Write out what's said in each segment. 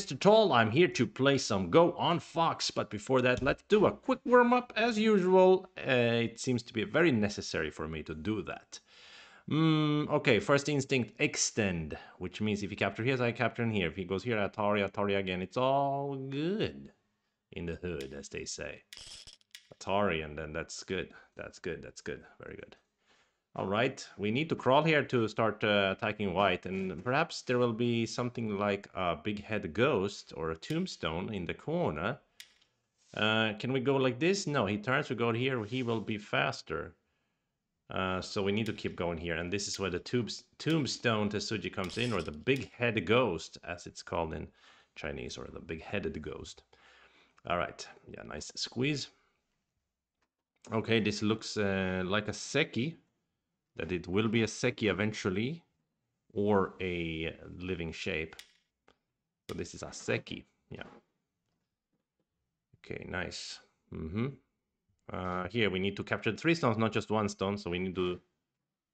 Mr. Tall. I'm here to play some Go on Fox, but before that, let's do a quick warm-up as usual. It seems to be very necessary for me to do that. Okay, first instinct, extend, which means if he captures here, I capture in here. If he goes here, Atari, Atari again. It's all good in the hood, as they say. Atari, and then that's good. That's good, that's good. Very good. All right, we need to crawl here to start attacking white, and perhaps there will be something like a big head ghost or a tombstone in the corner. Can we go like this? No, he turns to go here, he will be faster. So we need to keep going here, and this is where the tombstone Tetsuji comes in, or the big head ghost, as it's called in Chinese, or the big-headed ghost. All right, yeah, nice squeeze. Okay, this looks like a Seki. That it will be a Seki eventually, or a living shape. So this is a Seki, yeah. Okay, nice. Here we need to capture 3 stones, not just 1 stone, so we need to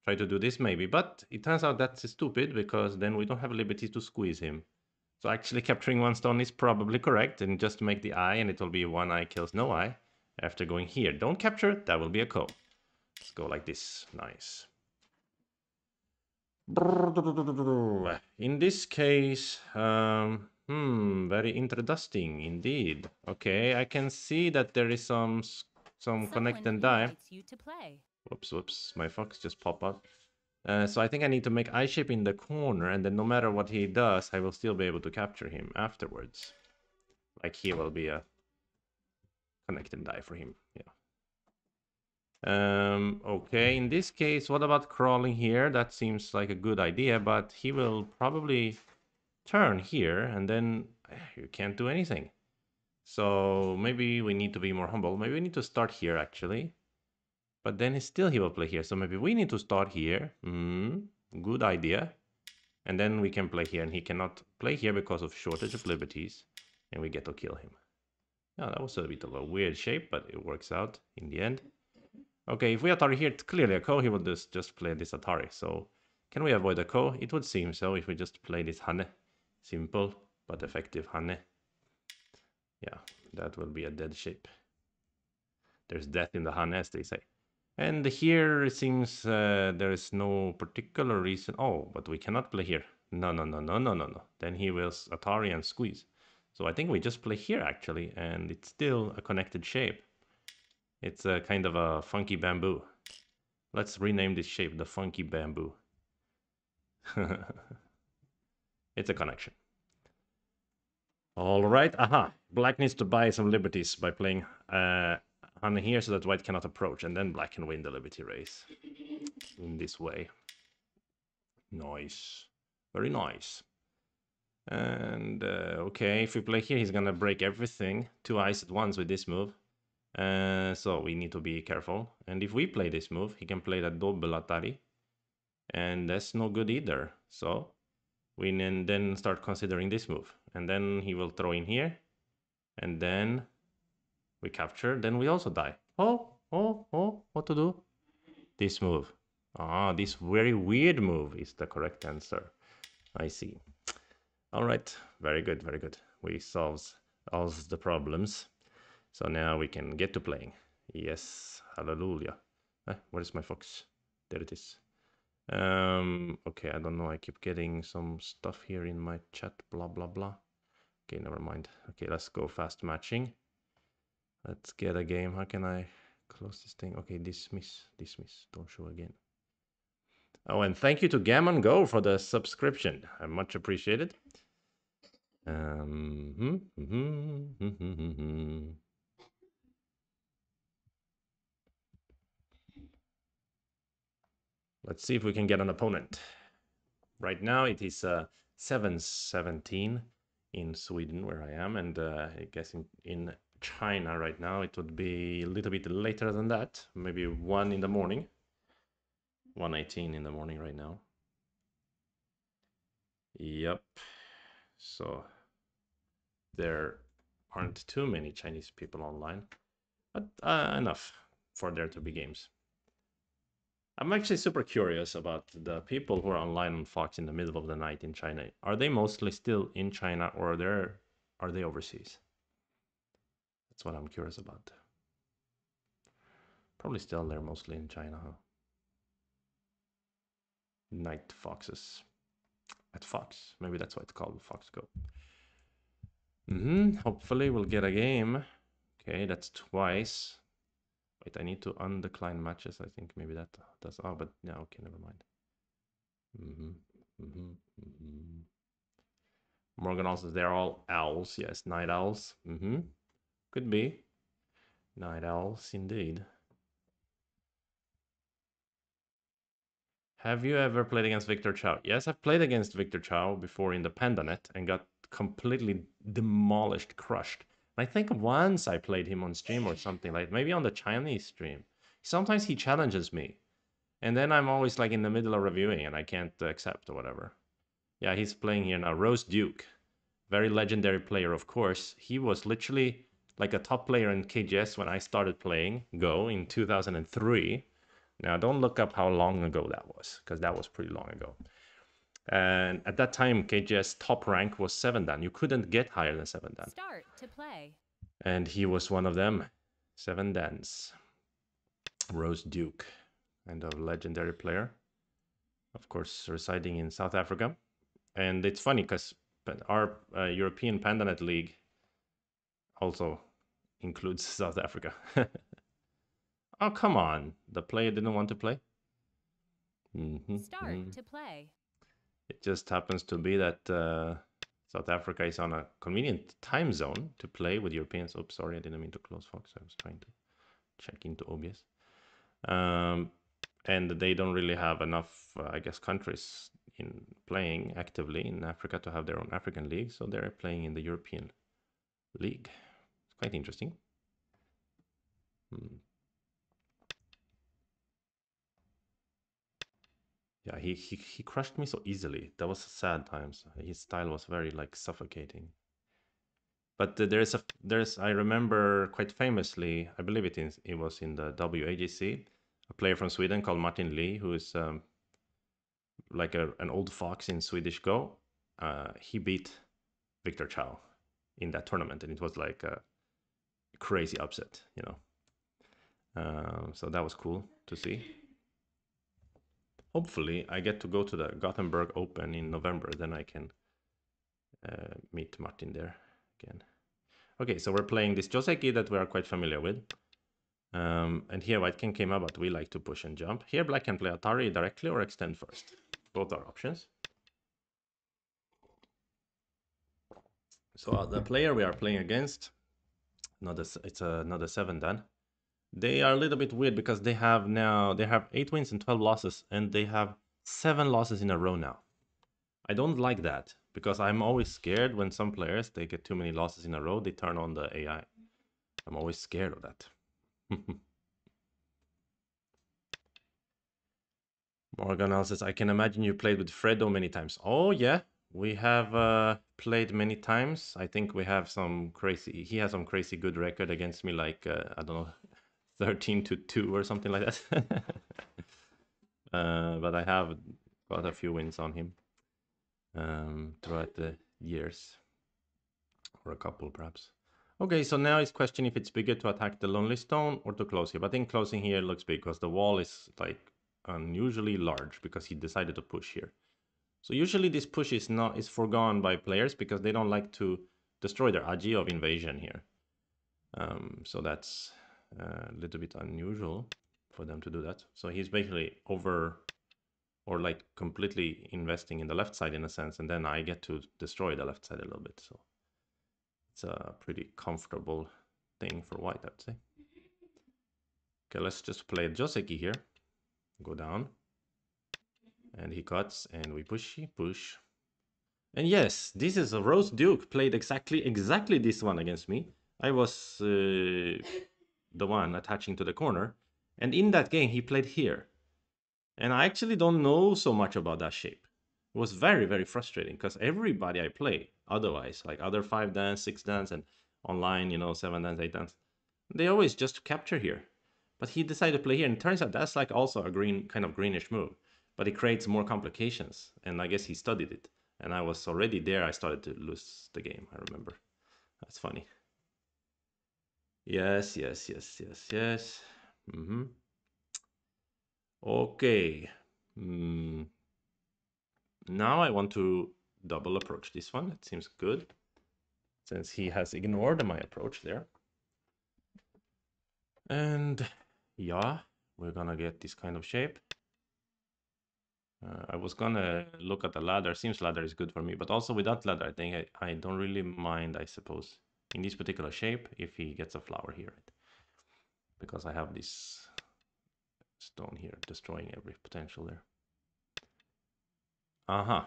try to do this maybe. But it turns out that's stupid, because then we don't have liberty to squeeze him. So actually capturing 1 stone is probably correct, and just make the eye, and it will be 1 eye kills no eye. After going here, don't capture, that will be a ko. Let's go like this, nice. In this case, very interesting indeed. Okay, I can see that there is some connect and die. Whoops, my fox just popped up. So I think I need to make eye shape in the corner, and then no matter what he does, I will still be able to capture him afterwards. Like here will be a connect and die for him, yeah. Okay, in this case, what about crawling here? That seems like a good idea, but he will probably turn here, and then you can't do anything. So maybe we need to be more humble. Maybe we need to start here, actually. But then still he will play here, so maybe we need to start here. Good idea. And then we can play here, and he cannot play here because of shortage of liberties, and we get to kill him. Yeah, that was a bit of a weird shape, but it works out in the end. Okay, if we Atari here, clearly a ko, he would just play this Atari. So can we avoid a ko? It would seem so if we just play this Hane. Simple but effective Hane. Yeah, that will be a dead shape. There's death in the Hane, as they say. And here it seems there is no particular reason. Oh, but we cannot play here. No. Then he will Atari and squeeze. So I think we just play here, actually, and it's still a connected shape. It's a kind of a funky bamboo. Let's rename this shape the funky bamboo. It's a connection. All right, aha. Black needs to buy some liberties by playing Hane here so that white cannot approach, and then black can win the liberty race in this way. Nice. Very nice. And okay, if we play here, he's gonna break everything. 2 eyes at once with this move. So we need to be careful. And if we play this move, he can play that double Atari. And that's no good either. So we then start considering this move. And then he will throw in here. And then we capture. Then we also die. Oh, what to do? This move. Ah, this very weird move is the correct answer. I see. All right, very good, very good. We solved all the problems. So now we can get to playing. Yes, hallelujah. Where's my fox? There it is. Okay, I don't know. I keep getting some stuff here in my chat, blah, blah, blah. Okay, never mind. Okay, let's go fast matching. Let's get a game. How can I close this thing? Okay, dismiss. Don't show again. Oh, and thank you to Gammon Go for the subscription. I much appreciated. Let's see if we can get an opponent. Right now it is 7:17 in Sweden, where I am, and I guess in China right now it would be a little bit later than that, maybe 1 in the morning. 1:18 in the morning right now. Yep. So there aren't too many Chinese people online, but enough for there to be games. I'm actually super curious about the people who are online on Fox in the middle of the night in China. Are they mostly still in China or are they overseas? That's what I'm curious about. Probably still they're mostly in China, huh? Night foxes at Fox. Maybe that's why it's called Fox Go. Hopefully we'll get a game. Okay, that's twice. Wait, I need to undecline matches. I think maybe that does. Oh, but yeah, okay, never mind. Morgan also, they're all owls. Yes, night owls. Could be. Night owls, indeed. Have you ever played against Victor Chow? Yes, I've played against Victor Chow before in the Pandanet and got completely demolished, crushed. I think once I played him on stream or something, like maybe on the Chinese stream. Sometimes he challenges me. And then I'm always like in the middle of reviewing and I can't accept or whatever. Yeah, he's playing here now. Rose Duke. Very legendary player, of course. He was literally like a top player in KGS when I started playing Go in 2003. Now, don't look up how long ago that was, because that was pretty long ago. And at that time, KGS top rank was 7 Dan. You couldn't get higher than 7 Dan. Start to play. And he was one of them. 7 Dans. Rose Duke. And a legendary player. Of course, residing in South Africa. And it's funny because our European Pandanet League also includes South Africa. Oh, come on. The player didn't want to play? Start to play. It just happens to be that South Africa is on a convenient time zone to play with Europeans. Oops, sorry, I didn't mean to close Fox. I was trying to check into OBS. And they don't really have enough, I guess, countries in playing actively in Africa to have their own African league. So they're playing in the European League. It's quite interesting. Yeah, he crushed me so easily. That was sad times. His style was very like suffocating. But there's I remember quite famously, I believe it was in the WAGC, a player from Sweden called Martin Lee, who is like an old fox in Swedish Go. He beat Victor Chow in that tournament, and it was like a crazy upset, you know. So that was cool to see. Hopefully, I get to go to the Gothenburg Open in November. Then I can meet Martin there again. Okay, so we're playing this Joseki that we are quite familiar with. And here white can came up, but we like to push and jump. Here black can play Atari directly or extend first. Both are options. So the player we are playing against, it's another 7 Dan. They are a little bit weird because they have 8 wins and 12 losses, and they have 7 losses in a row now. I don't like that because I'm always scared when some players they get too many losses in a row, they turn on the AI. I'm always scared of that. Morgan says, I can imagine you played with Fredo many times. Oh yeah, we have played many times. I think we have he has some crazy good record against me, like I don't know, 13-2 or something like that. But I have got a few wins on him throughout the years, or a couple perhaps. Okay, so now it's question if it's bigger to attack the Lonely Stone or to close here. But I think closing here looks big because the wall is like unusually large because he decided to push here. So usually this push is foregone by players because they don't like to destroy their Aji of invasion here. So that's a little bit unusual for them to do that. So he's basically over or like completely investing in the left side in a sense, and then I get to destroy the left side a little bit. So it's a pretty comfortable thing for white, I'd say. Okay, let's just play Joseki here. Go down. And he cuts, and we push. And yes, this is a Rose Duke played exactly this one against me. I was the one attaching to the corner. And in that game, he played here. And I actually don't know so much about that shape. It was very, very frustrating because everybody I play otherwise, like other 5 dance, 6 dance, and online, 7 dance, 8 dance, they always just capture here. But he decided to play here, and it turns out that's like also a green kind of greenish move, but it creates more complications. And I guess he studied it, and I was already there. I started to lose the game. I remember. That's funny. Yes, yes, yes, yes, yes. Mm-hmm. Okay. Mm, now I want to double approach this one. It seems good since he has ignored my approach there. And yeah, we're gonna get this kind of shape. I was gonna look at the ladder. Seems ladder is good for me, but also without ladder, I think I don't really mind, I suppose, in this particular shape if he gets a flower here, right? Because I have this stone here destroying every potential there. Uh-huh.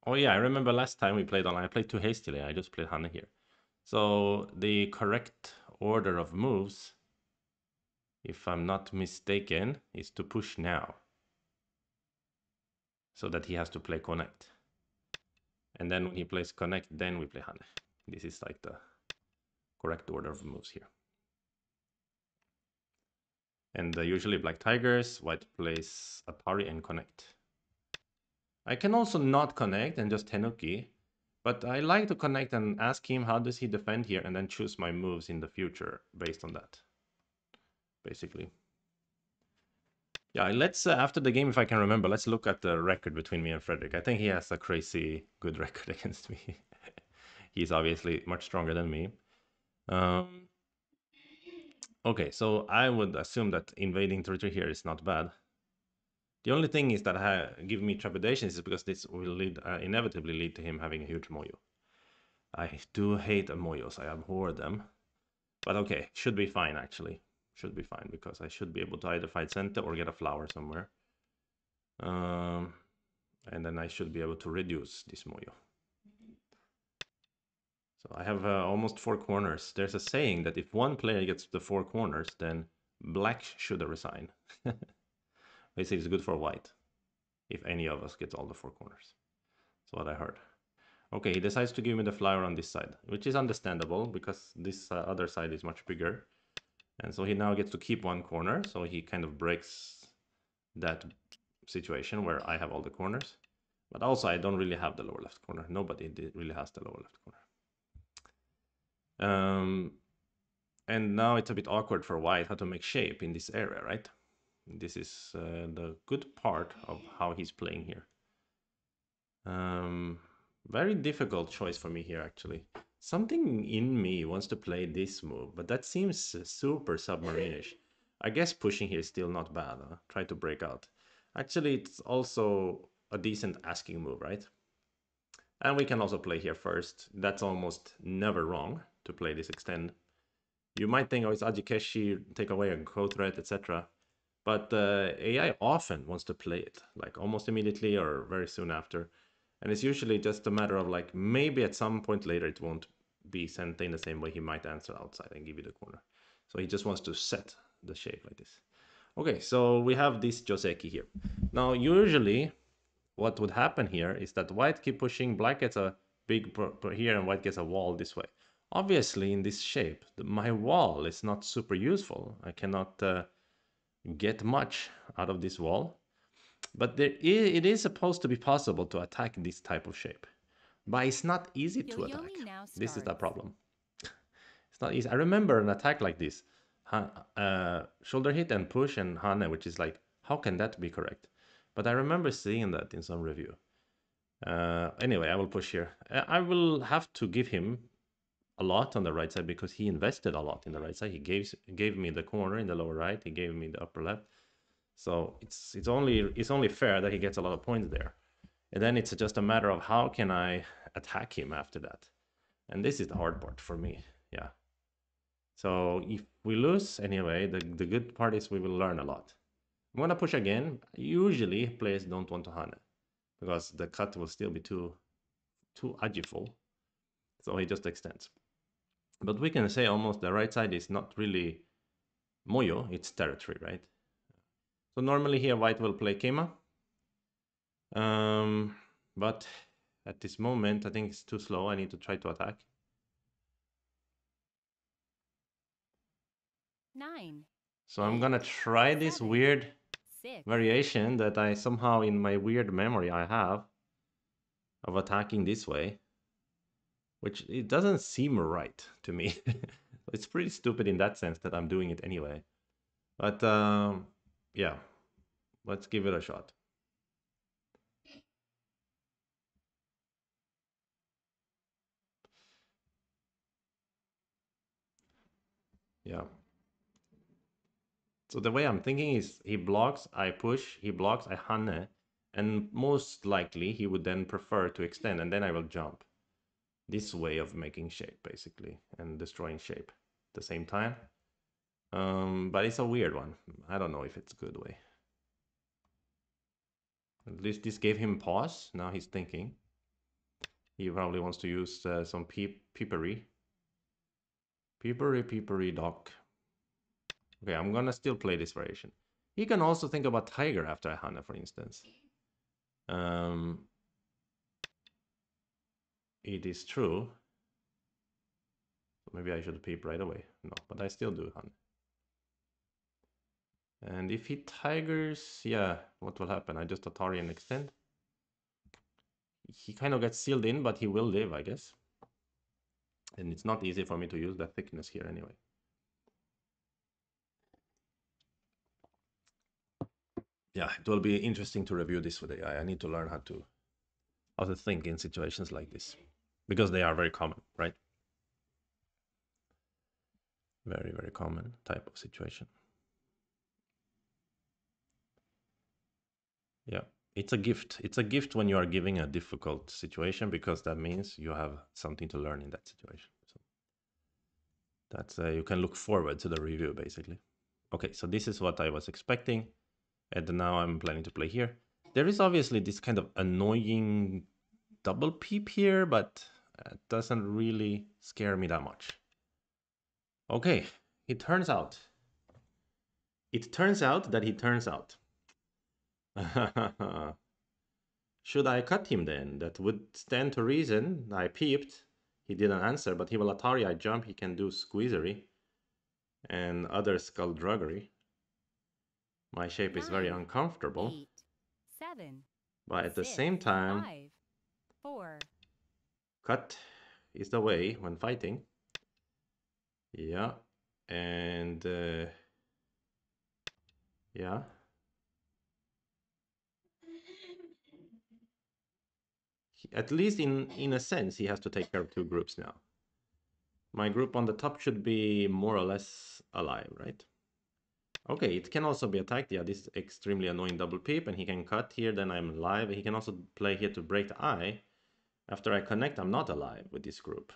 Oh yeah, I remember last time we played online, I played too hastily. I just played Hana here. So the correct order of moves, if I'm not mistaken, is to push now. So that he has to play connect. And then when he plays connect, then we play Hane. This is like the correct order of moves here. And usually black tigers, white plays Atari and connect. I can also not connect and just Tenuki, but I like to connect and ask him how does he defend here and then choose my moves in the future based on that, basically. Yeah, let's, after the game, if I can remember, let's look at the record between me and Frederick. I think he has a crazy good record against me. He's obviously much stronger than me. Um, okay, so I would assume that invading territory here is not bad. The only thing is that give me trepidations is because this will lead, inevitably lead to him having a huge moyo. I do hate moyos, I abhor them. But okay, should be fine actually. Should be fine because I should be able to either fight center or get a flower somewhere. And then I should be able to reduce this moyo. So I have almost 4 corners. There's a saying that if one player gets the 4 corners, then black should resign. Basically, it's good for white if any of us gets all the 4 corners. That's what I heard. Okay, he decides to give me the flower on this side, which is understandable because this other side is much bigger. And so he now gets to keep 1 corner, so he kind of breaks that situation where I have all the corners. But also, I don't really have the lower left corner. Nobody really has the lower left corner. And now it's a bit awkward for white how to make shape in this area, right? This is the good part of how he's playing here. Very difficult choice for me here, actually. Something in me wants to play this move, but that seems super submarine-ish. I guess pushing here is still not bad. Huh? Try to break out. Actually, it's also a decent asking move, right? And we can also play here first. That's almost never wrong to play this extend. You might think, oh, it's Ajikeshi, take away a code threat, etc. But AI often wants to play it, like almost immediately or very soon after. And it's usually just a matter of like, maybe at some point later it won't be sent in the same way. He might answer outside and give you the corner. So he just wants to set the shape like this. Okay, so we have this Joseki here. Now, usually what would happen here is that white keep pushing, black gets a big here and white gets a wall this way. Obviously, in this shape, my wall is not super useful. I cannot get much out of this wall. But it is supposed to be possible to attack this type of shape. But it's not easy to attack. This is the problem. It's not easy. I remember an attack like this. Shoulder hit and push and Hane, which is like, how can that be correct? But I remember seeing that in some review. Anyway, I will push here. I will have to give him a lot on the right side because he invested a lot in the right side. He gave me the corner in the lower right. He gave me the upper left. So it's only fair that he gets a lot of points there. And then it's just a matter of how can I attack him after that. And this is the hard part for me. Yeah. So if we lose anyway, the good part is we will learn a lot. I'm gonna push again. Usually players don't want to Hane because the cut will still be too agiful. So he just extends. But we can say almost the right side is not really Moyo, it's territory, right? So normally here white will play Keima. But at this moment, I think it's too slow. I need to try to attack. 9. So I'm gonna try this weird variation that I somehow in my weird memory I have of attacking this way, which it doesn't seem right to me. It's pretty stupid in that sense that I'm doing it anyway. But yeah, let's give it a shot. Yeah. So the way I'm thinking is he blocks, I push, he blocks, I hane, and most likely he would then prefer to extend, and then I will jump. This way of making shape, basically, and destroying shape at the same time. But it's a weird one. I don't know if it's a good way. At least this gave him pause. Now he's thinking. He probably wants to use some peepery. Peepery doc. Okay, I'm gonna still play this variation. He can also think about tiger after Hana, for instance. It is true. Maybe I should peep right away. No, but I still do Hana. And if he tigers, yeah, what will happen? I just Atari and extend. He kind of gets sealed in, but he will live, I guess. And it's not easy for me to use that thickness here anyway. Yeah, it will be interesting to review this with AI. I need to learn how to think in situations like this, because they are very common, right? Very, very common type of situation. Yeah, it's a gift. It's a gift when you are giving a difficult situation, because that means you have something to learn in that situation. So that's you can look forward to the review, basically. Okay, so this is what I was expecting, and now I'm planning to play here. There is obviously this kind of annoying double peep here, but it doesn't really scare me that much. Okay, it turns out that he turns out. Should I cut him then? That would stand to reason. I peeped. He didn't answer, but he will Atari. I jump. He can do squeezery and other skullduggery. My shape is very uncomfortable. 8, 7, but at the 6, same time, 5, 4. Cut is the way when fighting. Yeah. And yeah. At least in a sense, he has to take care of two groups now. My group on the top should be more or less alive, right? Okay, it can also be attacked. Yeah, this is extremely annoying double peep, and he can cut here, then I'm alive. He can also play here to break the eye. After I connect, I'm not alive with this group.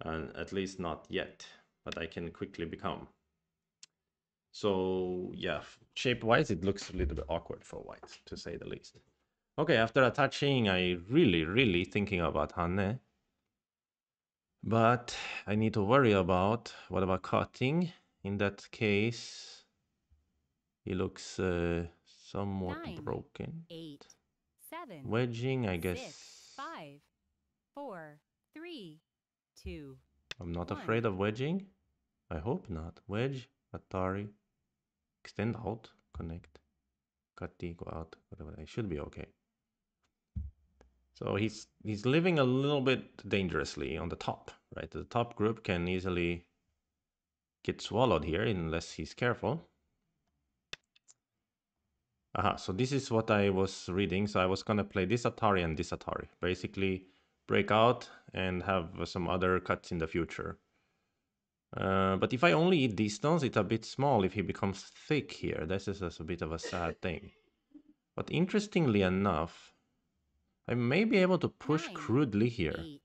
At least not yet, but I can quickly become. So yeah, shape-wise, it looks a little bit awkward for white, to say the least. Okay, after attaching, I really thinking about Hanne. But I need to worry about, what about cutting? In that case, he looks somewhat 9, broken. 8, 7, Wedging, I guess. 6, 5, 4, 3, 2. I'm not 1. afraid of wedging. I hope not. Wedge, Atari, extend out, connect, cutty, go out, whatever. I should be okay. So he's living a little bit dangerously on the top, right? The top group can easily get swallowed here unless he's careful. Aha, so this is what I was reading. So I was gonna play this Atari and this Atari. Basically break out and have some other cuts in the future. But if I only eat these stones, it's a bit small if he becomes thick here. This is a bit of a sad thing. But interestingly enough, I may be able to push 9, crudely here. 8,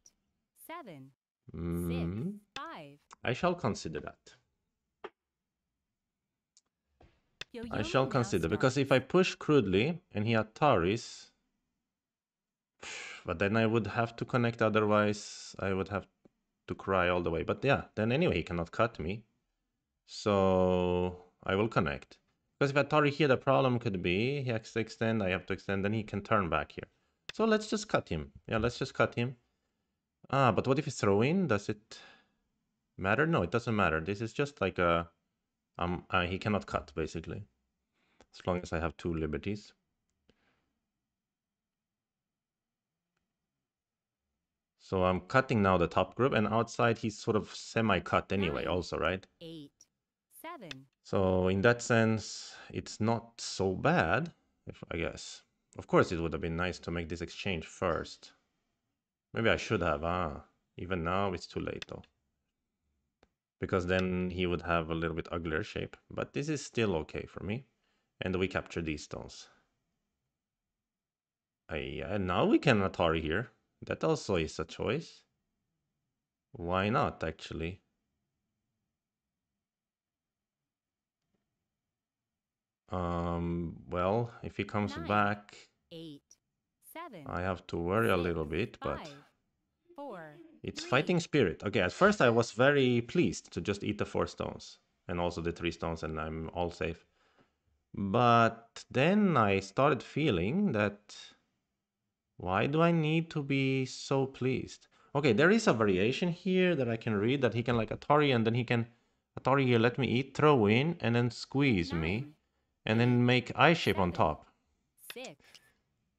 7, 6, 5. I shall consider that. I Yo-Yo shall now consider, because starts. if I push crudely and he Ataris, but then I would have to connect, otherwise I would have to cry all the way. But yeah, then anyway, he cannot cut me. So I will connect. Because if Atari here, the problem could be he has to extend, I have to extend, then he can turn back here. So let's just cut him. Yeah, let's just cut him. Ah, but what if he throw in? Does it matter? No, it doesn't matter. This is just like a he cannot cut, basically, as long as I have two liberties. So I'm cutting now the top group, and outside he's sort of semi-cut anyway, 9, also, right? 8, 7, So in that sense, it's not so bad, if I guess. Of course, it would have been nice to make this exchange first. Maybe I should have, even now it's too late though. Because then he would have a little bit uglier shape. But this is still okay for me. And we capture these stones. Now we can Atari here. That also is a choice. Why not, actually? Well, if he comes 9, back, 8, 7, I have to worry a 6, little bit, 5, but 4, it's 3, fighting spirit. Okay, at first I was very pleased to just eat the 4 stones and also the 3 stones, and I'm all safe. But then I started feeling that why do I need to be so pleased? Okay, there is a variation here that I can read that he can like Atari, and then he can Atari here, let me eat, throw in, and then squeeze me, 9, and 8, then make eye shape on 7, top. 6.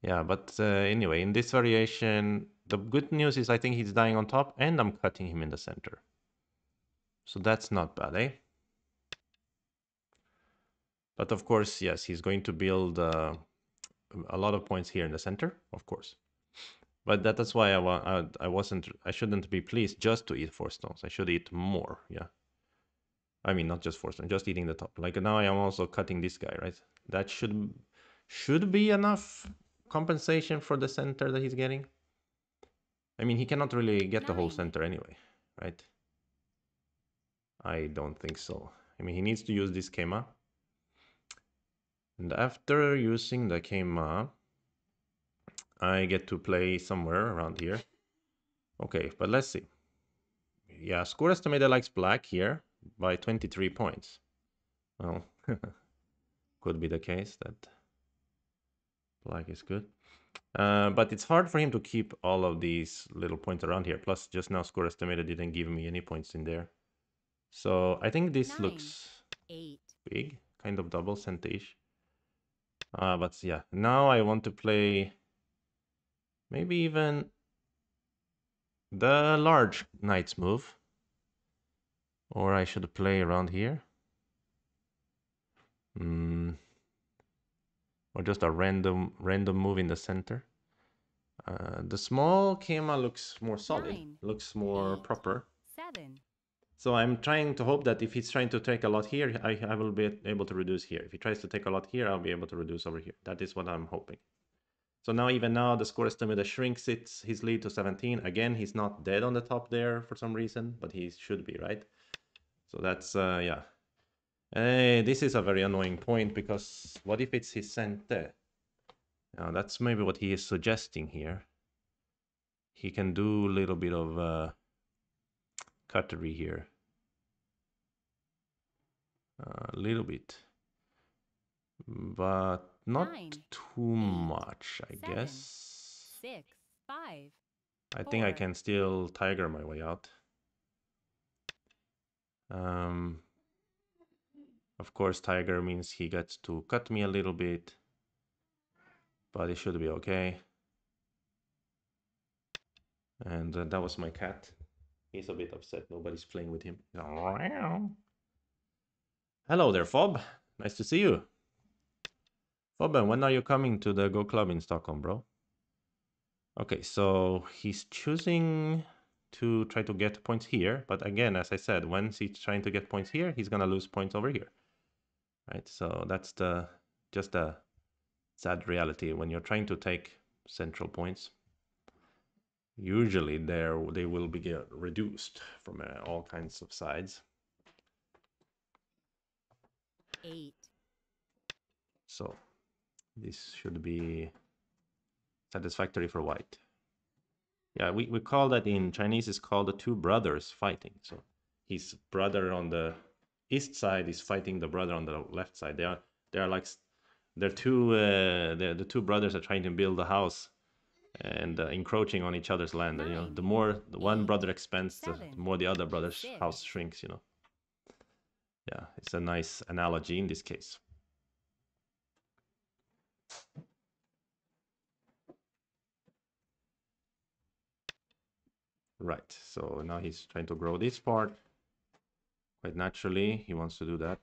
Yeah, but anyway, in this variation, the good news is I think he's dying on top, and I'm cutting him in the center. So that's not bad, eh? But of course, yes, he's going to build a lot of points here in the center, of course. But that's why I shouldn't be pleased just to eat 4 stones. I should eat more, yeah. I mean, not just 4 stones, just eating the top. Like now I am also cutting this guy, right? That should be enough compensation for the center that he's getting. I mean, he cannot really get the whole 9, center anyway, right? I don't think so. I mean, he needs to use this Kema. And after using the Kema, I get to play somewhere around here. Okay, but let's see. Yeah, score estimator likes black here by 23 points. Well, could be the case that black is good. But it's hard for him to keep all of these little points around here. Plus, just now score estimator didn't give me any points in there. So I think this 9, looks 8, big, kind of double centish. But yeah, now I want to play maybe even the large knight's move. Or I should play around here. Or just a random move in the center. The small Kema looks more solid, 9, looks more 8, proper. 7, So I'm trying to hope that if he's trying to take a lot here, I will be able to reduce here. If he tries to take a lot here, I'll be able to reduce over here. That is what I'm hoping. So now, even now, the score estimator shrinks his lead to 17. Again, he's not dead on the top there for some reason, but he should be, right? So that's, yeah. This is a very annoying point, because what if it's his center? Now, that's maybe what he is suggesting here. He can do a little bit of cutlery here. A little bit. But not 9, too 8, much, I 7, guess. 6, 5, I think I 4. can still tiger my way out. Of course, tiger means he gets to cut me a little bit, but it should be okay. And that was my cat. He's a bit upset. Nobody's playing with him. Hello there, Fob. Nice to see you. Fob, when are you coming to the Go Club in Stockholm, bro? Okay, so he's choosing to try to get points here. But again, as I said, once he's trying to get points here, he's going to lose points over here. Right, so that's just a sad reality. When you're trying to take central points, usually they will be reduced from all kinds of sides. 8. So this should be satisfactory for white. Yeah, we call that in Chinese is called the two brothers fighting. So his brother on the east side is fighting the brother on the left side. They are like they're the two brothers are trying to build a house and encroaching on each other's land. And, 9, the more the one 8, brother expands, the 7, more the other brother's 6. house shrinks. Yeah, it's a nice analogy in this case. Right, so now he's trying to grow this part. Quite naturally, he wants to do that.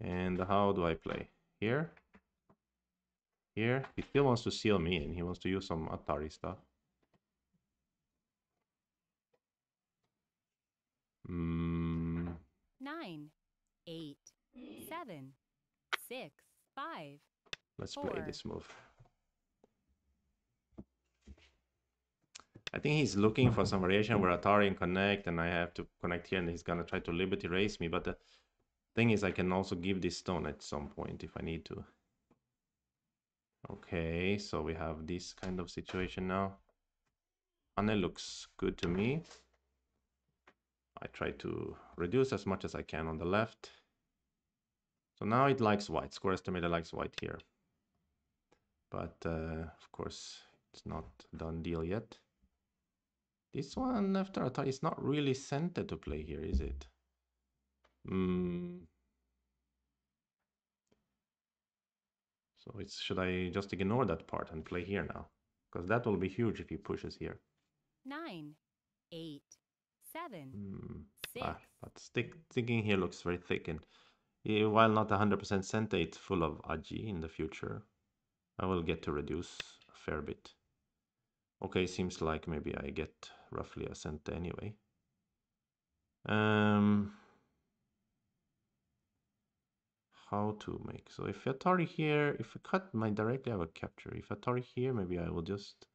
And how do I play? Here? Here? He still wants to seal me in. He wants to use some Atari stuff. Hmm. 9, 8, 7, 6, 5, Let's play 4, this move. I think he's looking for some variation where Atari and connect, and I have to connect here, and he's gonna try to Liberty race me. But the thing is, I can also give this stone at some point if I need to. Okay, so we have this kind of situation now. Anne looks good to me. I try to reduce as much as I can on the left. So now it likes white. Score estimator likes white here. But of course, it's not done deal yet. This one after Atari is not really centered to play here, is it? So it's, should I just ignore that part and play here now? Because that will be huge if he pushes here. 9, 8, 7, 6. But sticking here looks very thick, and while not 100% center, it's full of Aji in the future. I will get to reduce a fair bit. Okay, seems like maybe I get roughly a center anyway. How to make, so if Atari here, if I cut my directly, I will capture. If Atari here, maybe I will just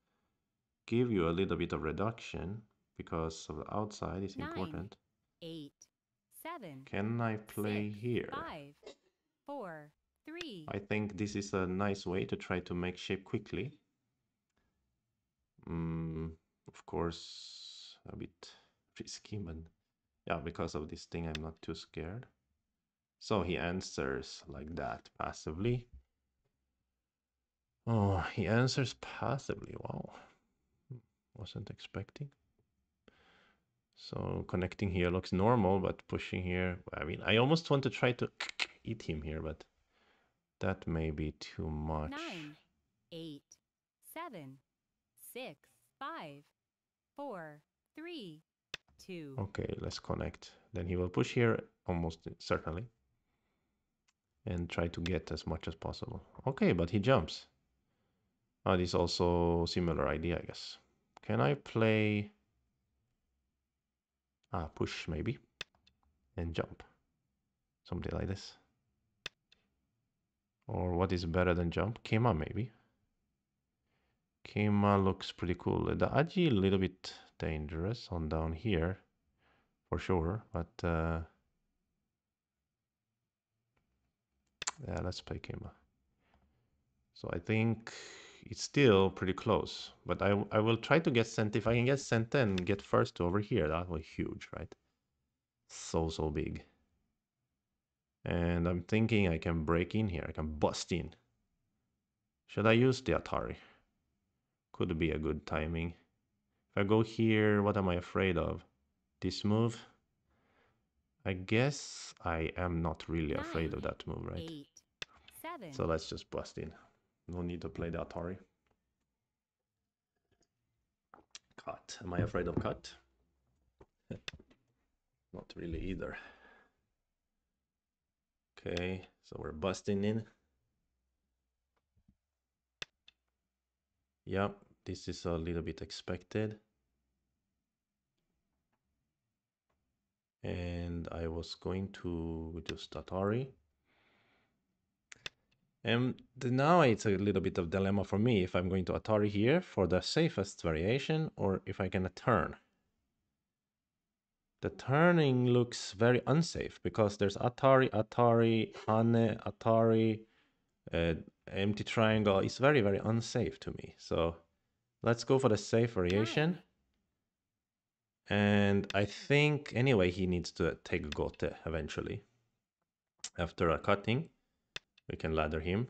give you a little bit of reduction because of the outside is 9, important. 8, 7. Can I play 6, here? 5, 4, 3. I think this is a nice way to try to make shape quickly. Of course, a bit risky, but yeah, because of this thing, I'm not too scared. So he answers like that passively. Oh, he answers passively. Wow. Wasn't expecting. So connecting here looks normal, but pushing here, I mean, I almost want to try to eat him here, but that may be too much. 9, 8, 7, 6, 5, 4, 3, 2. Okay, let's connect. Then he will push here almost certainly and try to get as much as possible. Okay, but he jumps. Oh, this is also similar idea, I guess. Can I play... push maybe and jump. Something like this. Or what is better than jump? Kema maybe. Kema looks pretty cool. The Aji a little bit dangerous on down here for sure, but yeah, let's play Kema. So I think it's still pretty close, but I will try to get sent. If I can get sent and get first to over here, that was huge, right? So big. And I'm thinking I can break in here. I can bust in. Should I use the Atari? Could be a good timing. If I go here, what am I afraid of? This move? I guess I am not really afraid of that move, right? 8, 7. So let's just bust in. No need to play the Atari. Cut. Am I afraid of cut? Not really either. Okay, so we're busting in. Yep, this is a little bit expected. And I was going to just Atari. And now it's a little bit of dilemma for me if I'm going to Atari here for the safest variation or if I can turn. The turning looks very unsafe because there's Atari, Atari, Hane, Atari, empty triangle. It's very, very unsafe to me. So let's go for the safe variation. 9. And I think, anyway, he needs to take Gote eventually. After a cutting, we can ladder him.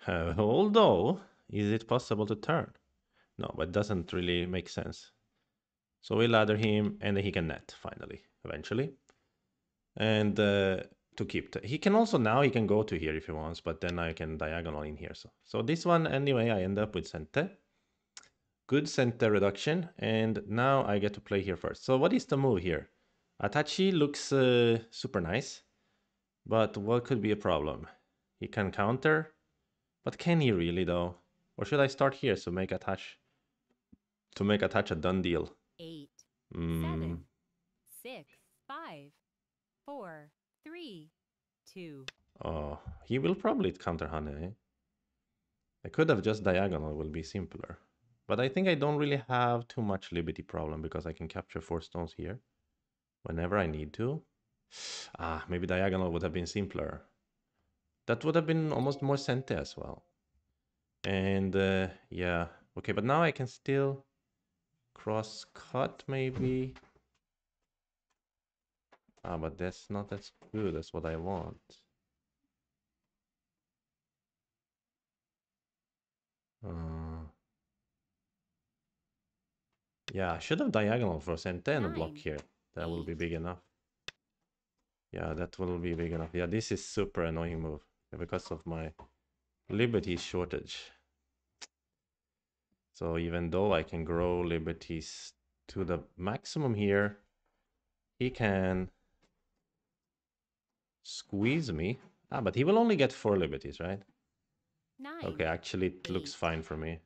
Although, is it possible to turn? No, but it doesn't really make sense. So we ladder him, and then he can net, finally, eventually. and to keep. He can also now he can go to here if he wants, but then I can diagonal in here. So this one anyway, I end up with center. Good center reduction, and now I get to play here first. So what is the move here? Atachi looks super nice, but what could be a problem? He can counter, but can he really though? Or should I start here to make attach a done deal? 8, Mm, 7, 6, 5, 4, 3, 2. oh, he will probably counter Hane. Eh? I could have just diagonal, will be simpler. But I think I don't really have too much liberty problem because I can capture 4 stones here whenever I need to. Ah, maybe diagonal would have been simpler. That would have been almost more center as well. And yeah, okay, but now I can still cross cut maybe. Ah, but that's not as good as what I want. Uh, yeah, I should have diagonal for center and a block 9, here. That will 8. be big enough. Yeah, that will be big enough. Yeah, this is super annoying move because of my liberty shortage. So even though I can grow liberties to the maximum here, he can squeeze me. Ah, but he will only get 4 liberties, right? 9, Okay, actually it 8. looks fine for me.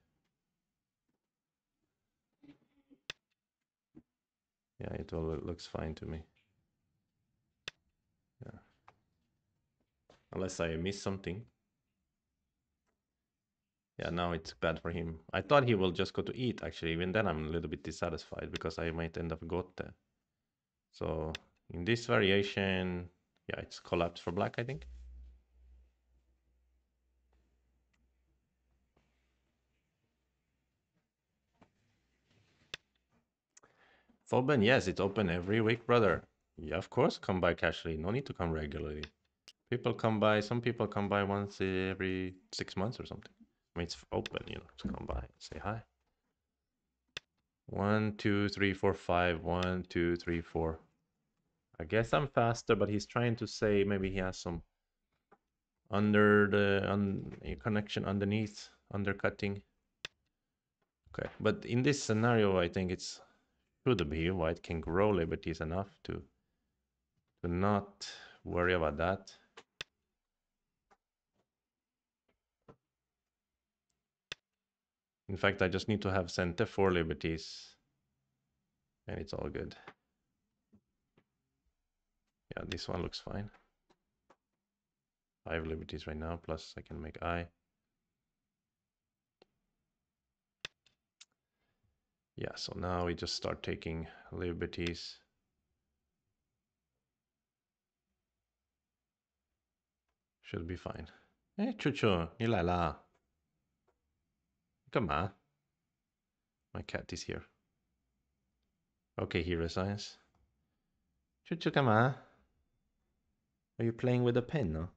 Yeah, looks fine to me. Yeah. Unless I miss something. Yeah, now it's bad for him. I thought he will just go to eat, actually. Even then, I'm a little bit dissatisfied because I might end up got there. So in this variation, yeah, it's collapse for black, I think. Foben, yes, it's open every week, brother. Yeah, of course, come by casually. No need to come regularly. People come by, some people come by once every 6 months or something. I mean, it's open, to come by, say hi. 1, 2, 3, 4, 5. 1, 2, 3, 4. I guess I'm faster, but he's trying to say maybe he has some under the connection underneath, undercutting. Okay, but in this scenario, I think it's should be white can grow liberties enough to not worry about that. In fact, I just need to have center 4 liberties, and it's all good. Yeah, this one looks fine. 5 liberties right now, plus I can make I. Yeah, so now we just start taking liberties. Should be fine. 哎，球球，你来啦？干嘛？ My cat is here. Okay, he resigns. 球球干嘛？ Are you playing with a pen 呢？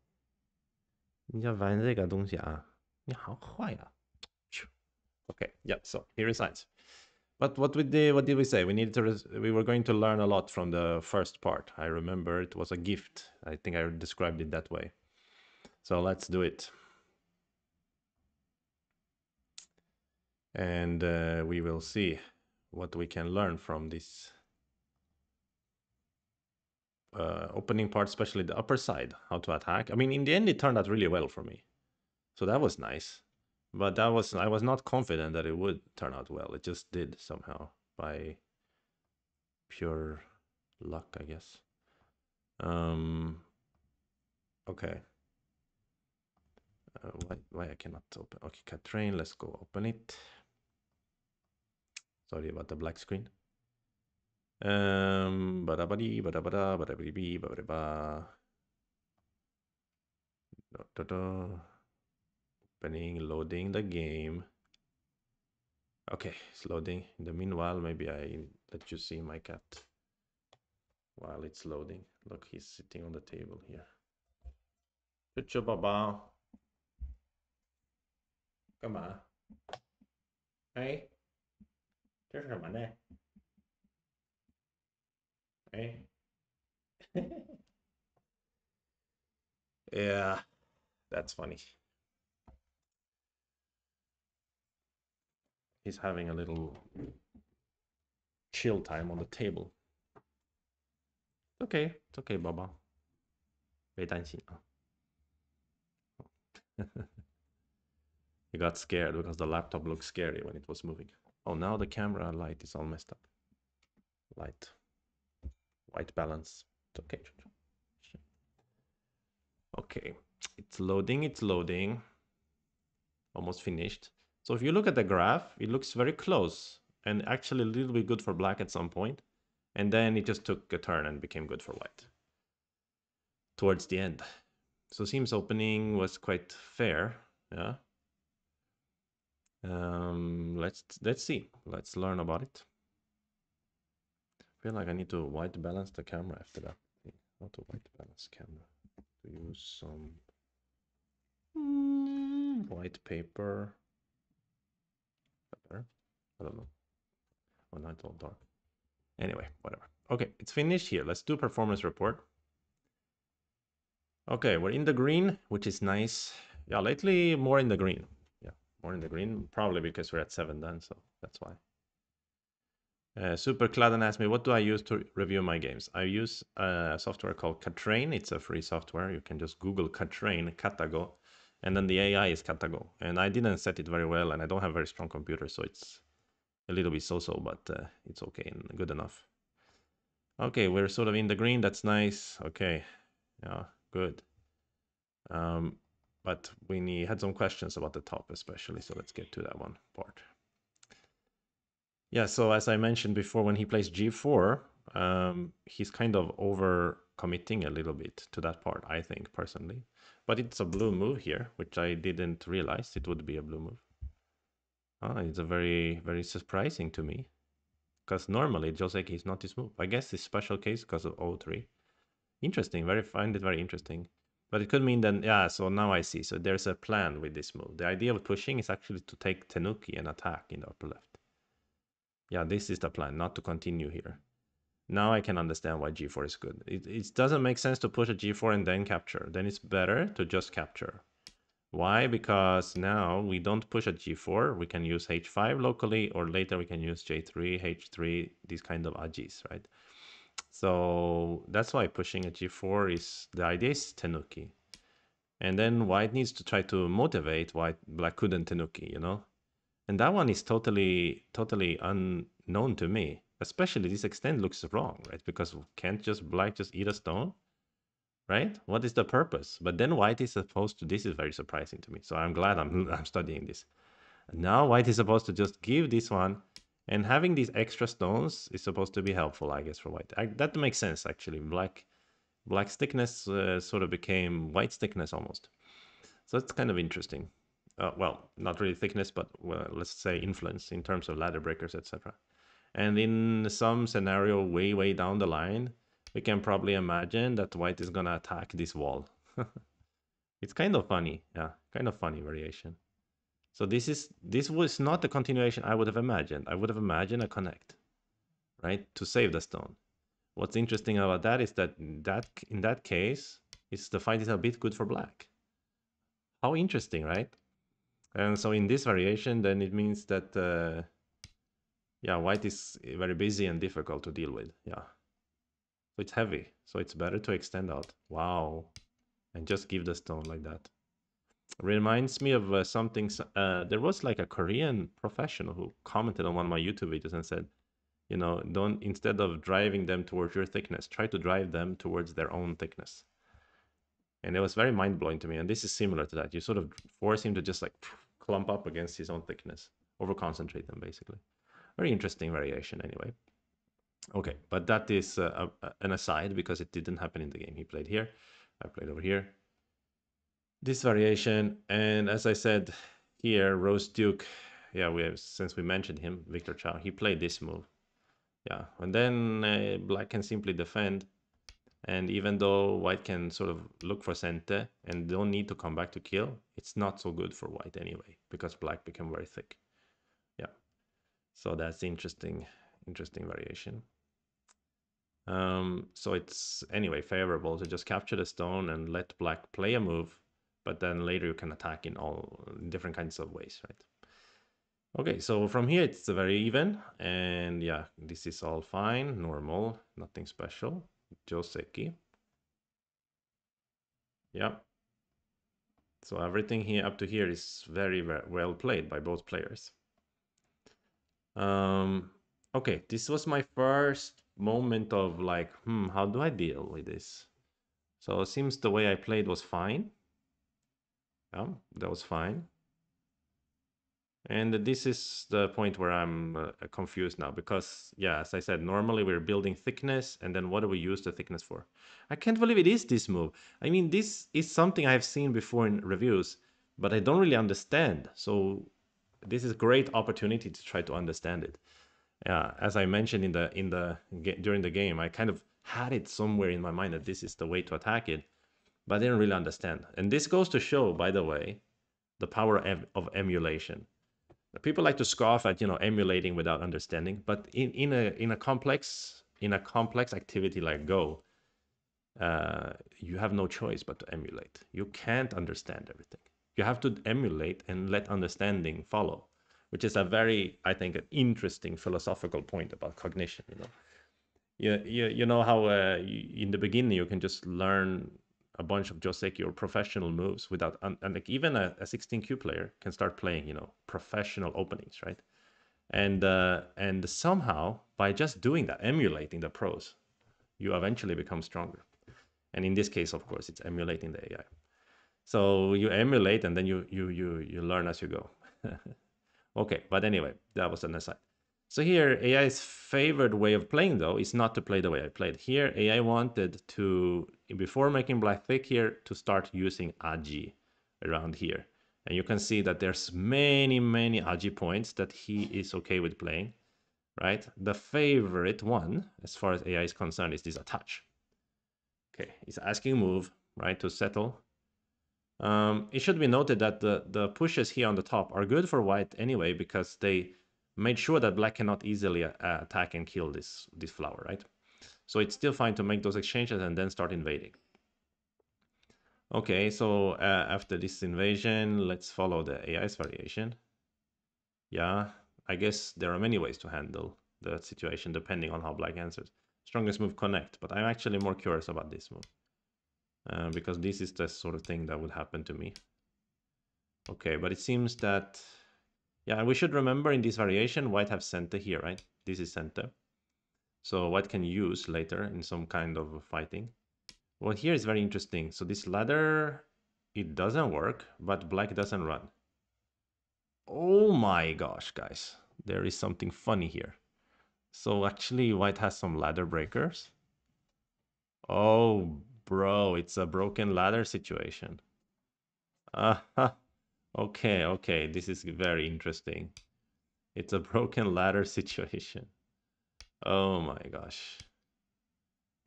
你要玩这个东西啊？你好坏啊！ Okay, yeah, so he resigns. But what did we say? We were going to learn a lot from the first part. I remember it was a gift. I think I described it that way. So let's do it. And we will see what we can learn from this opening part, especially the upper side, how to attack. I mean, in the end, it turned out really well for me. So that was nice. But I was not confident that it would turn out well. It just did somehow by pure luck, I guess. Okay. Why I cannot open? Okay, cat train. Let's go open it. Sorry about the black screen. Badabadi, badabada, badabidi, badabada. Opening, loading the game. Okay, it's loading. In the meanwhile, maybe I let you see my cat while it's loading. Look, he's sitting on the table here. Chucho baba. Come on. Hey. 这是什么呢？哎。Yeah, that's funny. He's having a little chill time on the table. It's okay, Baba. 别担心啊. He got scared because the laptop looked scary when it was moving. Oh, now the camera light is all messed up. Light, white balance. It's okay. Okay, it's loading, it's loading. Almost finished. So if you look at the graph, it looks very close and actually a little bit good for black at some point. And then it just took a turn and became good for white towards the end. So seems opening was quite fair. Yeah. Let's see. Let's learn about it. I feel like I need to white balance the camera after that. How to white balance camera? To use some white paper. Better? I don't know. Oh, not all dark. Anyway, whatever. Okay, it's finished here. Let's do performance report. Okay, we're in the green, which is nice. Yeah, lately more in the green. Yeah, more in the green. Probably because we're at 7 then, so that's why. Super Claden asked me, what do I use to review my games? I use a software called Katrain. It's a free software. You can just Google Katrain, Katago, and then the AI is Katago. And I didn't set it very well, and I don't have a very strong computer, so it's a little bit so-so, but it's okay and good enough. Okay, we're sort of in the green. That's nice. Okay, yeah, good. But had some questions about the top especially, so let's get to that one part. Yeah, so as I mentioned before, when he plays g4, he's kind of over committing a little bit to that part, I think, personally. But it's a blue move here, which I didn't realize it would be a blue move. It's a very, very surprising to me. Because normally Joseki is not this move. I guess this special case because of O3. Interesting, find it very interesting. But it could mean then, yeah, so now I see. So there's a plan with this move. The idea of pushing is actually to take Tenuki and attack in the upper left. Yeah, this is the plan, not to continue here. Now I can understand why g4 is good. It doesn't make sense to push a g4 and then capture. Then it's better to just capture. Why? Because now we don't push at g4. We can use h5 locally, or later we can use j3, h3, these kind of ajis, right? So that's why pushing at g4 is, the idea is Tenuki. And then white needs to try to motivate black couldn't Tenuki, you know? And that one is totally unknown to me. Especially this extend looks wrong, right? Because can't just black just eat a stone, right? What is the purpose? But then white is supposed to, this is very surprising to me. So I'm glad I'm studying this. And now white is supposed to just give this one, and having these extra stones is supposed to be helpful, I guess, for white. That makes sense, actually. Black's thickness sort of became white's thickness almost. So it's kind of interesting. Well, not really thickness, but well, let's say influence in terms of ladder breakers, etc. And in some scenario way down the line, we can probably imagine that white is gonna attack this wall. It's kind of funny, yeah, kind of funny variation. So this was not the continuation I would have imagined. I would have imagined a connect, right, to save the stone. What's interesting about that is that in that case, is the fight is a bit good for black. How interesting, right? And so in this variation, then it means that yeah, white is very busy and difficult to deal with. Yeah, so it's heavy, so it's better to extend out. Wow, and just give the stone like that. Reminds me of something. There was like a Korean professional who commented on one of my YouTube videos and said, you know, don't, instead of driving them towards your thickness, try to drive them towards their own thickness. And it was very mind blowing to me. And this is similar to that. You sort of force him to just like clump up against his own thickness, over concentrate them basically. Very interesting variation anyway. Okay, but that is an aside because it didn't happen in the game. He played here, I played over here. This variation, and as I said here, Rose Duke, yeah, we have, since we mentioned him, Victor Chow, he played this move. Yeah, and then black can simply defend. And even though white can sort of look for Sente and don't need to come back to kill, it's not so good for white anyway, because black became very thick. Yeah, so that's interesting variation. So it's anyway favorable to just capture the stone and let black play a move, but then later you can attack in all different kinds of ways, right? Okay, so from here it's very even, and yeah, this is all fine, normal, nothing special. Joseki, yeah. So everything here up to here is very, very well played by both players. Um, okay, this was my first moment of like, how do I deal with this? So it seems the way I played was fine. Yeah, that was fine. And this is the point where I'm confused now because, yeah, as I said, normally we're building thickness, and then what do we use the thickness for? I can't believe it is this move. I mean, this is something I've seen before in reviews, but I don't really understand. So this is a great opportunity to try to understand it. Yeah, as I mentioned during the game, I kind of had it somewhere in my mind that this is the way to attack it, but I didn't really understand. And this goes to show, by the way, the power of emulation. People like to scoff at emulating without understanding, but in a complex activity like Go, you have no choice but to emulate. You can't understand everything. You have to emulate and let understanding follow, which is a very, I think, an interesting philosophical point about cognition. You know how in the beginning you can just learn a bunch of joseki or professional moves without and like even a 16Q player can start playing professional openings, right? And somehow by just doing that, emulating the pros, you eventually become stronger. And in this case, of course, it's emulating the AI. So you emulate and then you learn as you go. Okay, but anyway, that was an aside. So here, AI's favored way of playing, though, is not to play the way I played. Here, AI wanted to, before making black thick here, to start using Aji around here. And you can see that there's many, many Aji points that he is okay with playing, right? The favorite one, as far as AI is concerned, is this attach. Okay, he's asking move, right, to settle. It should be noted that the pushes here on the top are good for white anyway because they made sure that black cannot easily attack and kill this flower, right? So it's still fine to make those exchanges and then start invading. Okay, so after this invasion, let's follow the AI's variation. Yeah, I guess there are many ways to handle the situation depending on how black answers. Strongest move connect, but I'm actually more curious about this move because this is the sort of thing that would happen to me. Okay, but it seems that, yeah, we should remember in this variation, white have center here, right? This is center. So white can use later in some kind of fighting. Well, here is very interesting. So this ladder, it doesn't work, but black doesn't run. Oh my gosh, guys. There is something funny here. So actually, white has some ladder breakers. Oh, bro, it's a broken ladder situation. Okay, okay. This is very interesting. It's a broken ladder situation. Oh my gosh.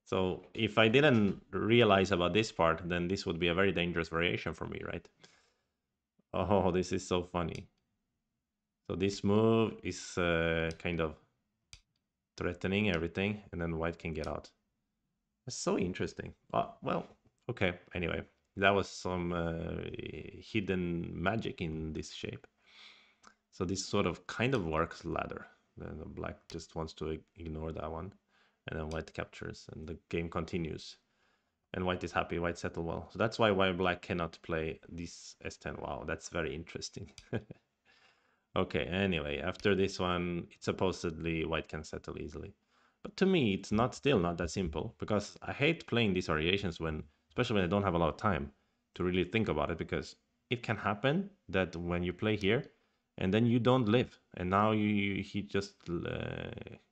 So if I didn't realize about this part, then this would be a very dangerous variation for me, right? Oh, this is so funny. So this move is kind of threatening everything, and then white can get out. That's so interesting. Well, okay. Anyway, that was some hidden magic in this shape. So this sort of kind of works ladder. Then the black just wants to ignore that one, and then white captures, and the game continues. And white is happy. White settle well. So that's why black cannot play this S10. Wow, that's very interesting. Okay, anyway, after this one, it's supposedly white can settle easily. But to me, it's still not that simple because I hate playing these variations especially when I don't have a lot of time to really think about it because it can happen that when you play here and then you don't live and now he just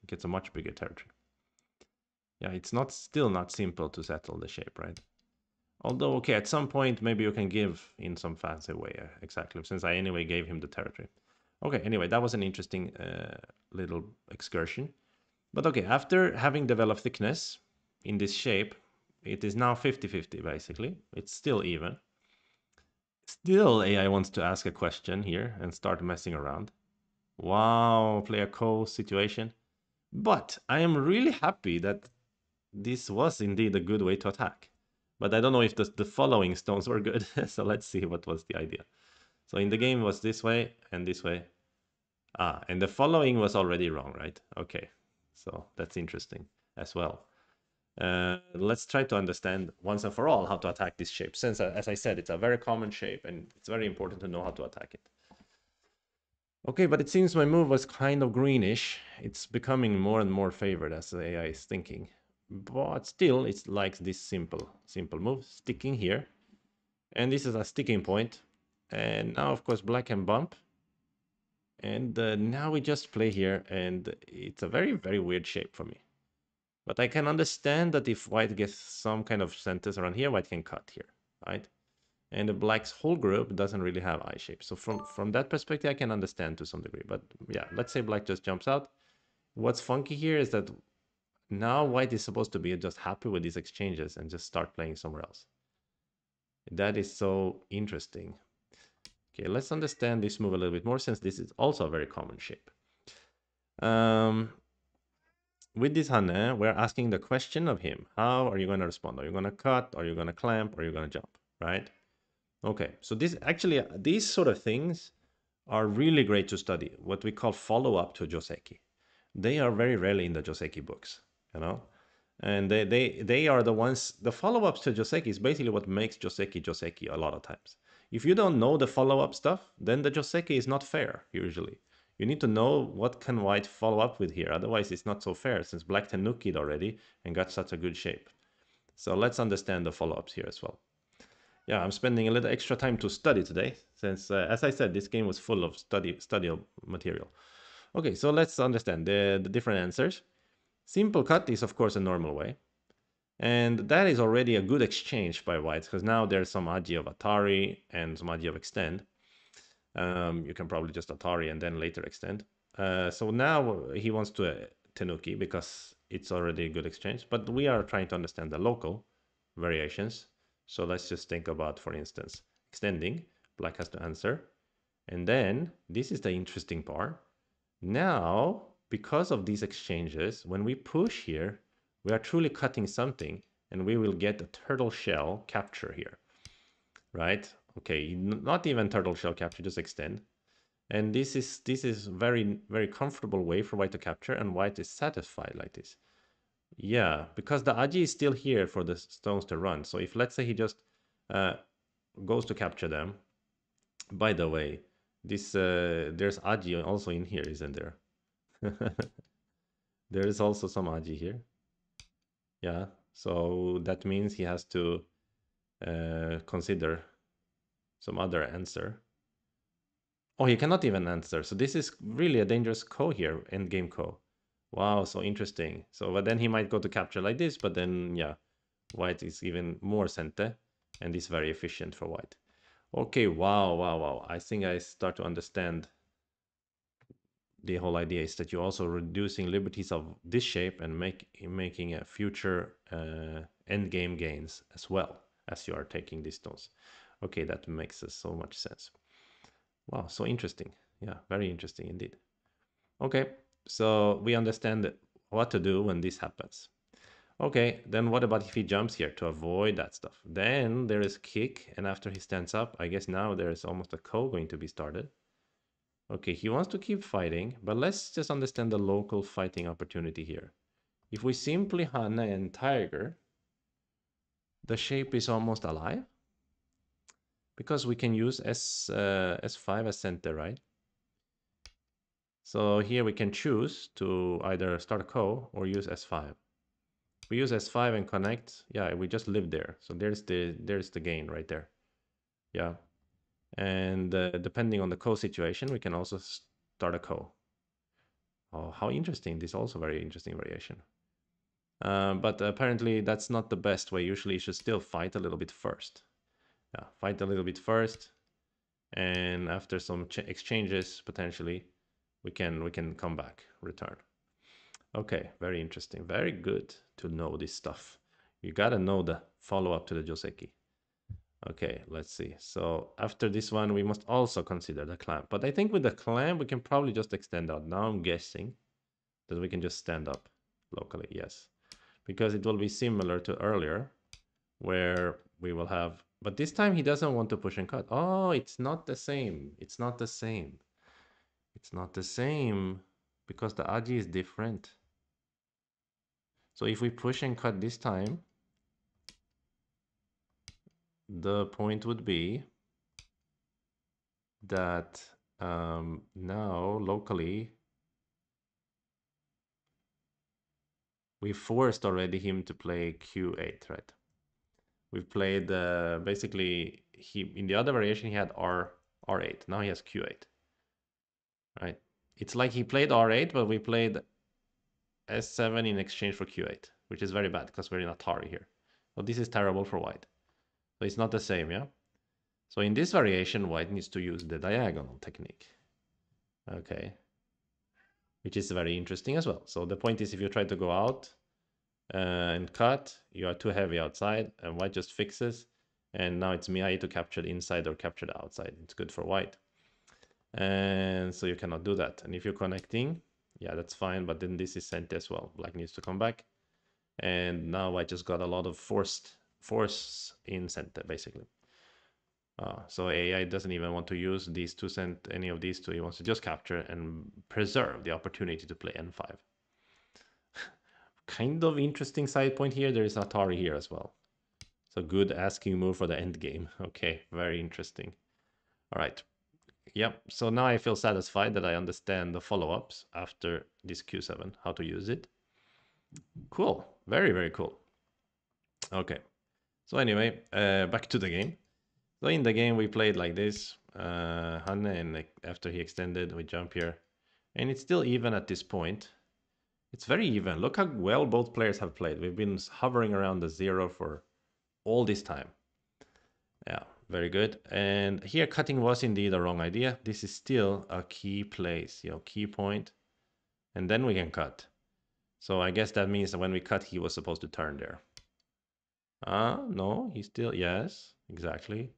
gets a much bigger territory. Yeah, it's still not simple to settle the shape, right? Although, okay, at some point, maybe you can give in some fancy way, exactly, since I anyway gave him the territory. Okay, anyway, that was an interesting little excursion. But okay, after having developed thickness in this shape, it is now 50-50, basically. It's still even. Still, AI wants to ask a question here and start messing around. Wow, play a co situation. But I am really happy that this was indeed a good way to attack. But I don't know if the following stones were good. So let's see what was the idea. So in the game was this way and this way. Ah, and the following was already wrong, right? Okay, so that's interesting as well. Let's try to understand once and for all how to attack this shape, since, as I said, it's a very common shape and it's very important to know how to attack it. Okay, but it seems my move was kind of greenish. It's becoming more and more favored as the AI is thinking. But still, it's like this simple move, sticking here. And this is a sticking point. And now, of course, black can bump. And now we just play here, and it's a very weird shape for me. But I can understand that if white gets some kind of sentence around here, white can cut here, right? And the black's whole group doesn't really have eye shape. So from that perspective, I can understand to some degree. But yeah, let's say black just jumps out. What's funky here is that now white is supposed to be just happy with these exchanges and just start playing somewhere else. That is so interesting. Okay, let's understand this move a little bit more, since this is also a very common shape. With this Hane, we're asking the question of him. How are you going to respond? Are you going to cut? Are you going to clamp? Are you going to jump? Right? Okay, so this actually, these sort of things are really great to study, what we call follow-up to Joseki. They are very rarely in the Joseki books, you know? And they are the ones, the follow-ups to Joseki is basically what makes Joseki Joseki a lot of times. If you don't know the follow-up stuff, then the Joseki is not fair, usually. You need to know what can white follow up with here, otherwise it's not so fair, since black tenuki'd already and got such a good shape. So let's understand the follow-ups here as well. Yeah, I'm spending a little extra time to study today, since, as I said, this game was full of study material. Okay, so let's understand the different answers. Simple cut is, of course, a normal way. And that is already a good exchange by whites, because now there's some aji of Atari and some aji of extend. You can probably just Atari and then later extend. So now he wants to Tenuki because it's already a good exchange, but we are trying to understand the local variations. So let's just think about, for instance, extending. Black has to answer. And then this is the interesting part. Now, because of these exchanges, when we push here, we are truly cutting something, and we will get a turtle shell capture here, right? Okay, not even turtle shell capture, just extend. And this is very comfortable way for white to capture, and white is satisfied like this. Yeah, because the aji is still here for the stones to run. So if, let's say, he just uh, goes to capture them. By the way, this there's aji also in here, isn't there? There is also some aji here. Yeah, so that means he has to consider some other answer. Oh, he cannot even answer. So this is really a dangerous ko here, endgame ko. Wow, so interesting. So, but then he might go to capture like this, but then, yeah, white is even more sente, and is very efficient for white. Okay, wow. I think I start to understand the whole idea is that you're also reducing liberties of this shape and making a future endgame gains as well as you are taking these stones. Okay, that makes so much sense. Wow, so interesting. Yeah, very interesting indeed. Okay, so we understand what to do when this happens. Okay, then what about if he jumps here to avoid that stuff? Then there is kick, and after he stands up, I guess now there is almost a ko going to be started. Okay, he wants to keep fighting, but let's just understand the local fighting opportunity here. If we simply Hana and Tiger, the shape is almost alive. Because we can use S5 as center, right? So here we can choose to either start a ko or use S5. We use S5 and connect. Yeah, we just live there. So there's the gain right there. Yeah. And depending on the ko situation, we can also start a ko. Oh, how interesting. This is also very interesting variation. But apparently that's not the best way. Usually you should still fight a little bit first. Yeah, fight a little bit first. And after some exchanges, potentially, we can come back, return. Okay, very interesting. Very good to know this stuff. You gotta know the follow-up to the Joseki. Okay, let's see. So after this one, we must also consider the clamp. But I think with the clamp, we can probably just extend out. Now I'm guessing that we can just stand up locally. Yes. because it will be similar to earlier where we will have, but this time he doesn't want to push and cut. Oh, it's not the same. It's not the same. It's not the same because the aji is different. So if we push and cut this time, the point would be that now locally we forced already him to play q8, right? We've played basically he in the other variation he had r8. Now he has q8, right? It's like he played r8, but we played s7 in exchange for q8, which is very bad because we're in Atari here. So this is terrible for white. So it's not the same, yeah? So in this variation, white needs to use the diagonal technique. Okay. Which is very interesting as well. So the point is if you try to go out and cut, you are too heavy outside, and white just fixes. And now it's Miyai to capture the inside or capture the outside. It's good for white. And so you cannot do that. And if you're connecting, yeah, that's fine. But then this is sent as well. Black needs to come back. And now I just got a lot of force in center, basically. So AI doesn't even want to use these two cent any of these two. He wants to just capture and preserve the opportunity to play n5. Kind of interesting side point here. There is Atari here as well. So good asking move for the end game. Okay, very interesting. All right. Yep. So now I feel satisfied that I understand the follow-ups after this Q7, how to use it. Cool. Very, very cool. Okay. So anyway, back to the game. So in the game we played like this. Hanne, and like, after he extended, we jump here. And it's still even at this point. It's very even. Look how well both players have played. We've been hovering around the 0 for all this time. Yeah, very good. And here cutting was indeed a wrong idea. This is still a key place, key point. And then we can cut. So I guess that means that when we cut, he was supposed to turn there. No, he still, yes, exactly.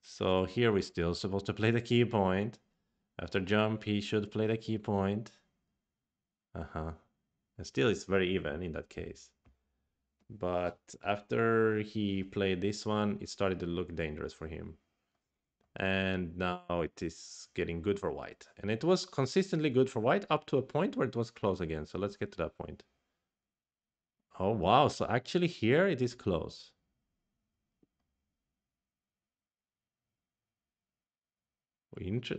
So here we're still supposed to play the key point. After jump, he should play the key point. Uh-huh. And still it's very even in that case. But after he played this one, it started to look dangerous for him. And now it is getting good for white. And it was consistently good for white up to a point where it was close again. So let's get to that point. Oh, wow. So actually here it is close.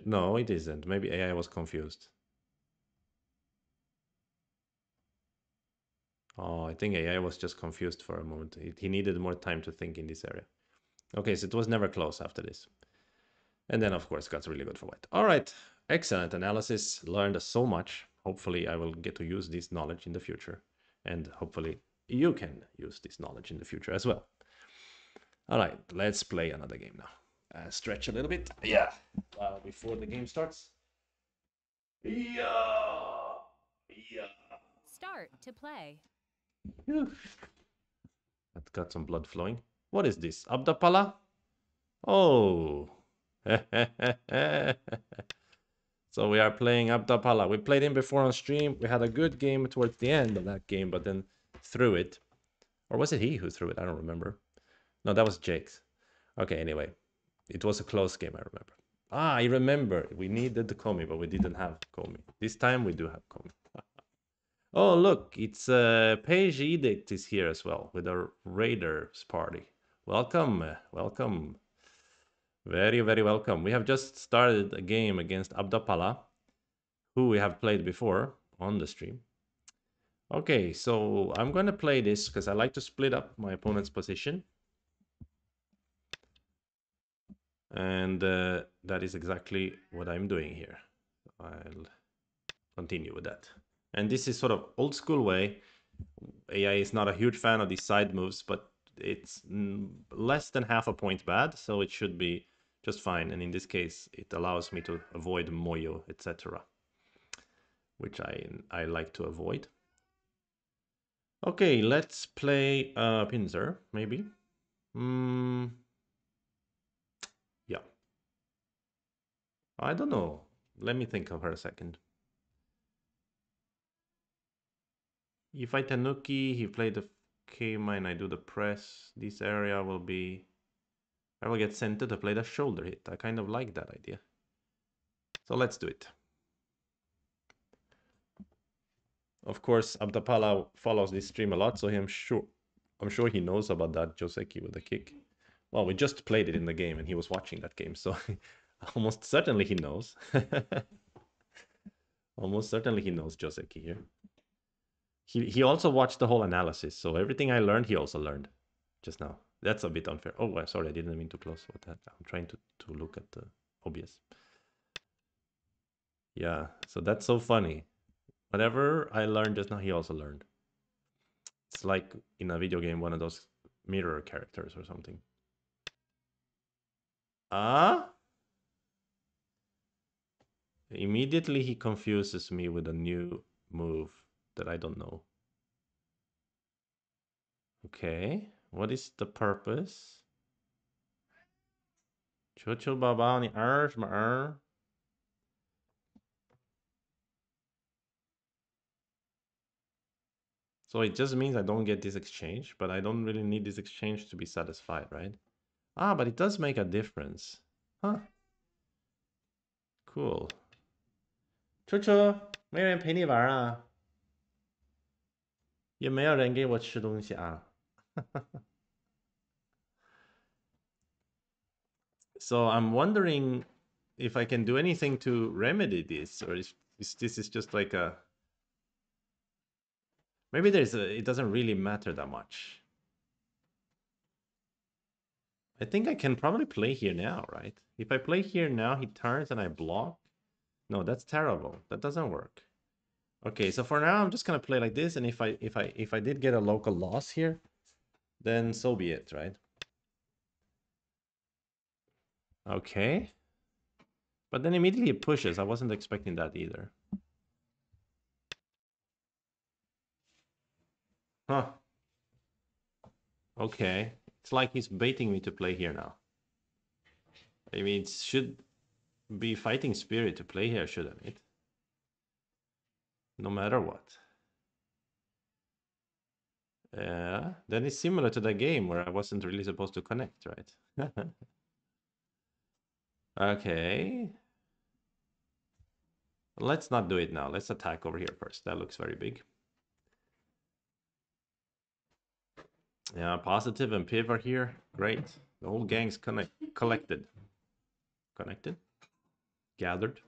No, it isn't. Maybe AI was confused. Oh, I think AI was just confused for a moment. He needed more time to think in this area. Okay, so it was never close after this. And then, of course, got really good for white. All right, excellent analysis. Learned so much. Hopefully, I will get to use this knowledge in the future. And hopefully, you can use this knowledge in the future as well. All right, let's play another game now. Stretch a little bit. Yeah, before the game starts. Yeah. Yeah. Start to play. That got some blood flowing. What is this? Abdapala? Oh. So we are playing Abdapala. We played him before on stream. We had a good game towards the end of that game, but then threw it. Or was it he who threw it? I don't remember. No, that was Jake's. Okay, anyway. It was a close game, I remember. I remember. We needed the Komi, but we didn't have Komi. This time we do have Komi. Oh, look, it's Page Edict is here as well with our Raiders party. Welcome, welcome. Very, very welcome. We have just started a game against Abdapala, who we have played before on the stream. Okay, so I'm going to play this because I like to split up my opponent's position. And that is exactly what I'm doing here. I'll continue with that. And this is sort of old school way. AI is not a huge fan of these side moves, but it's less than half a point bad, so it should be just fine. And in this case, it allows me to avoid Moyo, etc., which I like to avoid. Okay, let's play Pinzer, maybe. Yeah. I don't know. Let me think of her a second. You fight Tanuki, he played the K-mine, I do the press. This area will be... I will get sent to play the shoulder hit. I kind of like that idea. So let's do it. Of course, Abdapala follows this stream a lot, so I'm sure he knows about that Joseki with the kick. Well, we just played it in the game and he was watching that game, so almost certainly he knows. Almost certainly he knows Joseki here. He also watched the whole analysis, so everything I learned, he also learned just now. That's a bit unfair. Oh, sorry, I didn't mean to close with that. I'm trying to look at the OBS. Yeah, so that's so funny. Whatever I learned just now, he also learned. It's like in a video game, one of those mirror characters or something. Ah? Immediately he confuses me with a new move that I don't know. Okay, what is the purpose? Chuchu baba ni ma. So it just means I don't get this exchange, but I don't really need this exchange to be satisfied, right? Ah, but it does make a difference. Huh. Cool. 楚楚，没人陪你玩啊？也没有人给我吃东西啊。So I'm wondering if I can do anything to remedy this, or is this is just like a... Maybe it doesn't really matter that much. I think I can probably play here now, right? If I play here now, he turns and I block. No, that's terrible. That doesn't work. Okay, so for now I'm just gonna play like this, and if I did get a local loss here, then so be it, right? Okay. But then immediately it pushes. I wasn't expecting that either. Huh. Okay. It's like he's baiting me to play here now. I mean, it should be fighting spirit to play here, shouldn't it? No matter what. Yeah, then it's similar to the game where I wasn't really supposed to connect, right? Okay. Let's not do it now. Let's attack over here first. That looks very big. Yeah, positive and Piv are here. Great. The whole gang's collected. Connected? Gathered.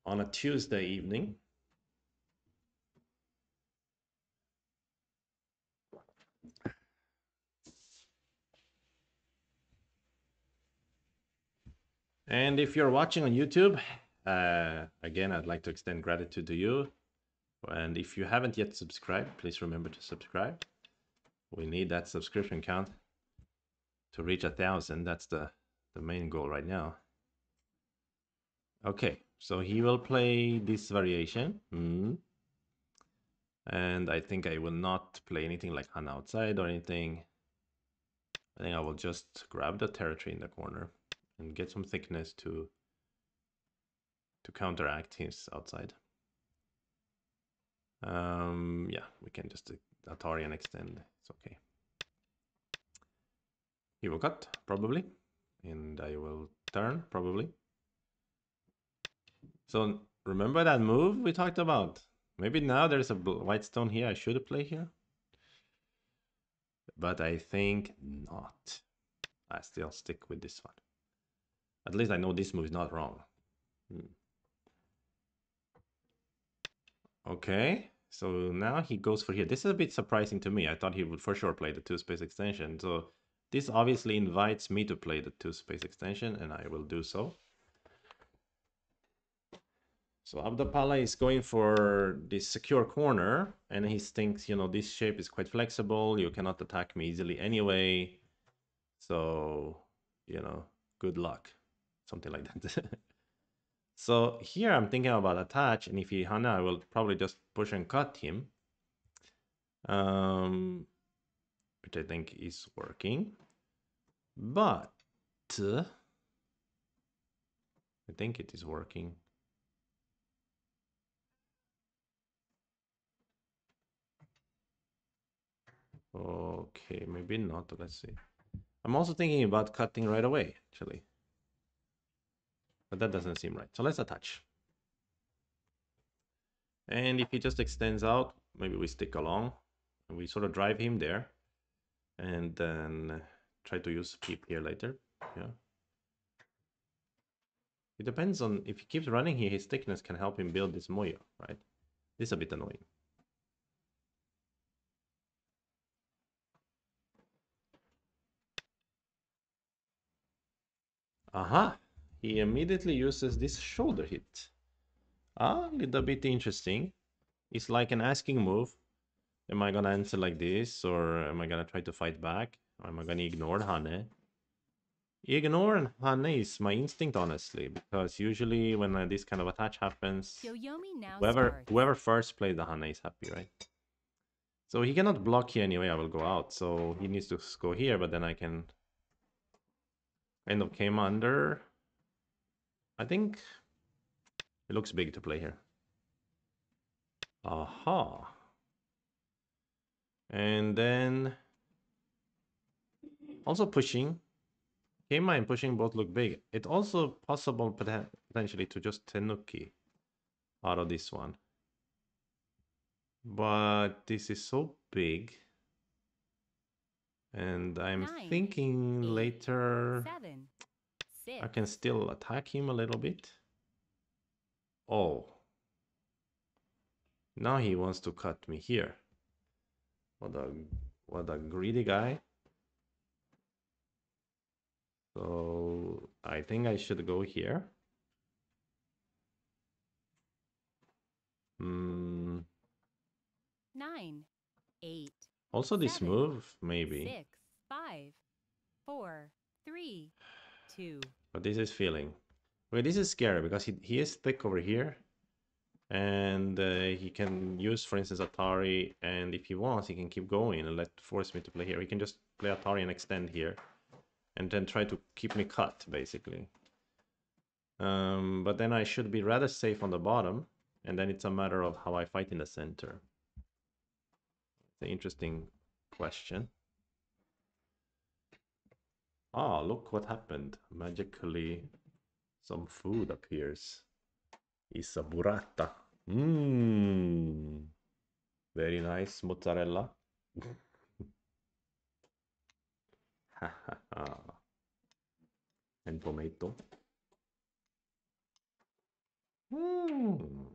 On a Tuesday evening. And if you're watching on YouTube, again, I'd like to extend gratitude to you. And if you haven't yet subscribed, please remember to subscribe. We need that subscription count to reach 1,000. That's the main goal right now. Okay, so he will play this variation. And I think I will not play anything like Han outside or anything. I think I will just grab the territory in the corner and get some thickness to counteract his outside. Yeah, we can just Atari and extend. It's okay. He will cut, probably. And I will turn, probably. So remember that move we talked about? Maybe now there's a white stone here. I should play here. But I think not. I still stick with this one. At least I know this move is not wrong. Okay, so now he goes for here. This is a bit surprising to me. I thought he would for sure play the 2-space extension. So this obviously invites me to play the 2-space extension, and I will do so. So Abdapala is going for this secure corner, and he thinks, you know, this shape is quite flexible. You cannot attack me easily anyway. So, you know, good luck. Something like that. So here I'm thinking about attach, and if he Hana, I will probably just push and cut him. Which I think is working. But I think it is working. Okay, maybe not. Let's see. I'm also thinking about cutting right away, actually. But that doesn't seem right. So let's attach. And if he just extends out, maybe we stick along. And we sort of drive him there. And then try to use keep here later. Yeah. It depends on if he keeps running here, his thickness can help him build this moyo, right? This is a bit annoying. Aha! He immediately uses this shoulder hit. A little bit interesting. It's like an asking move. Am I gonna answer like this, or am I gonna try to fight back? Or am I gonna ignore Hane? Ignore Hane is my instinct, honestly, because usually when this kind of attach happens, Yoyomi now whoever starts. whoever first plays the Hane is happy, right? So he cannot block here anyway. I will go out, so he needs to go here, but then I can end up came under. I think it looks big to play here. Aha. And then also pushing. Keima and pushing both look big. It's also possible potentially to just Tenuki out of this one. But this is so big. And I'm 9, thinking 8, later 7, 6. I can still attack him a little bit. Oh. Now he wants to cut me here. What a greedy guy. So I think I should go here. 9, 8. Also this 7, move, maybe. 6, 5, 4, 3, 2. But this is feeling. Okay, this is scary because he is thick over here. And he can use, for instance, Atari. And if he wants, he can keep going and force me to play here. He can just play Atari and extend here. And then try to keep me cut, basically. But then I should be rather safe on the bottom. And then it's a matter of how I fight in the center. It's an interesting question. Ah, look what happened. Magically, some food appears. It's a burrata. Mmm. Very nice mozzarella. And tomato. Mm.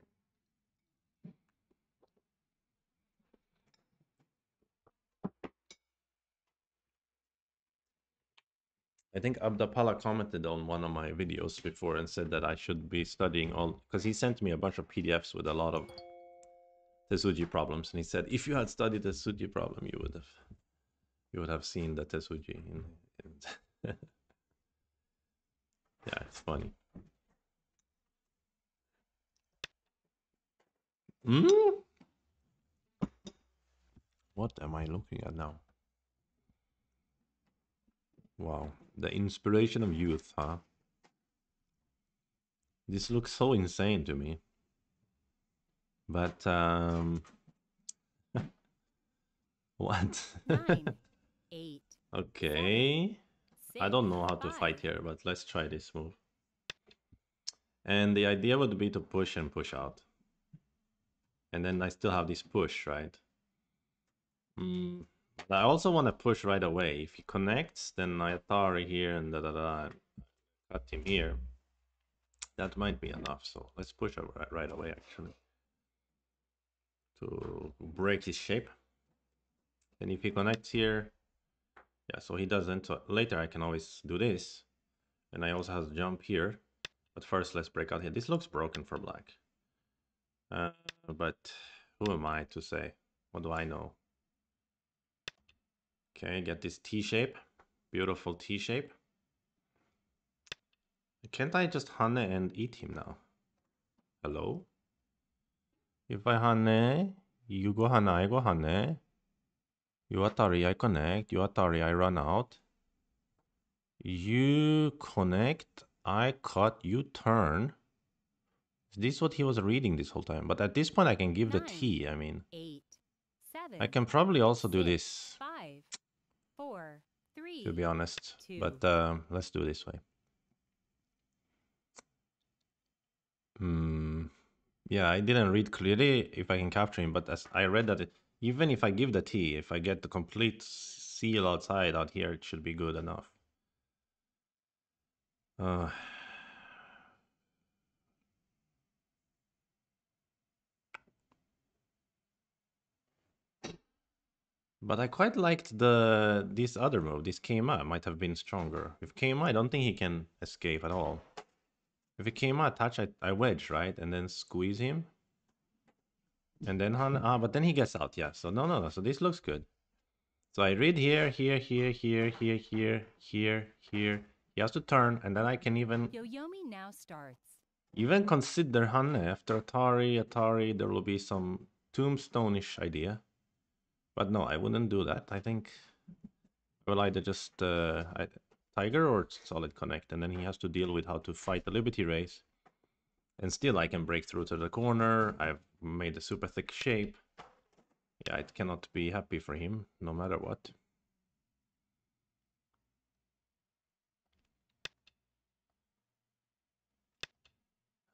I think Abdapala commented on one of my videos before and said that I should be studying all, because he sent me a bunch of PDFs with a lot of Tesuji problems, and he said if you had studied the Tesuji problem, you would have seen the Tesuji. Yeah, it's funny. Mm? What am I looking at now? Wow, the inspiration of youth, huh? This looks so insane to me. But what? 9, 8. Okay. 7, I don't know how to 5. fight here, but let's try this move. And the idea would be to push and push out. And then I still have this push, right? I also want to push right away. If he connects, then I Atari here and cut him here. That might be enough. So let's push right away, actually, to break his shape. And if he connects here, yeah, so he doesn't. So later I can always do this. And I also have to jump here. But first, let's break out here. This looks broken for black. But who am I to say? What do I know? Okay, get this T shape. Beautiful T shape. Can't I just Hane and eat him now? Hello? If I Hane, you go Hane, I go Hane. You Atari, I connect. You Atari, I run out. You connect, I cut, you turn. Is this what he was reading this whole time? But at this point, I can give the 9, T. I mean, 8, 7. I can probably also do 6, this. 5, 5, 4, to 3, be honest. 2. But let's do this way. Hmm. Yeah, I didn't read clearly if I can capture him, but as I read that even if I give the T, if I get the complete seal outside out here, it should be good enough. Uh, but I quite liked this other move. This Keima might have been stronger. If Keima, I don't think he can escape at all. If he Keima attach, I wedge, right? And then squeeze him. And then but then he gets out, yeah. So no. So this looks good. So I read here, here, here, here, here, here, here, here. He has to turn, and then I can Yoyomi now starts. even consider Hanne after Atari. There will be some tombstone-ish idea, but no, I wouldn't do that. I think I will either just Tiger or Solid Connect, and then he has to deal with how to fight the Liberty Race. And still, I can break through to the corner. I've made a super thick shape. Yeah, it cannot be happy for him, no matter what.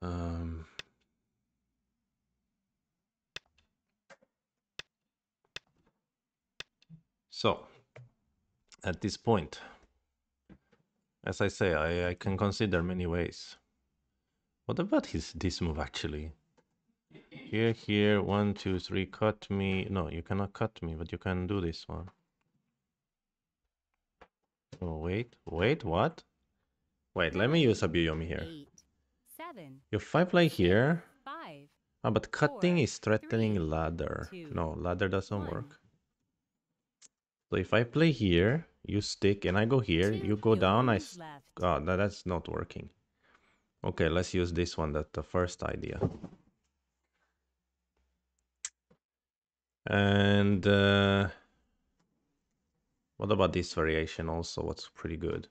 Um, so, at this point, as I say, I can consider many ways. What about this move actually? Here, here, 1, 2, 3, cut me. No, you cannot cut me, but you can do this one. Oh, wait, what? Wait, let me 9, use a Biomi here. 8, 7. If I play 6, here, 5, but cutting 4, is threatening 3, ladder. 2, No, ladder doesn't 1. work. So if I play here, you stick, and I go here, 2 you go down, Yoyomis left. oh, that's not working. Okay, let's use this one, that's the first idea. And what about this variation also? What's pretty good?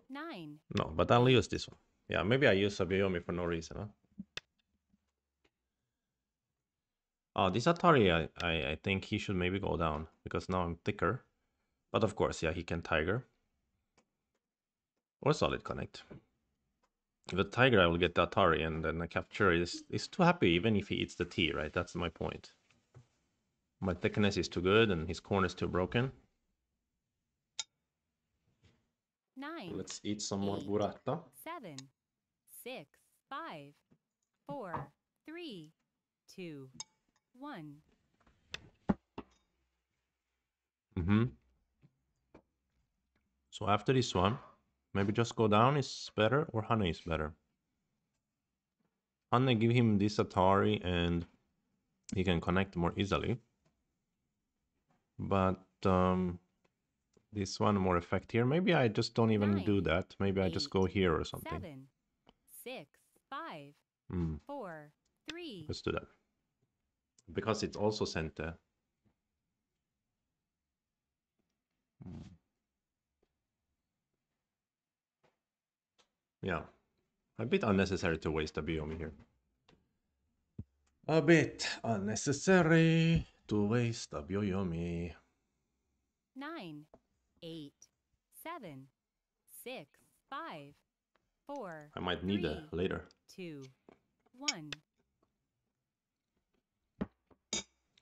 9. No, but I'll 8. use this one. Yeah, maybe I use Sabayomi for no reason, huh? Oh, this Atari, I think he should maybe go down, because now I'm thicker. But of course, yeah, he can Tiger. Or Solid Connect. With the Tiger, I will get the Atari, and then the capture is too happy, even if he eats the T, right? That's my point. My thickness is too good, and his corner is too broken. 9. Let's eat some more 8, burrata. 7, 6, 5, 4, 3, 2, 1. Mm-hmm. So after this one, maybe just go down is better, or Hane is better. Hane give him this Atari, and he can connect more easily. But this one more effect here. Maybe I just don't even do 9, that. Maybe I just 8, go here or something. 7, 6, 5, Mm, 4, 3. let's do that. Because it's also sent yeah, a bit unnecessary to waste a Biomi here. A bit unnecessary to waste a Biomi. 9, 8, 7, 6, 5, 4, I might need 3, later. 2, 1.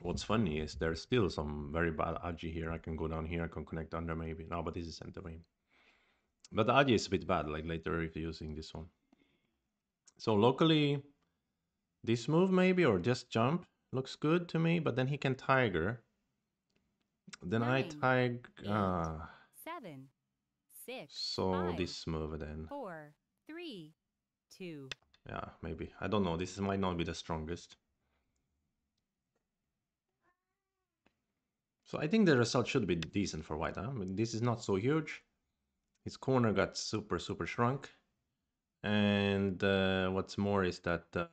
What's funny is there's still some very bad Aji here. I can go down here, I can connect under maybe. No, but this is center frame. But the Aji is a bit bad, like later if you're using this one. So locally, this move maybe, or just jump, looks good to me, but then he can Tiger. Then 9, I Tiger. 8, 7, 6, So 5, this move then. 4, 3, 2. Yeah, maybe. I don't know. This might not be the strongest. So I think the result should be decent for white. Huh? I mean, this is not so huge. His corner got super shrunk. And what's more is that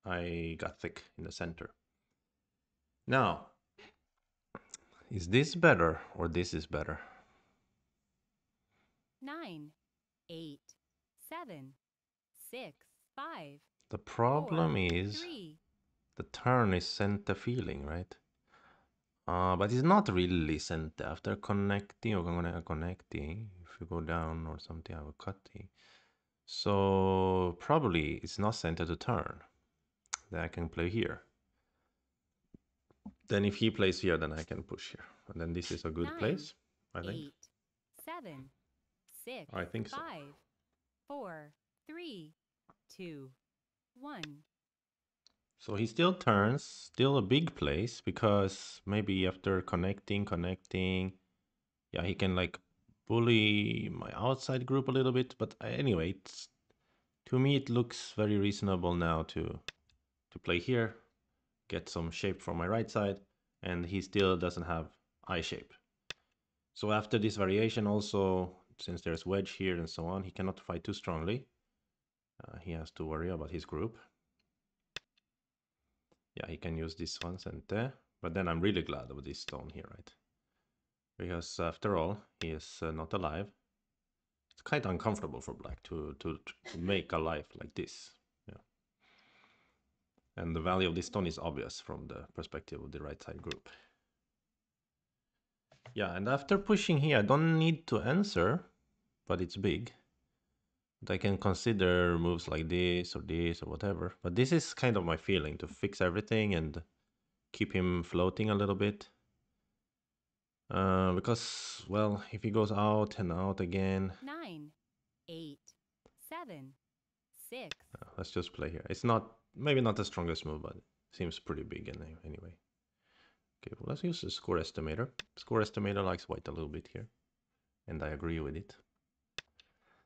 I got thick in the center. Now, is this better or this is better? 9, 8, 7, 6, 5, The problem 4, is 3. the turn is center feeling, right? But it's not really center. After connecting or connecting, if you go down or something, I will cut it. So probably it's not center to turn. Then I can play here. Then if he plays here, then I can push here. And then this is a good 9, place, I think. 8, 7, 6, I think so. 5, 4, 3, 2, 1. So he still turns, still a big place, because maybe after connecting, yeah, he can like bully my outside group a little bit. But anyway, to me it looks very reasonable now to play here, get some shape from my right side, and he still doesn't have eye shape. So after this variation also, since there's wedge here and so on, he cannot fight too strongly. He has to worry about his group. Yeah, he can use this one center, but then I'm really glad of this stone here, right? Because after all, he is not alive. It's quite uncomfortable for black to make a life like this. Yeah. And the value of this stone is obvious from the perspective of the right side group. Yeah, and after pushing here, I don't need to answer, but it's big. But I can consider moves like this or whatever. But this is kind of my feeling, to fix everything and keep him floating a little bit. Because, well, if he goes out and out again... 9, 8, 7, 6. let's just play here. It's not, maybe not the strongest move, but it seems pretty big anyway. Okay, well, let's use the score estimator. Score estimator likes white a little bit here, and I agree with it.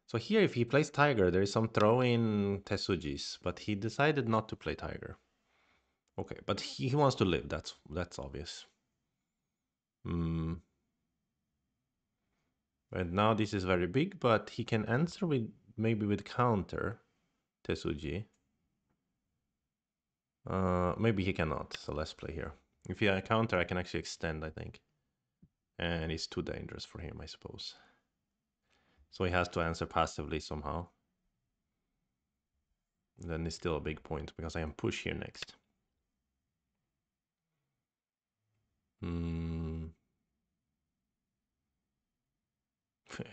So here, if he plays tiger, there is some throw-in Tesujis, but he decided not to play tiger. Okay, but he wants to live. That's obvious. And now this is very big, but he can answer with maybe with counter Tesuji. Maybe he cannot. So let's play here. If he counter, I can actually extend, I think. And it's too dangerous for him, I suppose. So he has to answer passively somehow. And then it's still a big point because I can push here next.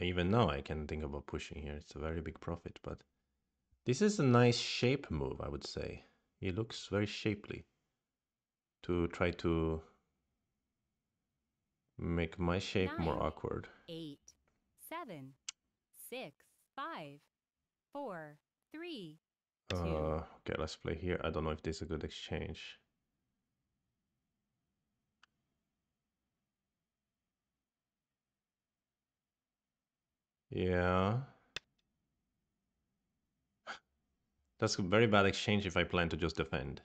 Even now I can think about pushing here. It's a very big profit, but this is a nice shape move, I would say. He looks very shapely to try to make my shape 9, more awkward. 8, 7, 6, 5, 4, 3, 2. Okay, let's play here. I don't know if this is a good exchange. Yeah. That's a very bad exchange if I plan to just defend.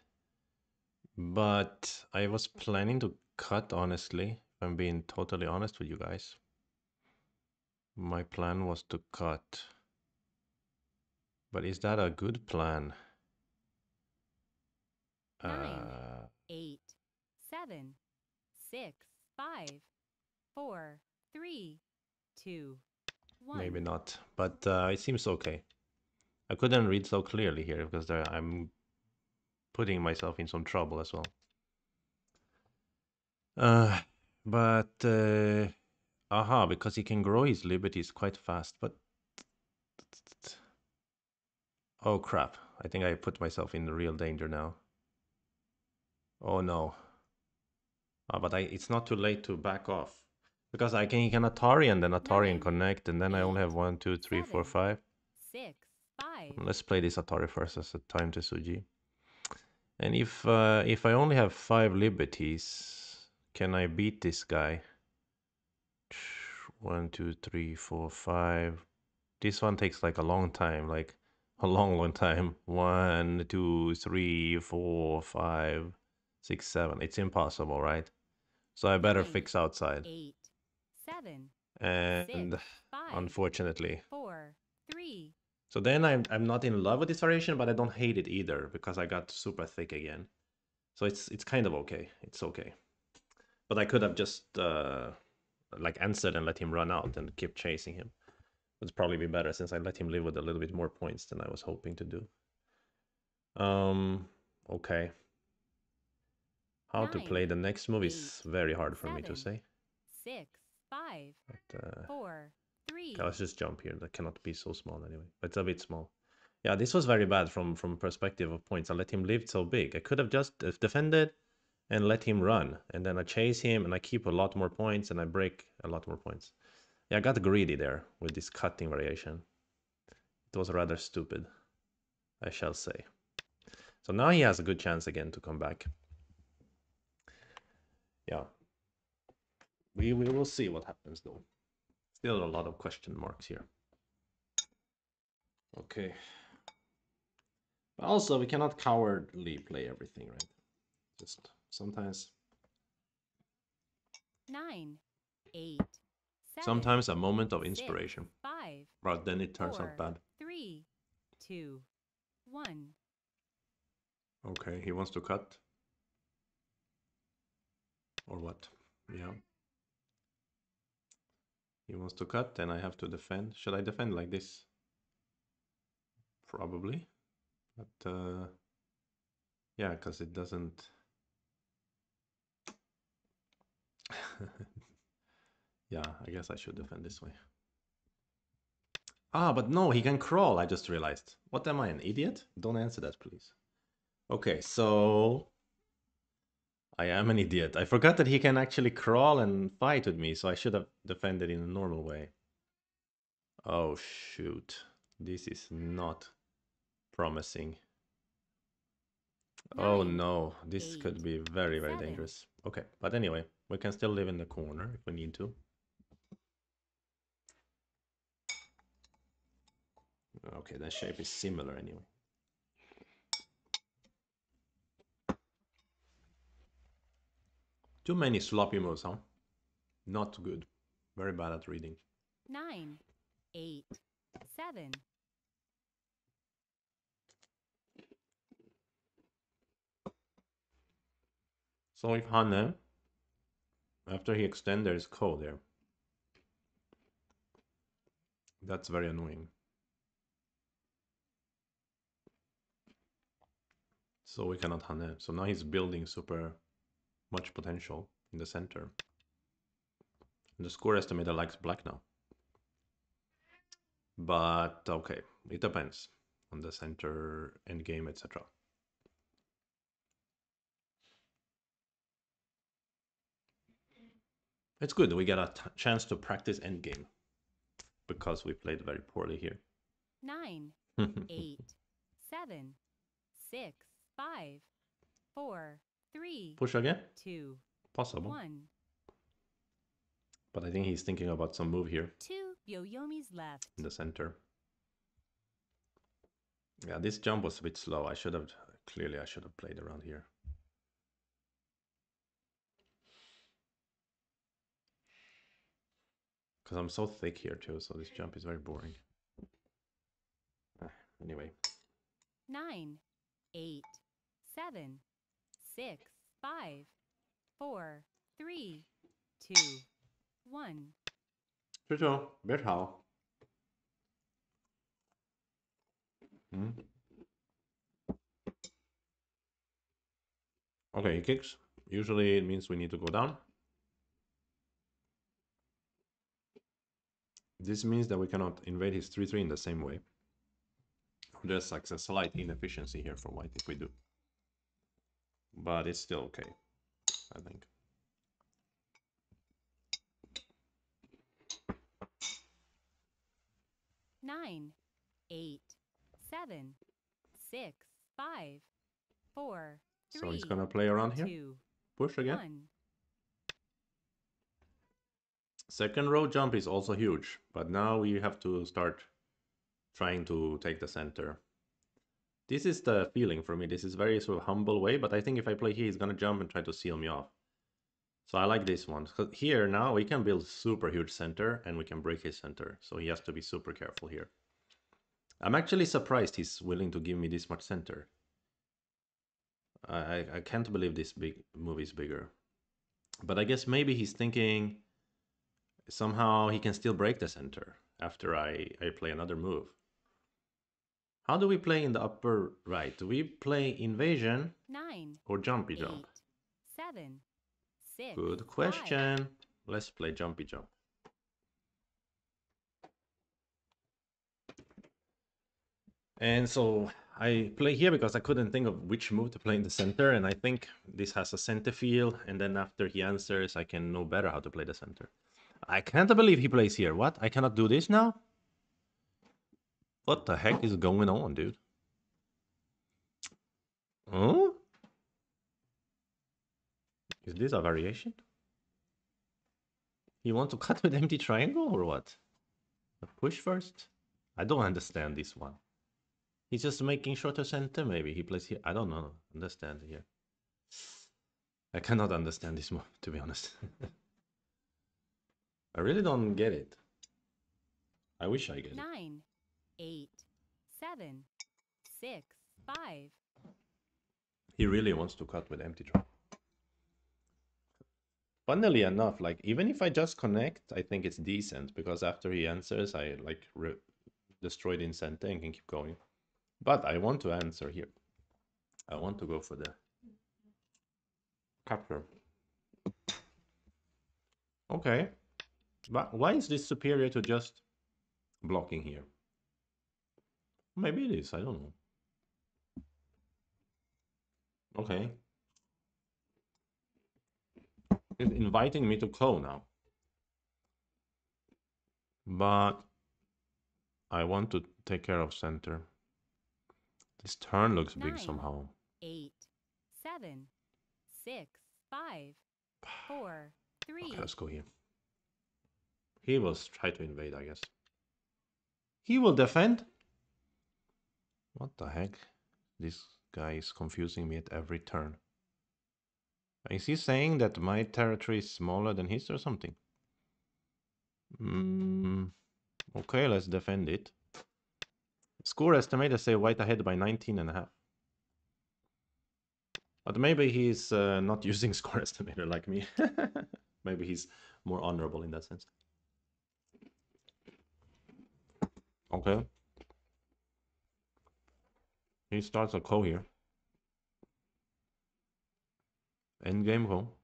But I was planning to cut, honestly, if I'm being totally honest with you guys. My plan was to cut. But is that a good plan? 9, 8, 7, 6, 5, 4, 3, 2, 1. Maybe not, but it seems okay. I couldn't read so clearly here because I'm putting myself in some trouble as well. Because he can grow his liberties quite fast, but... Oh crap, I think I put myself in real danger now. Oh no. But it's not too late to back off. Because he can Atari and then Atari 9, and connect, and then I only have 1, 2, 3, 4, 7, 5. 6, 5. Let's play this Atari first as a time to Suji. And if I only have 5 liberties, can I beat this guy? 1, 2, 3, 4, 5. This one takes like a long time, like a long time. 1, 2, 3, 4, 5, 6, 7. It's impossible, right? So I better 9, fix outside. 8, 7, And 6, 5, unfortunately. 4, 3. So then I'm not in love with this variation, but I don't hate it either because I got super thick again. So it's kind of okay. It's okay. But I could have just like answered and let him run out and keep chasing him. Would probably be better since I let him live with a little bit more points than I was hoping to do. Um, okay. How to play 9, the next move is 8, very hard for me to 7, say. 6, 5, But, 4, okay, 3. let's just jump here. That cannot be so small anyway. But it's a bit small. Yeah, this was very bad from perspective of points. I let him live so big. I could have just defended and let him run, and then I chase him and I keep a lot more points and I break a lot more points. Yeah, I got greedy there with this cutting variation. It was rather stupid, I shall say. So now he has a good chance again to come back. Yeah, we will see what happens though. Still a lot of question marks here. Okay. But also, we cannot cowardly play everything, right? Just sometimes, 9, 8, 7, sometimes a moment of 6, inspiration, 5, but then it turns out 4, bad. 3, 2, 1. Okay, he wants to cut, or what? Yeah, he wants to cut, then I have to defend. Should I defend like this? Probably, but yeah, because it doesn't. Yeah, I guess I should defend this way. Ah, but no, he can crawl, I just realized. What am I, an idiot? Don't answer that, please. Okay, so I am an idiot. I forgot that he can actually crawl and fight with me, so I should have defended in a normal way. Oh, shoot. This is not promising. Oh 9, no, this 8, could be very, very 7. dangerous. Okay, but anyway, we can still live in the corner if we need to. Okay, that shape is similar anyway. Too many sloppy moves, huh? Not good. Very bad at reading. 9, 8, 7. So if Hanne, after he extends, there is Ko there. That's very annoying. So we cannot Hanne. So now he's building super much potential in the center. And the score estimator likes black now. But okay, it depends on the center, endgame, etc. It's good we get a chance to practice endgame because we played very poorly here. 9, 8, 7, 6, 5, 4, 3, Push again? 2, Possible. 1. But I think he's thinking about some move here 2 Yoyomis left. in the center. Yeah, this jump was a bit slow. I should have, clearly I should have played around here. Because I'm so thick here too, so this jump is very boring. Anyway. 9, 8, 7, 6, 5, 4, 3, 2, 1. 这就别吵。Hmm? Okay, he kicks. Usually it means we need to go down. This means that we cannot invade his 3-3 in the same way. There's like a slight inefficiency here for white if we do. But it's still okay, I think. Nine, 8, 7, 6, 5, 4, So he's 3, gonna play around here. 2, Push again. 1. Second row jump is also huge, but now we have to start trying to take the center. This is the feeling for me. This is very sort of humble way, but I think if I play here, he's gonna jump and try to seal me off. So I like this one. Here now we can build super huge center and we can break his center. So he has to be super careful here. I'm actually surprised he's willing to give me this much center. I can't believe this big move is bigger. But I guess maybe he's thinking somehow he can still break the center after I play another move. How do we play in the upper right? Do we play invasion 9, or jumpy 8, jump? 7, 6, Good 5. question. Let's play jumpy jump. And so I play here because I couldn't think of which move to play in the center. And I think this has a center field. And then after he answers, I can know better how to play the center. I can't believe he plays here. What? I cannot do this now? What the heck is going on, dude? Oh? Is this a variation? You want to cut with empty triangle or what? A push first? I don't understand this one. He's just making shorter center, maybe. He plays here. I don't know. Understand here. I cannot understand this move, to be honest. I really don't get it. I wish I get it. 9, 8, 7, 6, 5. He really wants to cut with empty triangle. Funnily enough, like even if I just connect, I think it's decent because after he answers, I like destroy the center and can keep going. But I want to answer here. I want to go for the capture. Okay. But why is this superior to just blocking here? Maybe it is. I don't know. Okay. It's inviting me to clone now. But I want to take care of center. This turn looks big 9, somehow. 8, 7, 6, 5, 4, 3. Okay, let's go here. He will try to invade, I guess. He will defend? What the heck? This guy is confusing me at every turn. Is he saying that my territory is smaller than his or something? Okay, let's defend it. Score estimator say white ahead by 19.5. But maybe he's not using score estimator like me. Maybe he's more honorable in that sense. Okay. He starts a call here. Endgame call.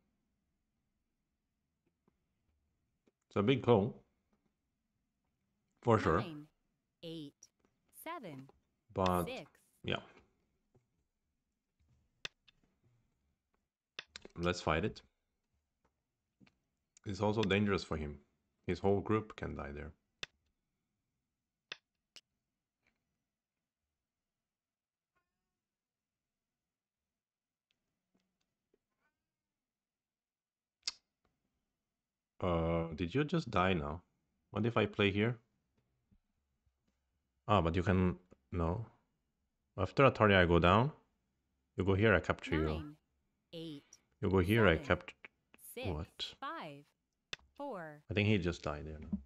It's a big call. For sure. 9, 8, 7, But 6. yeah. Let's fight it. It's also dangerous for him. His whole group can die there. Did you just die now? What if I play here? Ah, but you can... No. After Atari I go down. You go here, I capture you. 9, 8, You go here, I 7, capture... 6, What? 5, 4. I think he just died there now.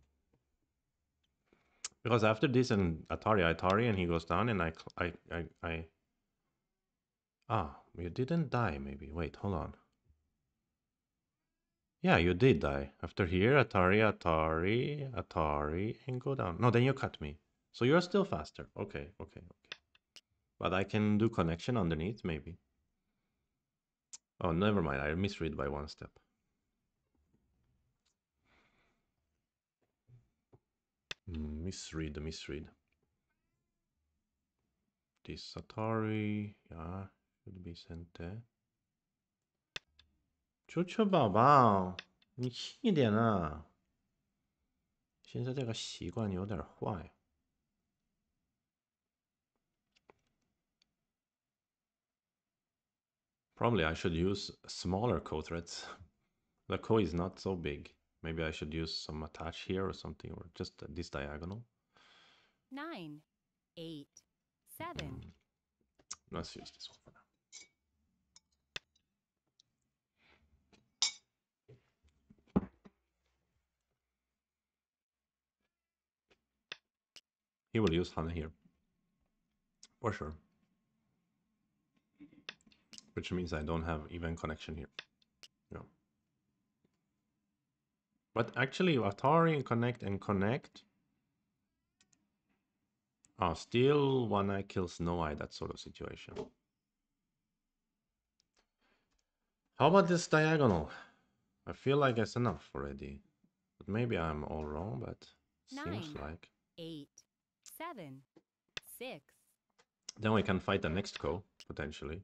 Because after this and Atari, and he goes down and I... Ah, you didn't die maybe. Wait, hold on. Yeah, you did die. After here, Atari, and go down. No, then you cut me. So you're still faster. Okay. But I can do connection underneath, maybe. Oh, never mind. I misread by one step. Misread. This Atari, yeah, should be sent there. 球球宝宝，你轻一点啊！现在这个习惯有点坏。Probably I should use smaller co-threads. The co is not so big. Maybe I should use some attach here or something, or just this diagonal. 9, 8, 7. Let's use this one for now. He will use Hana here. For sure. Which means I don't have even connection here. Yeah. But actually, Atari and connect. Oh, still one eye kills no eye, that sort of situation. How about this diagonal? I feel like it's enough already. But maybe I'm all wrong, but seems 9, like. 8, 7, 6, Then we can fight the next co, potentially.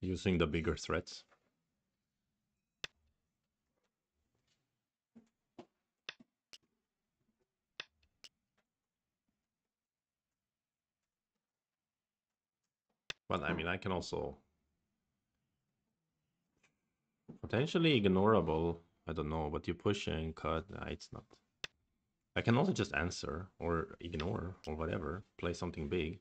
Using the bigger threats. But I mean, I can also potentially ignorable. I don't know, but you push and cut. Nah, it's not. I can also just answer or ignore or whatever. Play something big.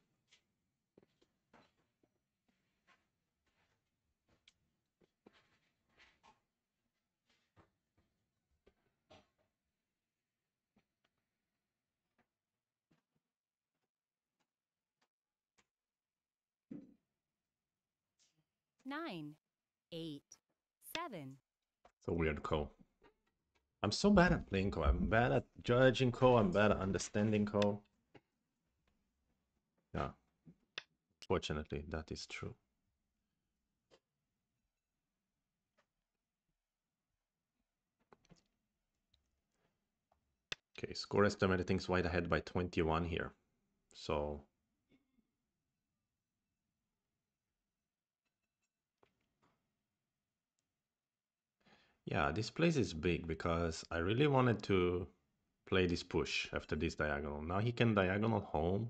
9, 8, 7, It's a weird co. I'm so bad at playing co. I'm bad at judging co. I'm bad at understanding co. Yeah, fortunately, that is true. Okay, score estimate. I think is wide ahead by 21 here. So yeah, this place is big because I really wanted to play this push after this diagonal. Now he can diagonal home.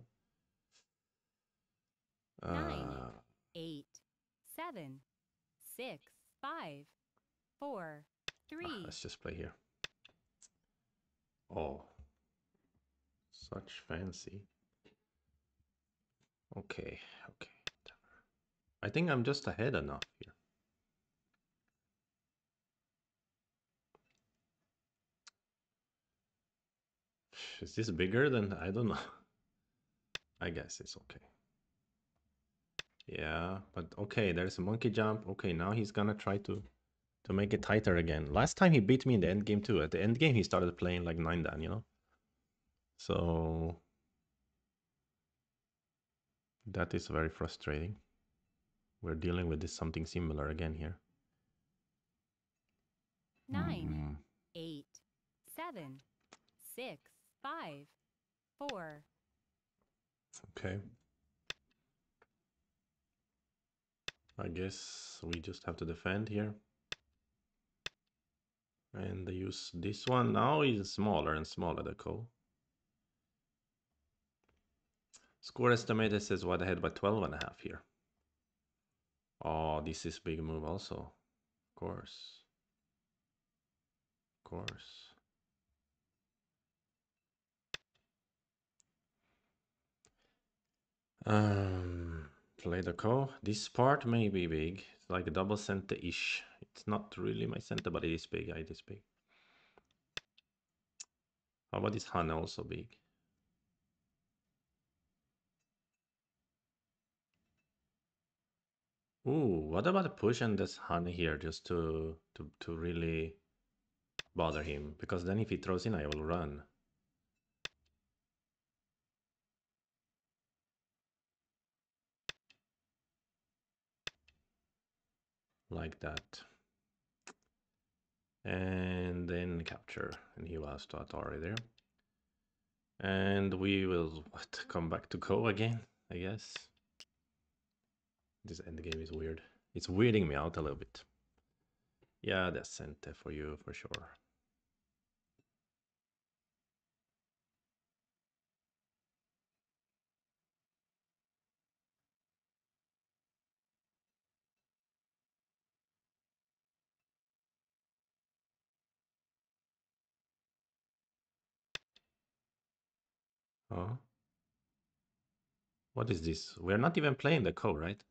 9, Uh, 8, 7, 6, 5, 4, 3, let's just play here. Oh, such fancy. Okay, okay. I think I'm just ahead enough here. Is this bigger than... I don't know. I guess it's okay. Yeah, but okay, there's a monkey jump. Okay, now he's gonna try to make it tighter again. Last time he beat me in the end game too. At the end game, he started playing like 9 dan, you know? So that is very frustrating. We're dealing with this something similar again here. 9, 8, 7, 6, 5, 4. Okay. I guess we just have to defend here. And they use this one. Now is smaller and smaller, the co. Score estimated says wide ahead by 12.5 here. Oh, this is big move also. Of course. Of course. Play the co. This part may be big. It's like a double center-ish. It's not really my center, but it is big. It is big. How about this Han also big? Ooh, what about a push and this Han here just to really bother him? Because then if he throws in, I will run. Like that. And then capture. And he was already there. And we will come back to go again, I guess. This endgame is weird. It's weirding me out a little bit. Yeah, that's center for you for sure. Huh? What is this? We're not even playing the co, right?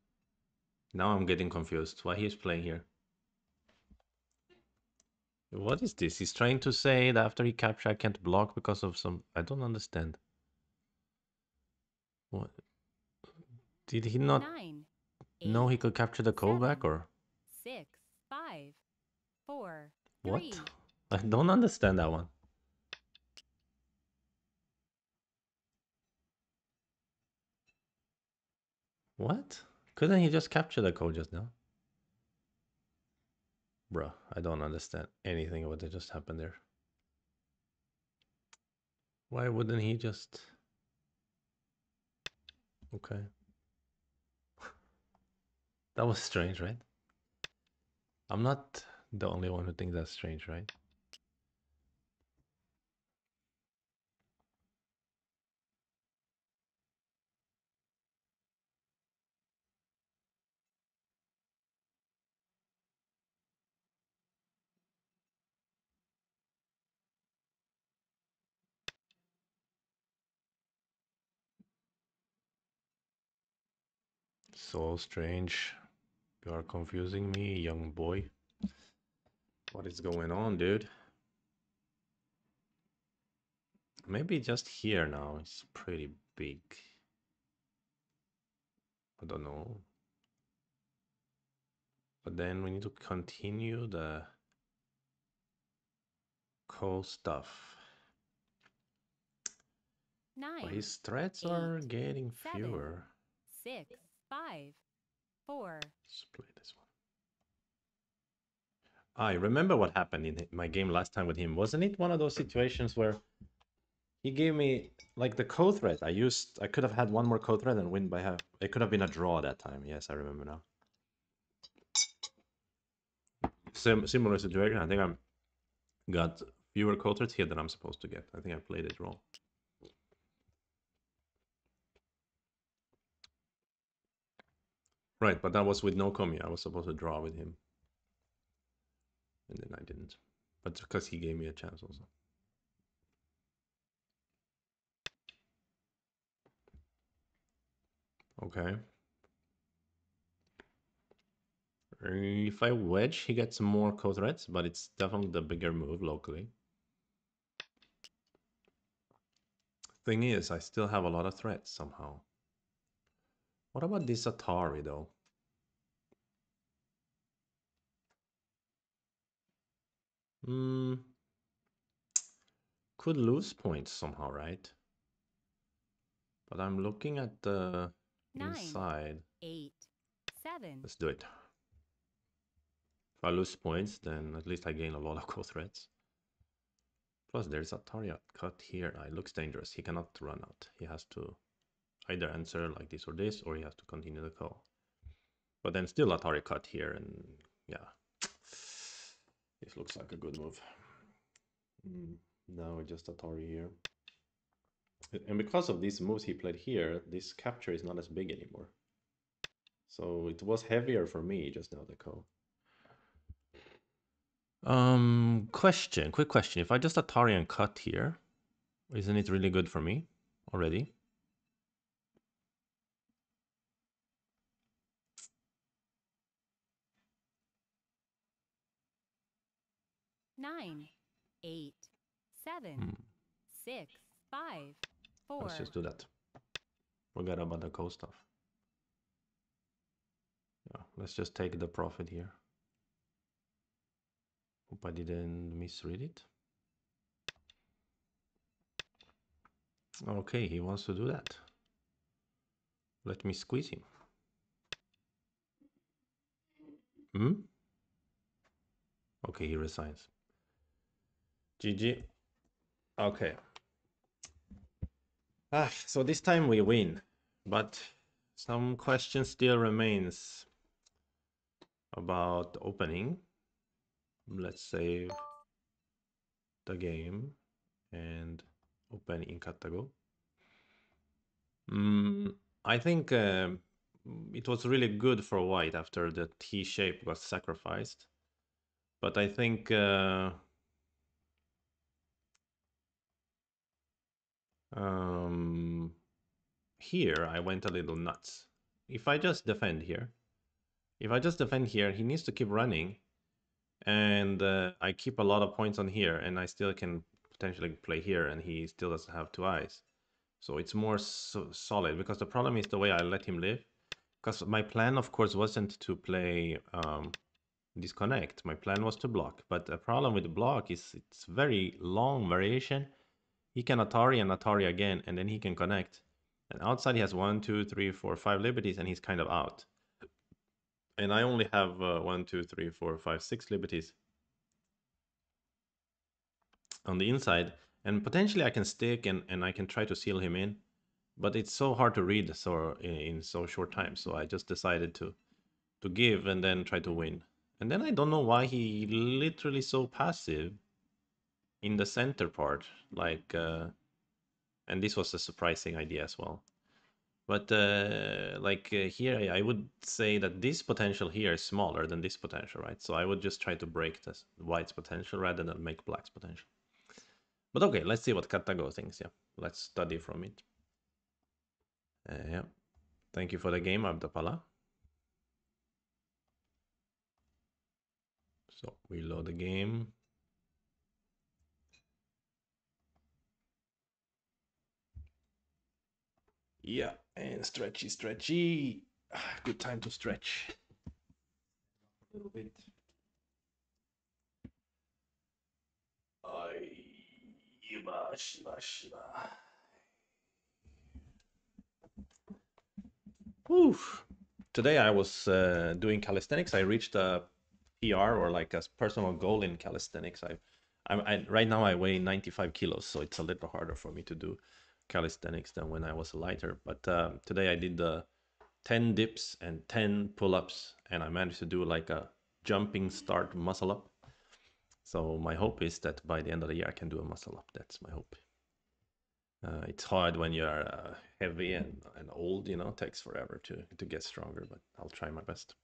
Now I'm getting confused. Why he's playing here? What is this? He's trying to say that after he capture, I can't block because of some... I don't understand. What? Did he not 9, know 8, he could capture the co 7, back or... 6, 5, 4, What? 3. I don't understand that one. What? Couldn't he just capture the code just now? Bruh, I don't understand anything of what just happened there. Why wouldn't he just... Okay. That was strange, right? I'm not the only one who thinks that's strange, right? So strange. You are confusing me, young boy. What is going on, dude? Maybe just here now. It's pretty big. I don't know. But then we need to continue the cool stuff. But 9, his threats 8, are getting 7, fewer. 6, 5, 4. Let's play this one. I remember what happened in my game last time with him. Wasn't it one of those situations where he gave me like the code threat? I could have had one more code threat and win by half. It could have been a draw that time. Yes, I remember now. Similar situation. I think I got fewer code threats here than I'm supposed to get. I think I played it wrong. Right, but that was with no Komi. I was supposed to draw with him. And then I didn't. But because he gave me a chance also. Okay. If I wedge, he gets more co-threats, but it's definitely the bigger move locally. Thing is, I still have a lot of threats somehow. What about this Atari, though? Hmm. Could lose points somehow, right? But I'm looking at the 9, inside. 8, 7. Let's do it. If I lose points, then at least I gain a lot of co-threats. Plus, there's Atari cut here. It looks dangerous. He cannot run out. He has to either answer like this, or he has to continue the call. But then still Atari cut here, and yeah. This looks like a good move. Now just Atari here. And because of these moves he played here, this capture is not as big anymore. So it was heavier for me just now, the call. Quick question. If I just Atari and cut here, isn't it really good for me already? 9, 8, 7, Hmm. 6, 5, 4. Let's just do that. Forget about the co stuff. Yeah, let's just take the profit here. Hope I didn't misread it. Okay, he wants to do that. Let me squeeze him. Hmm? Okay, he resigns. GG. Okay. So this time we win, but some question still remains about opening. Let's save the game and open in Katago. I think it was really good for white after the T shape was sacrificed, but I think here I went a little nuts. If I just defend here, he needs to keep running, and I keep a lot of points on here, and I still can potentially play here, and he still doesn't have two eyes. So it's more solid, because the problem is the way I let him live. Because my plan, of course, wasn't to play disconnect. My plan was to block. But the problem with the block is it's very long variation. He can Atari and Atari again, and then he can connect. And outside he has one, two, three, four, five liberties, and he's kind of out. And I only have one, two, three, four, five, six liberties on the inside. And potentially I can stick and I can try to seal him in. But it's so hard to read so in so short time. So I just decided to give and then try to win. And then I don't know why he literally so passive in the center part. Like, and this was a surprising idea as well. But here, I would say that this potential here is smaller than this potential, right? So I would just try to break this white's potential rather than make black's potential. But okay, let's see what Katago thinks. Yeah, let's study from it. Yeah, thank you for the game, Abdapala. So we load the game. Yeah, and stretchy, stretchy. Good time to stretch a little bit. Ay, shiba, shiba, shiba. Oof. Today I was doing calisthenics. I reached a PR or like a personal goal in calisthenics. Right now I weigh 95 kilos, so it's a little harder for me to do calisthenics than when I was lighter. But today I did the 10 dips and 10 pull-ups, and I managed to do like a jumping start muscle up. So my hope is that by the end of the year I can do a muscle up. That's my hope. It's hard when you're heavy and old, it takes forever to get stronger, but I'll try my best.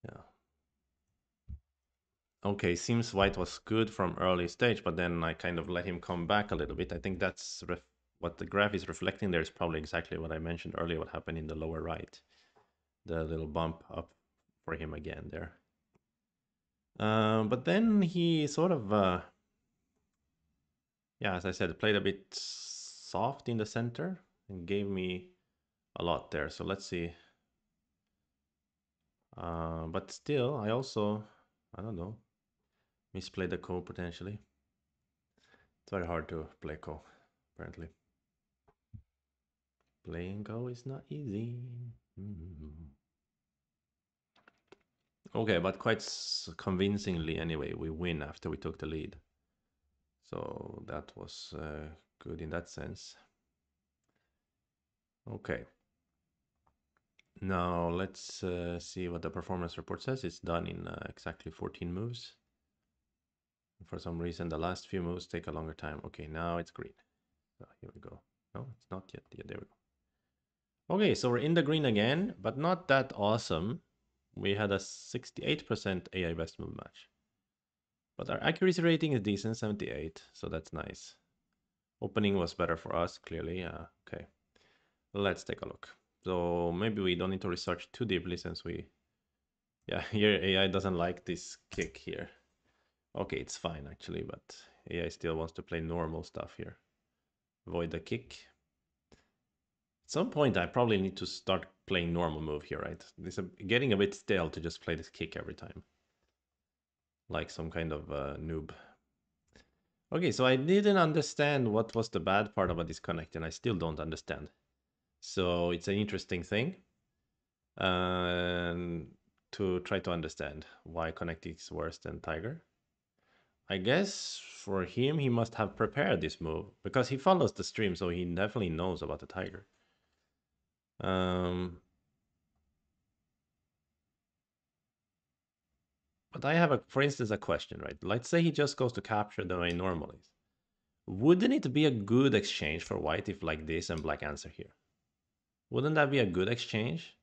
Yeah. Okay, seems White was good from early stage, but then I kind of let him come back a little bit. I think that's what the graph is reflecting there is probably exactly what I mentioned earlier, what happened in the lower right. The little bump up for him again there. But then he sort of, yeah, as I said, played a bit soft in the center and gave me a lot there. So let's see. But still, I don't know, misplayed the Ko potentially. It's very hard to play Ko, apparently. Playing Ko is not easy. Okay, but quite convincingly anyway, we win after we took the lead. So that was good in that sense. Okay. Now let's see what the performance report says. It's done in exactly 14 moves. For some reason, the last few moves take a longer time. Okay, now it's green. So here we go. No, it's not yet. Yeah, there we go. Okay, so we're in the green again, but not that awesome. We had a 68% AI best move match. But our accuracy rating is decent, 78, so that's nice. Opening was better for us, clearly. Okay, let's take a look. So maybe we don't need to research too deeply since yeah, here AI doesn't like this kick here. Okay, it's fine actually, but AI still wants to play normal stuff here. Avoid the kick. At some point, I probably need to start playing normal move here, right? This is getting a bit stale to just play this kick every time. Like some kind of noob. Okay, so I didn't understand what was the bad part about disconnect, and I still don't understand. So it's an interesting thing to try to understand why connect is worse than Tiger. I guess for him, he must have prepared this move because he follows the stream, so he definitely knows about the Tiger. But I have, for instance, a question, right? Let's say he just goes to capture the way normal is. Wouldn't it be a good exchange for white if like this and black answer here? Wouldn't that be a good exchange?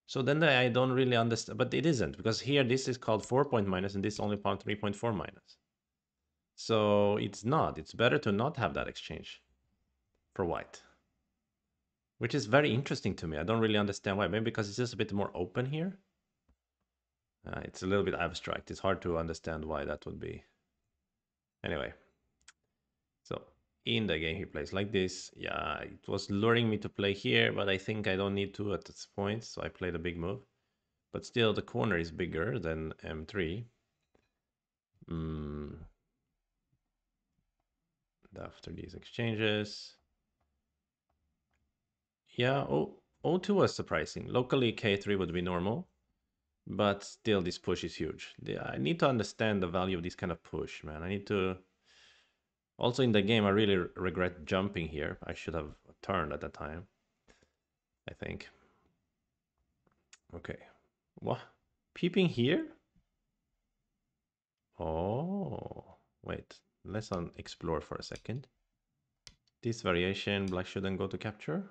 So then I don't really understand, but it isn't because here this is called 4-point minus and this only 3.4 minus. So it's not. It's better to not have that exchange for white, which is very interesting to me. I don't really understand why. Maybe because it's just a bit more open here. It's a little bit abstract. It's hard to understand why that would be. Anyway, so in the game he plays like this. Yeah, it was luring me to play here, but I think I don't need to at this point, so I played a big move. But still, the corner is bigger than M3. And after these exchanges, yeah, O2 was surprising. Locally, K3 would be normal, but still, this push is huge. I need to understand the value of this kind of push, man. I need to. Also, in the game, I really regret jumping here. I should have turned at that time, I think. Okay. What? Peeping here? Oh, wait. Let's explore for a second. This variation, black shouldn't go to capture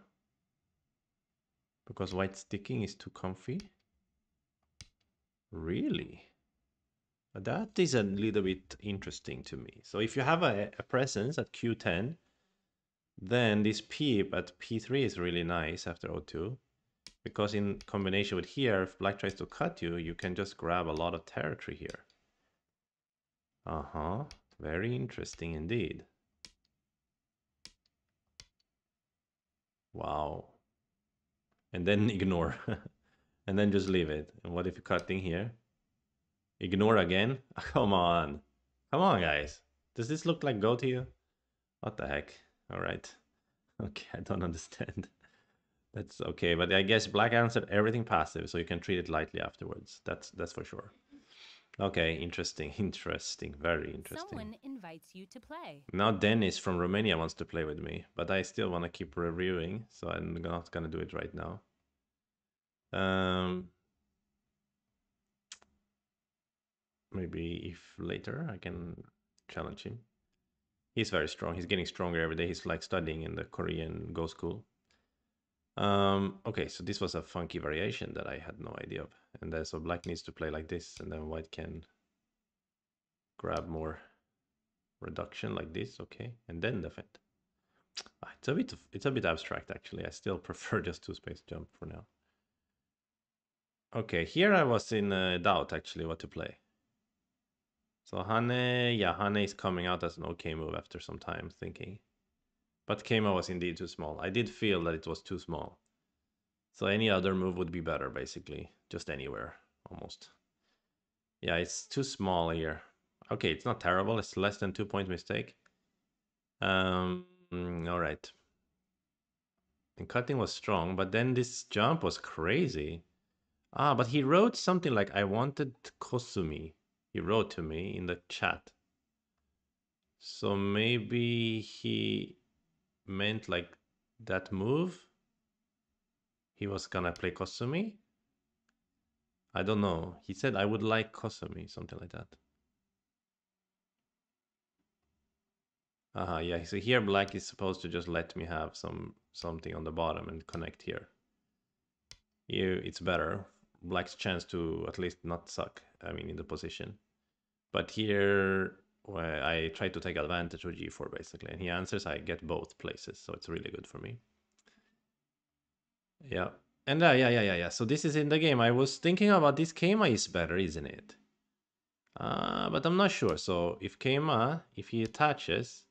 because white sticking is too comfy. Really? That is a little bit interesting to me. So if you have a presence at Q10, then this peep at P3 is really nice after O2. Because in combination with here, if black tries to cut you, you can just grab a lot of territory here. Uh-huh. Very interesting indeed. Wow. And then ignore. And then just leave it. And what if you're cutting here? Ignore again? Come on. Come on, guys. Does this look like go to you? What the heck? All right. Okay, I don't understand. That's okay, but I guess black answered everything passive, so you can treat it lightly afterwards. That's for sure. Okay, interesting, interesting, very interesting. Someone invites you to play. Now Dennis from Romania wants to play with me, but I still want to keep reviewing, so I'm not gonna do it right now. Maybe if later I can challenge him. He's very strong. He's getting stronger every day. He's like studying in the Korean Go School. Okay, so this was a funky variation that I had no idea of. And then so black needs to play like this, and then white can grab more reduction like this, okay, and then defend. It's a bit abstract actually. I still prefer just two-space jump for now. Okay, here I was in doubt actually what to play. So Hane, yeah, Hane is coming out as an okay move after some time thinking. But Keima was indeed too small. I did feel that it was too small. So any other move would be better, basically. Just anywhere, almost. Yeah, it's too small here. Okay, it's not terrible. It's less than 2-point mistake. All right. And cutting was strong, but then this jump was crazy. Ah, but he wrote something like, I wanted Kosumi. He wrote to me in the chat. So maybe he meant like that move. He was gonna play Kosumi. I don't know. He said I would like Kosumi, something like that. Yeah. So here black is supposed to just let me have something on the bottom and connect here. Here it's better. Black's chance to at least not suck. I mean, in the position. But here, where I try to take advantage of G4 basically, and he answers, I get both places, so it's really good for me. Yeah. And yeah. So this is in the game. I was thinking about this Keima is better, isn't it? But I'm not sure. So if Keima, if he attaches,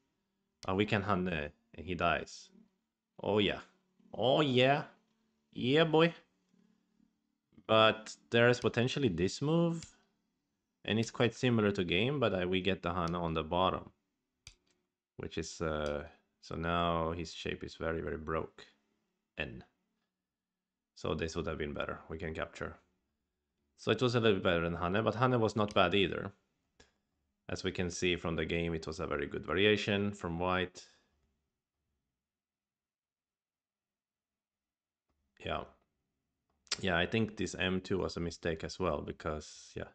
we can Hane and he dies. Oh yeah. Oh yeah. Yeah, boy. But there's potentially this move. And it's quite similar to game, but we get the Hana on the bottom. Which is, so now his shape is very, very broke. N. So this would have been better. We can capture. So it was a little bit better than Hane, but Hane was not bad either. As we can see from the game, it was a very good variation from white. Yeah. Yeah, I think this M2 was a mistake as well, because, yeah.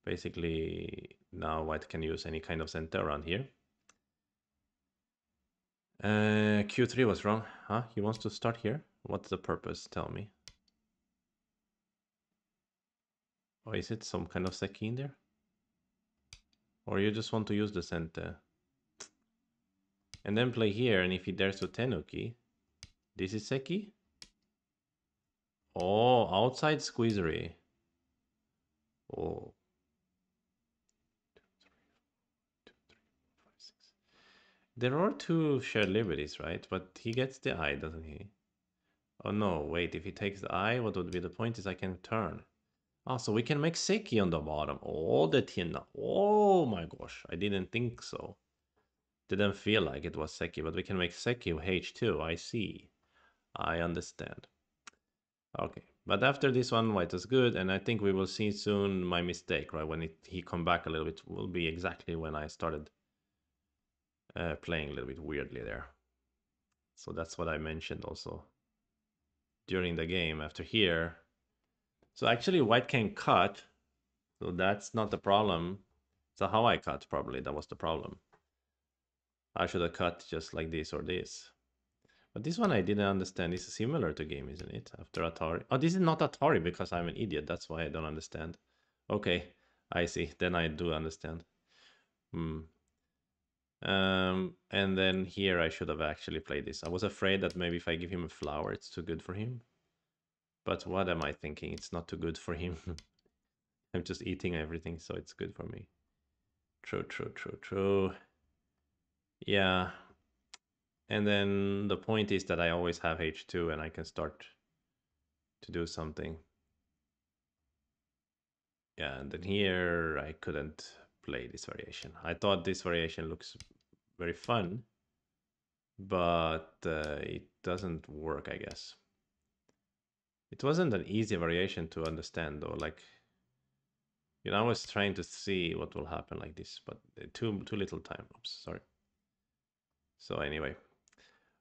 Basically, now white can use any kind of center around here. Q3 was wrong. Huh? He wants to start here? What's the purpose? Tell me. Or is it some kind of Seki in there? Or you just want to use the center? And then play here, and if he dares to Tenuki, this is Seki? Oh, outside squeezery. Oh. 2, 3, 4, 5, 6. There are two shared liberties, right? But he gets the eye, doesn't he? Oh no, wait, if he takes the eye, what would be the point is I can turn. Ah, so we can make Seki on the bottom. Oh, the Tina. Oh my gosh, I didn't think so. Didn't feel like it was Seki, but we can make Seki H2. I see. I understand. Okay. But after this one, white is good, and I think we will see soon my mistake, right? When he come back a little bit, will be exactly when I started playing a little bit weirdly there. So that's what I mentioned also during the game after here. So actually white can cut, so that's not the problem. So how I cut, probably, that was the problem. I should have cut just like this or this. But this one I didn't understand. This is similar to game, isn't it? After Atari. Oh, this is not Atari because I'm an idiot. That's why I don't understand. Okay, I see. Then I do understand. Hmm. And then here I should have actually played this. I was afraid that maybe if I give him a flower, it's too good for him. But what am I thinking? It's not too good for him. I'm just eating everything, so it's good for me. True, true, true, true. Yeah. And then the point is that I always have H2 and I can start to do something. Yeah, and then here I couldn't play this variation. I thought this variation looks very fun, but it doesn't work, I guess. It wasn't an easy variation to understand, though. Like, you know, I was trying to see what will happen like this, but too little time. Oops, sorry. So anyway,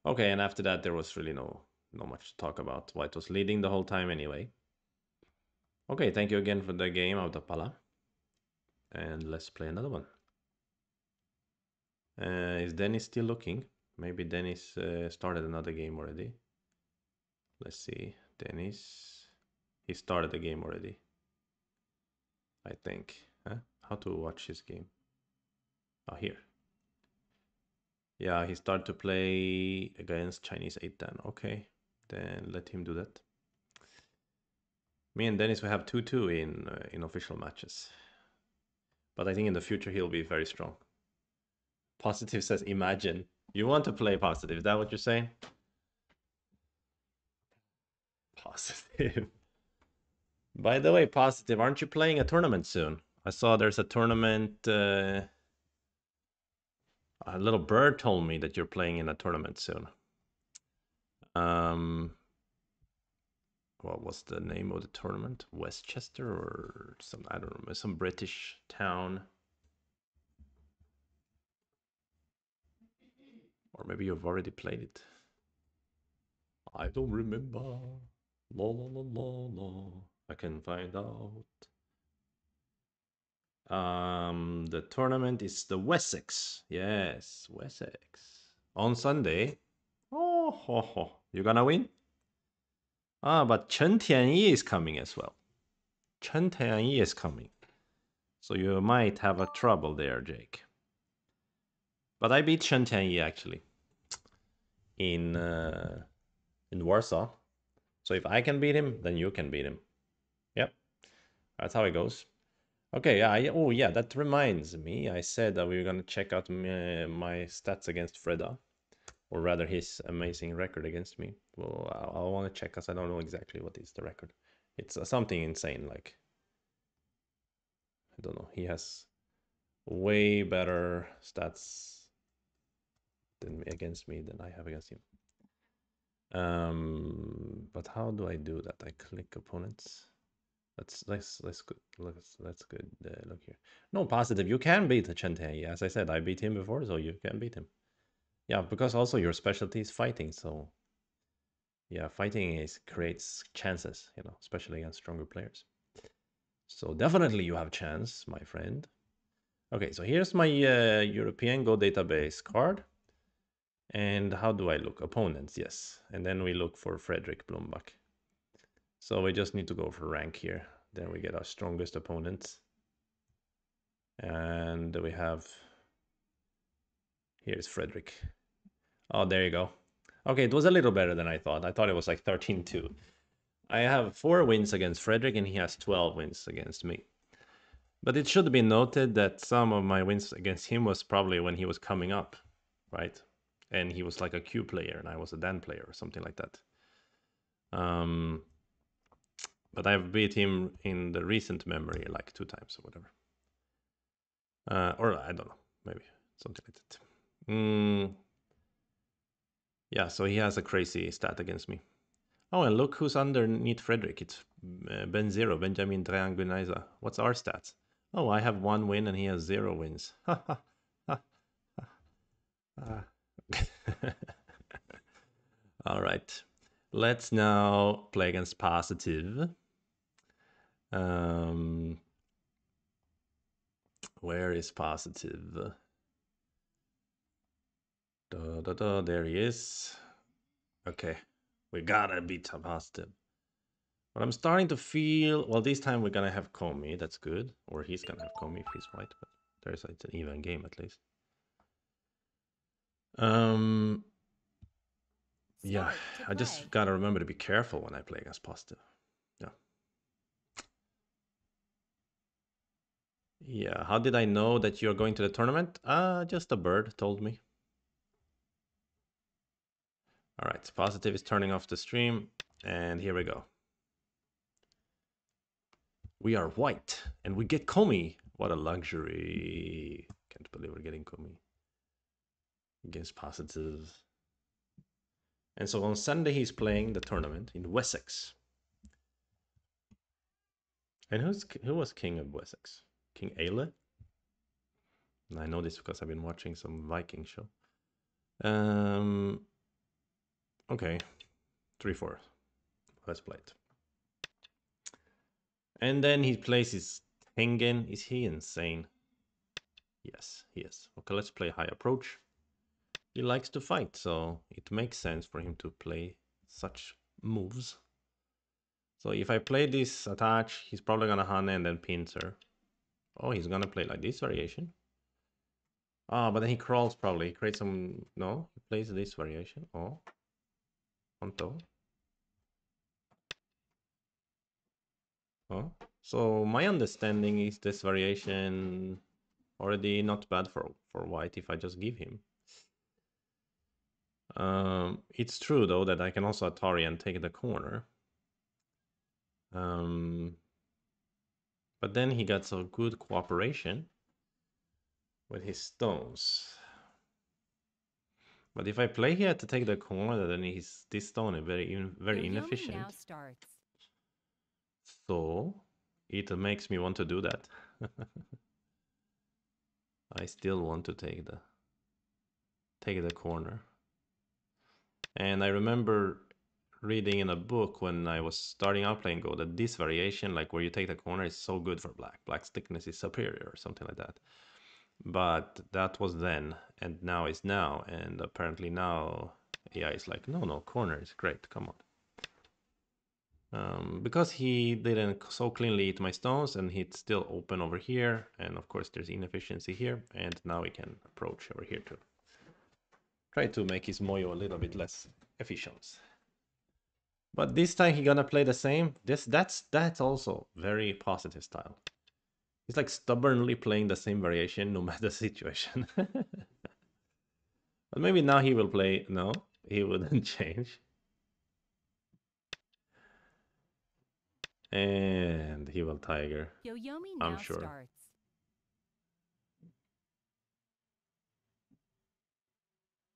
okay, and after that there was really no much to talk about. White was leading the whole time anyway. Okay, thank you again for the game, Autopala, and let's play another one. Is Dennis still looking? Maybe Dennis started another game already. Let's see, Dennis. He started the game already, I think. Huh? How to watch his game? Oh, here. Yeah, he started to play against Chinese 8 Dan. Okay, then let him do that. Me and Dennis, we have 2-2 in official matches. But I think in the future he'll be very strong. Positive says, imagine. You want to play positive, is that what you're saying? Positive. By the way, positive, aren't you playing a tournament soon? I saw there's a tournament. A little bird told me that you're playing in a tournament soon. What was the name of the tournament? Westchester or some, I don't know, some British town. Or maybe you've already played it. I don't remember. La la la la la. I can find out. The tournament is the Wessex. Yes, Wessex. On Sunday. Oh, ho, ho. You gonna win? Ah, but Chen Tianyi is coming as well. Chen Tianyi is coming. So you might have a trouble there, Jake. But I beat Chen Tianyi actually in Warsaw. So if I can beat him, then you can beat him. Yep, that's how it goes. Okay, yeah. Oh, yeah. That reminds me. I said that we were gonna check out my stats against Freda, or rather his amazing record against me. Well, I want to check because I don't know exactly what is the record. It's something insane. Like, I don't know. He has way better stats than against me than I have against him. But how do I do that? I click opponents. Let's good. Let's good. Look here. No, positive. You can beat Chente. As I said, I beat him before, so you can beat him. Yeah, because also your specialty is fighting. So yeah, fighting creates chances. You know, especially against stronger players. So definitely you have a chance, my friend. Okay, so here's my European Go database card. And how do I look? Opponents, yes. And then we look for Frederick Blombach. So we just need to go for rank here. Then we get our strongest opponents. And we have, here's Frederick. Oh, there you go. Okay, it was a little better than I thought. I thought it was like 13-2. I have 4 wins against Frederick and he has 12 wins against me. But it should be noted that some of my wins against him was probably when he was coming up, right? And he was like a Q player and I was a Dan player or something like that. But I've beat him in the recent memory like 2 times or whatever. Or I don't know, maybe something like that. Mm, yeah, so he has a crazy stat against me. Oh, and look who's underneath Frederick. It's Ben Zero, Benjamin Trianguniza. What's our stats? Oh, I have 1 win and he has 0 wins. All right. Let's now play against positive. Um, where is positive? Da, da, da, there he is. Okay. We gotta beat positive. But I'm starting to feel, well, this time we're gonna have Comey. That's good. Or he's gonna have Comey if he's white, but it's an even game at least. Um, yeah, Start to I just play. gotta remember to be careful when I play against positive. Yeah. Yeah. How did I know that you're going to the tournament? Just a bird told me. All right. Positive is turning off the stream. And here we go. We are white and we get Comey. What a luxury. Can't believe we're getting Comey against positive. And so on Sunday, he's playing the tournament in Wessex. And who was king of Wessex? King Aile? I know this because I've been watching some Viking show. Okay, 3-4. Let's play it. And then he plays his Tengen. Is he insane? Yes, he is. Okay, let's play high approach. He likes to fight, so it makes sense for him to play such moves. So if I play this attach, he's probably gonna Hane and then pincer. Oh, he's gonna play like this variation. Ah, but then he crawls probably. He creates some. No, he plays this variation. Oh, onto. Oh, so my understanding is this variation already not bad for white if I just give him. It's true though that I can also Atari and take the corner. But then he got so good cooperation with his stones. But if I play here to take the corner, then this stone is very Yo-yomi now inefficient. starts. So it makes me want to do that. I still want to take the corner. And I remember reading in a book when I was starting out playing Go that this variation, like where you take the corner, is so good for black. Black's thickness is superior or something like that. But that was then, and now is now. And apparently now AI is like, no, corner is great. Come on. Because he didn't so cleanly eat my stones and it's still open over here. And of course there's inefficiency here. And now we can approach over here to try to make his Moyo a little bit less efficient. But this time he gonna play the same. That's also very positive style. He's like stubbornly playing the same variation no matter the situation. But maybe now he will play. No, he wouldn't change. And he will tiger. Yo-yomi I'm now sure. starts.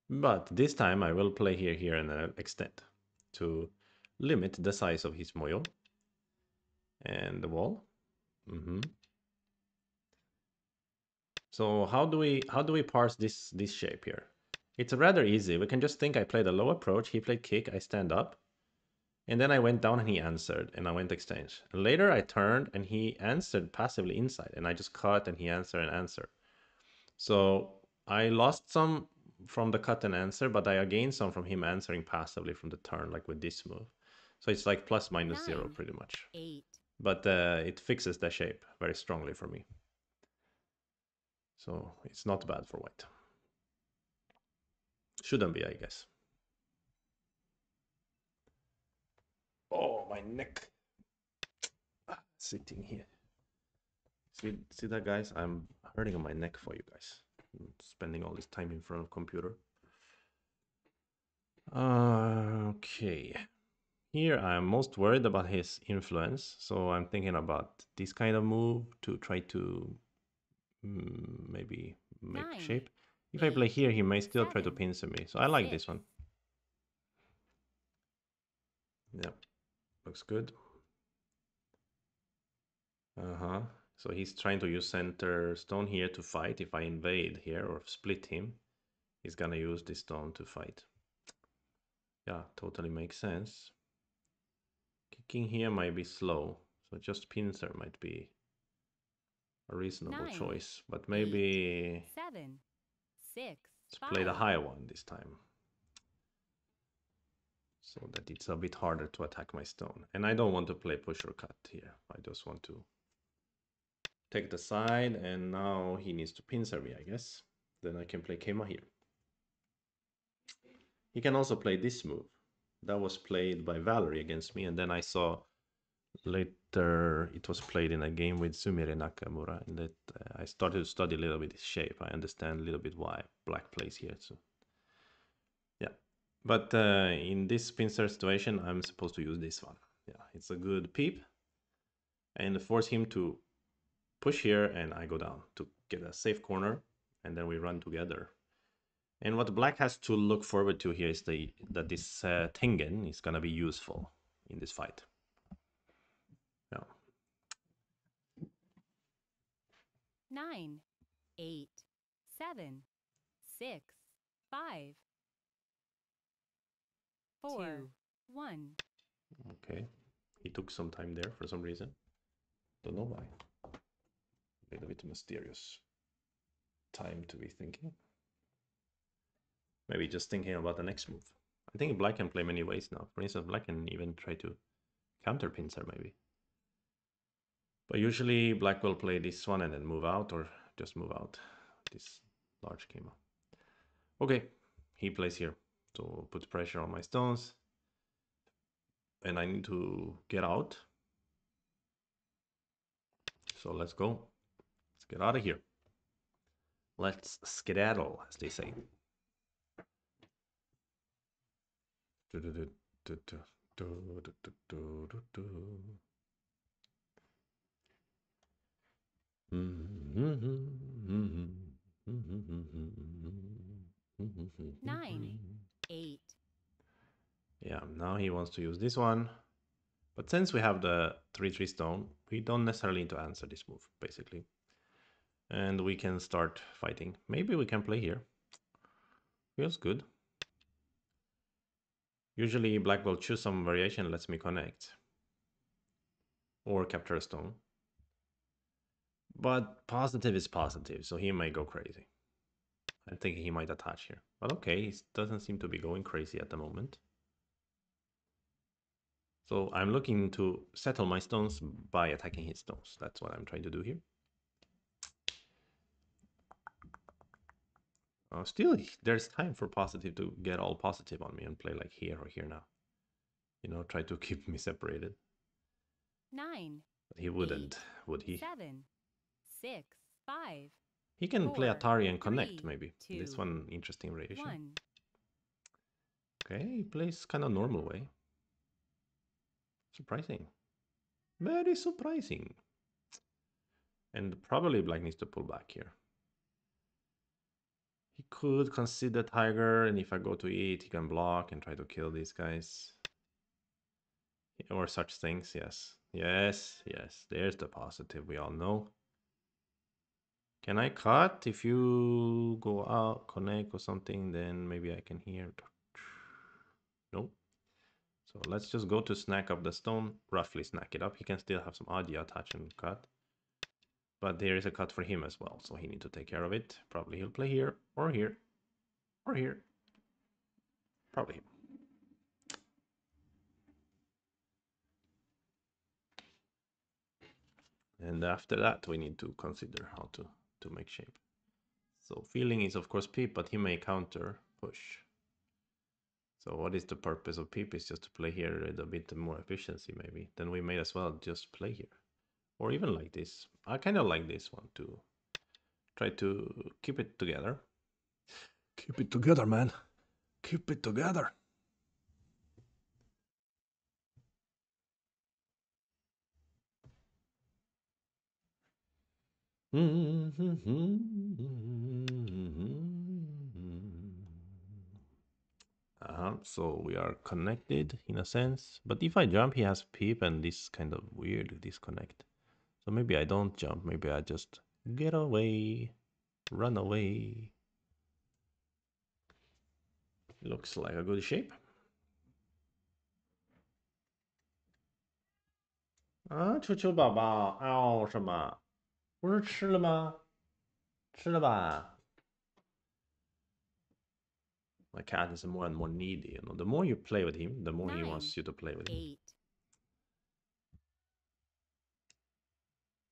But this time I will play here, and extend to limit the size of his moyo and the wall. So how do we parse this shape here? It's rather easy. We can just think I played a low approach, he played kick, I stand up, and then I went down and he answered, and I went exchange. And later I turned and he answered passively inside, and I just cut and he answered and answered. So I lost some from the cut and answer, but I gained some from him answering passively from the turn, like with this move. So it's like plus minus 0 9, pretty much. 8. But it fixes the shape very strongly for me. So it's not bad for white. Shouldn't be, I guess. Oh, my neck. Sitting here. See that, guys? I'm hurting on my neck for you guys. I'm spending all this time in front of computer. Okay. Here I'm most worried about his influence, so I'm thinking about this kind of move to try to maybe make 9. shape. If I play here, he may still try to 7, pincer me. So I like 6. this one. Yeah, looks good. Uh-huh. So he's trying to use center stone here to fight. If I invade here or split him, he's gonna use this stone to fight. Yeah, totally makes sense. Kicking here might be slow, so just pincer might be a reasonable 9, choice. But 8, maybe 7, 6, let's play the 5. high one this time, so that it's a bit harder to attack my stone. And I don't want to play push or cut here. I just want to take the side, and now he needs to pincer me, I guess. Then I can play Kema here. He can also play this move. That was played by Valerie against me, and then I saw later it was played in a game with Sumire Nakamura, and that I started to study a little bit his shape. I understand a little bit why black plays here. So yeah, but in this pincer situation, I'm supposed to use this one. Yeah, it's a good peep, and force him to push here, and I go down to get a safe corner, and then we run together. And what black has to look forward to here is that this Tengen is gonna be useful in this fight. Yeah. 9, 8, 7, 6, 5, 4, 2, 1. Okay. He took some time there for some reason. Don't know why. A little bit mysterious time to be thinking. Maybe just thinking about the next move. I think black can play many ways now. For instance, black can even try to counter pincer maybe. But usually black will play this one and then move out, or just move out this large Kema. Okay, he plays here. So puts pressure on my stones. And I need to get out. So let's go. Let's get out of here. Let's skedaddle, as they say. Nine, 8. Yeah, now he wants to use this one. But since we have the 3-3 stone, we don't necessarily need to answer this move, basically. And we can start fighting. Maybe we can play here. Feels good. Usually black will choose some variation, lets me connect. Or capture a stone. But positive is positive, so he may go crazy. I think he might attach here. But okay, he doesn't seem to be going crazy at the moment. So I'm looking to settle my stones by attacking his stones. That's what I'm trying to do here. Still, there's time for positive to get all positive on me and play like here or here now. You know, try to keep me separated. 9. But he wouldn't, would he? 7, 6, 5. He can play 4, Atari and connect, 3, maybe. 2, This one, interesting variation. 1. Okay, he plays kind of normal way. Surprising. Very surprising. And probably black needs to pull back here. He could consider tiger, and if I go to e8, he can block and try to kill these guys. Or such things, yes. Yes, yes, there's the positive we all know. Can I cut? If you go out, connect or something, then maybe I can hear. Nope. So let's just go to snack up the stone, roughly snack it up. He can still have some audio attach and cut. But there is a cut for him as well, so he needs to take care of it. Probably he'll play here, or here, or here. Probably him. And after that, we need to consider how to make shape. So feeling is of course peep, but he may counter push. So what is the purpose of peep? Is just to play here with a bit more efficiency maybe. Then we may as well just play here. Or even like this. I kind of like this one to try to keep it together. Keep it together, man. Keep it together. So we are connected in a sense. But if I jump, he has peep, and this kind of weird disconnect. So maybe I don't jump. Maybe I just get away, run away. Looks like a good shape. 啊，球球宝宝，嗷什么？不是吃了吗？吃了吧？My cat is more and more needy. You know, the more you play with him, the more he 9, wants you to play with him. 8,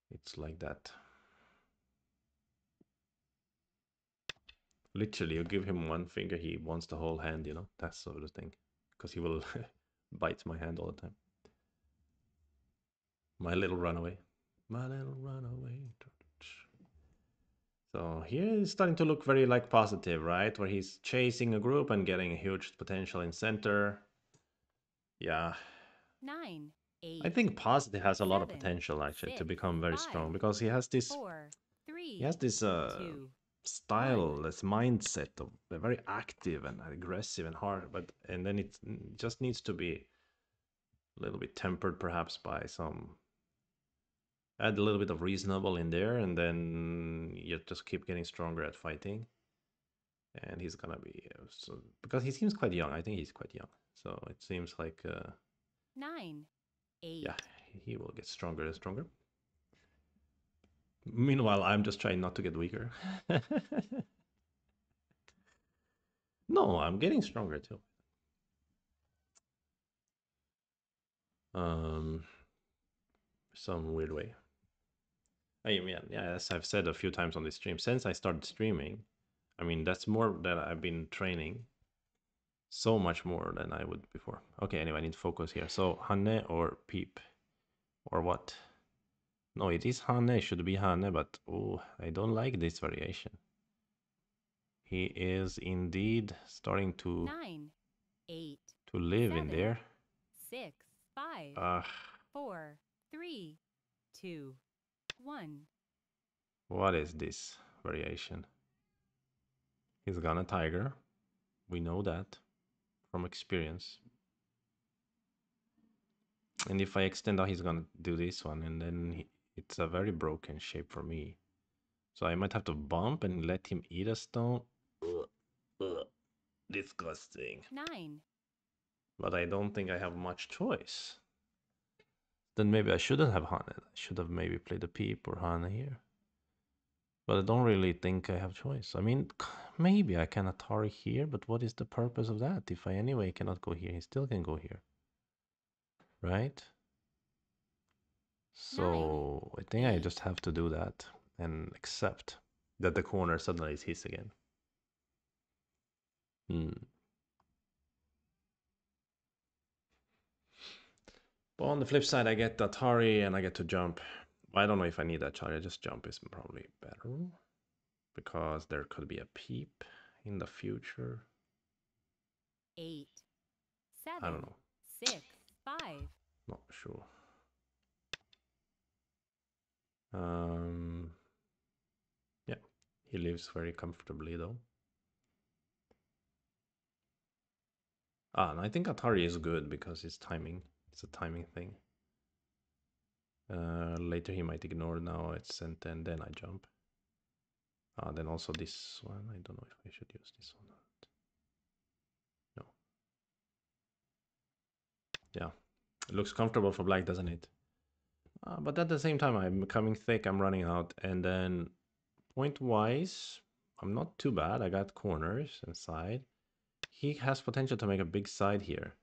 It's like that. Literally, you give him one finger, he wants the whole hand. You know, that sort of thing. Because he will bite my hand all the time. My little runaway. My little runaway. So here is starting to look very like positive, right? Where he's chasing a group and getting a huge potential in center. Yeah, 9, I 8, think positive has a lot of 7, potential actually to 6, become very 5, strong because he has this 4, he 3, has this 2, 1. style, this mindset of very active and aggressive and hard, but and then it just needs to be a little bit tempered perhaps by some add a little bit of reasonable in there, and then you just keep getting stronger at fighting. And he's gonna be so because he seems quite young. I think he's quite young, so it seems like 9, yeah, 8, he will get stronger and stronger. Meanwhile, I'm just trying not to get weaker. No, I'm getting stronger too. Um, some weird way. I mean, yeah, as I've said a few times on this stream, since I started streaming, I mean that's more that I've been training so much more than I would before. Okay, anyway, I need to focus here. So Hanne or Peep or what? No, it is Hanne. It should be Hanne, but oh, I don't like this variation. He is indeed starting 9, 8, to live in 7, there. 6, 5, Uh, 4, 3, 2, 1. what is this variation? He's gonna tiger. We know that from experience. And if I extend out, he's gonna do this one, and then it's a very broken shape for me. So I might have to bump and let him eat a stone. Ugh, ugh, disgusting. 9, But I don't think I have much choice. Then maybe I shouldn't have Hane. I should have maybe played a Peep or Hane here. But I don't really think I have choice. I mean, maybe I can Atari here, but what is the purpose of that? If I anyway cannot go here, he still can go here. Right? 9, So I think I 8, just have to do that and accept that the corner suddenly is his again. Hmm. But on the flip side, I get Atari and I get to jump. I don't know if I need that Atari. Just jump is probably better because there could be a peep in the future. 8, I don't 7, know. 6, 5. Not sure. Um, yeah, he lives very comfortably though. And I think Atari is good because it's timing. It's a timing thing. Later he might ignore. Now it's sent and then I jump. Then also this one. I don't know if I should use this one. No. Yeah, it looks comfortable for black, doesn't it? But at the same time, I'm becoming thick. I'm running out, and then point wise, I'm not too bad. I got corners and side. He has potential to make a big side here.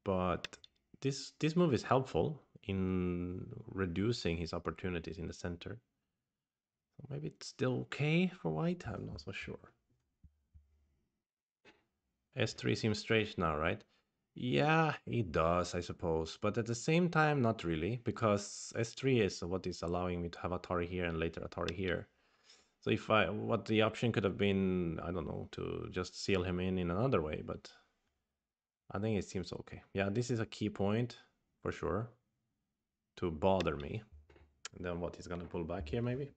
But this move is helpful in reducing his opportunities in the center. So maybe it's still okay for white. I'm not so sure. S3 seems straight now, right? Yeah, it does, I suppose. But at the same time, not really, because S3 is what is allowing me to have Atari here and later Atari here. So if what the option could have been, I don't know, to just seal him in another way, but I think it seems okay. Yeah, this is a key point for sure to bother me. And then what he's gonna pull back here, maybe?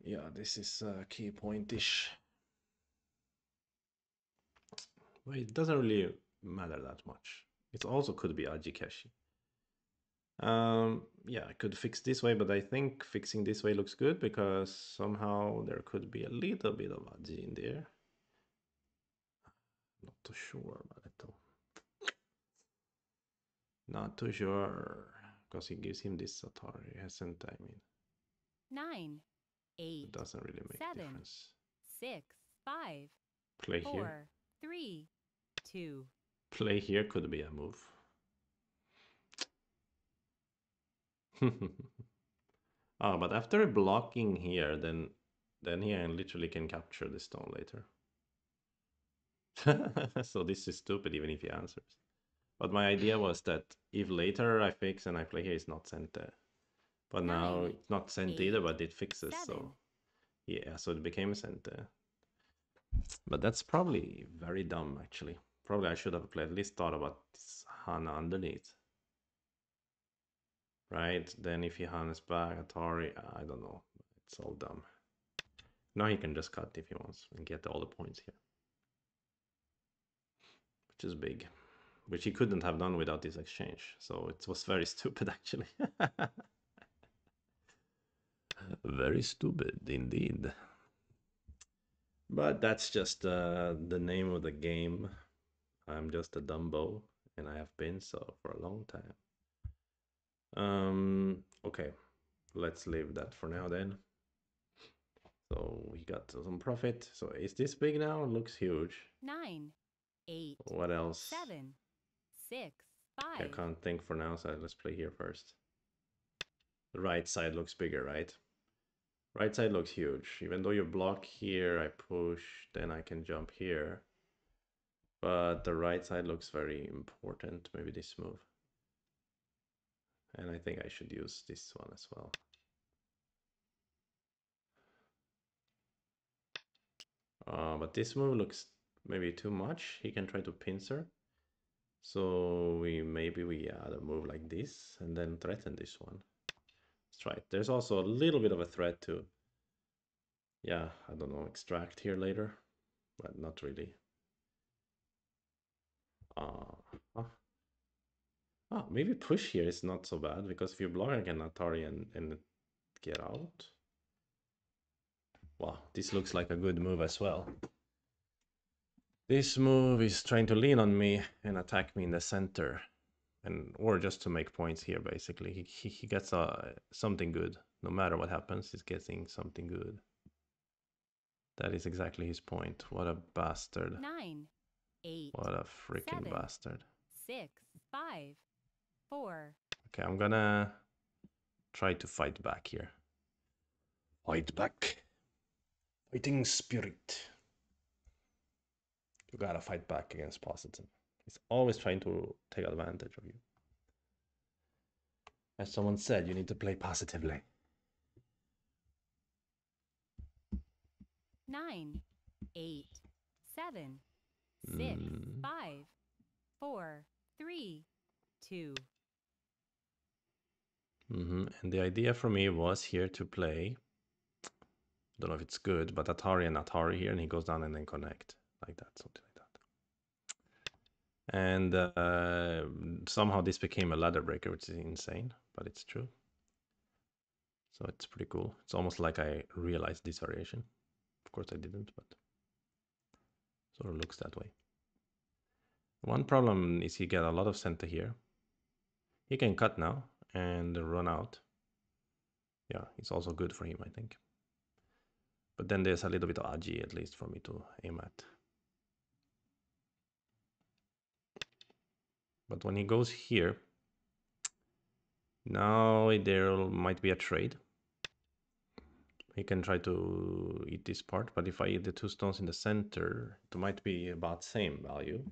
Yeah, this is key point-ish. But it doesn't really matter that much. It also could be Ajikeshi. Yeah, I could fix this way, but I think fixing this way looks good because somehow there could be a little bit of Aji in there. Not too sure about it though. Not too sure because he gives him this Atari, hasn't I mean? 9, 8, It doesn't really make a 7, difference. 6, 5, Play here. 4, 3, 2. Play here could be a move. Oh, but after blocking here, then he literally can capture the stone later. So this is stupid even if he answers. But my idea was that if later I fix and I play here, it's not sent there. But now 9, it's not sent 8, either, but it fixes, 7. so yeah, so it became sent there. But that's probably very dumb, actually. Probably I should have at least thought about this Hana underneath. Right? Then if he Hana's back, Atari, I don't know. It's all dumb. Now he can just cut if he wants and get all the points here. Which is big. Which he couldn't have done without this exchange. So it was very stupid, actually. Very stupid indeed. But that's just the name of the game. I'm just a Dumbo, and I have been so for a long time. Okay, let's leave that for now then. So we got some profit. So is this big now? It looks huge. 9, 8, What else? 7, 6, I 5. can't think for now, so let's play here first. The right side looks bigger, right? Right side looks huge. Even though you block here, I push, then I can jump here. But the right side looks very important. Maybe this move. And I think I should use this one as well. But this move looks maybe too much. He can try to pincer. So maybe we add a move like this and then threaten this one. Let's try it. There's also a little bit of a threat to, yeah, I don't know, extract here later, but not really. Maybe push here is not so bad because if you block, I can Atari and get out. Wow, this looks like a good move as well. This move is trying to lean on me and attack me in the center, or just to make points here. Basically, he gets something good. No matter what happens, he's getting something good. That is exactly his point. What a bastard! 9, 8. What a freaking 7, bastard! 6, 5, 4. Okay, I'm gonna try to fight back here. Fight back. Fighting spirit. You gotta fight back against positive. He's always trying to take advantage of you. As someone said, you need to play positively. 9, 8, 7, 6, 5, 4, 3, 2. And the idea for me was here to play, I don't know if it's good, but Atari and Atari here, and he goes down and then connect, like that, something like that. And somehow this became a ladder breaker, which is insane, but it's true. So it's pretty cool. It's almost like I realized this variation. Of course I didn't, but sort of looks that way. One problem is he get a lot of center here. He can cut now and run out. Yeah, it's also good for him, I think. But then there's a little bit of Aji at least for me to aim at. But when he goes here, now there might be a trade. He can try to eat this part, but if I eat the two stones in the center, it might be about same value.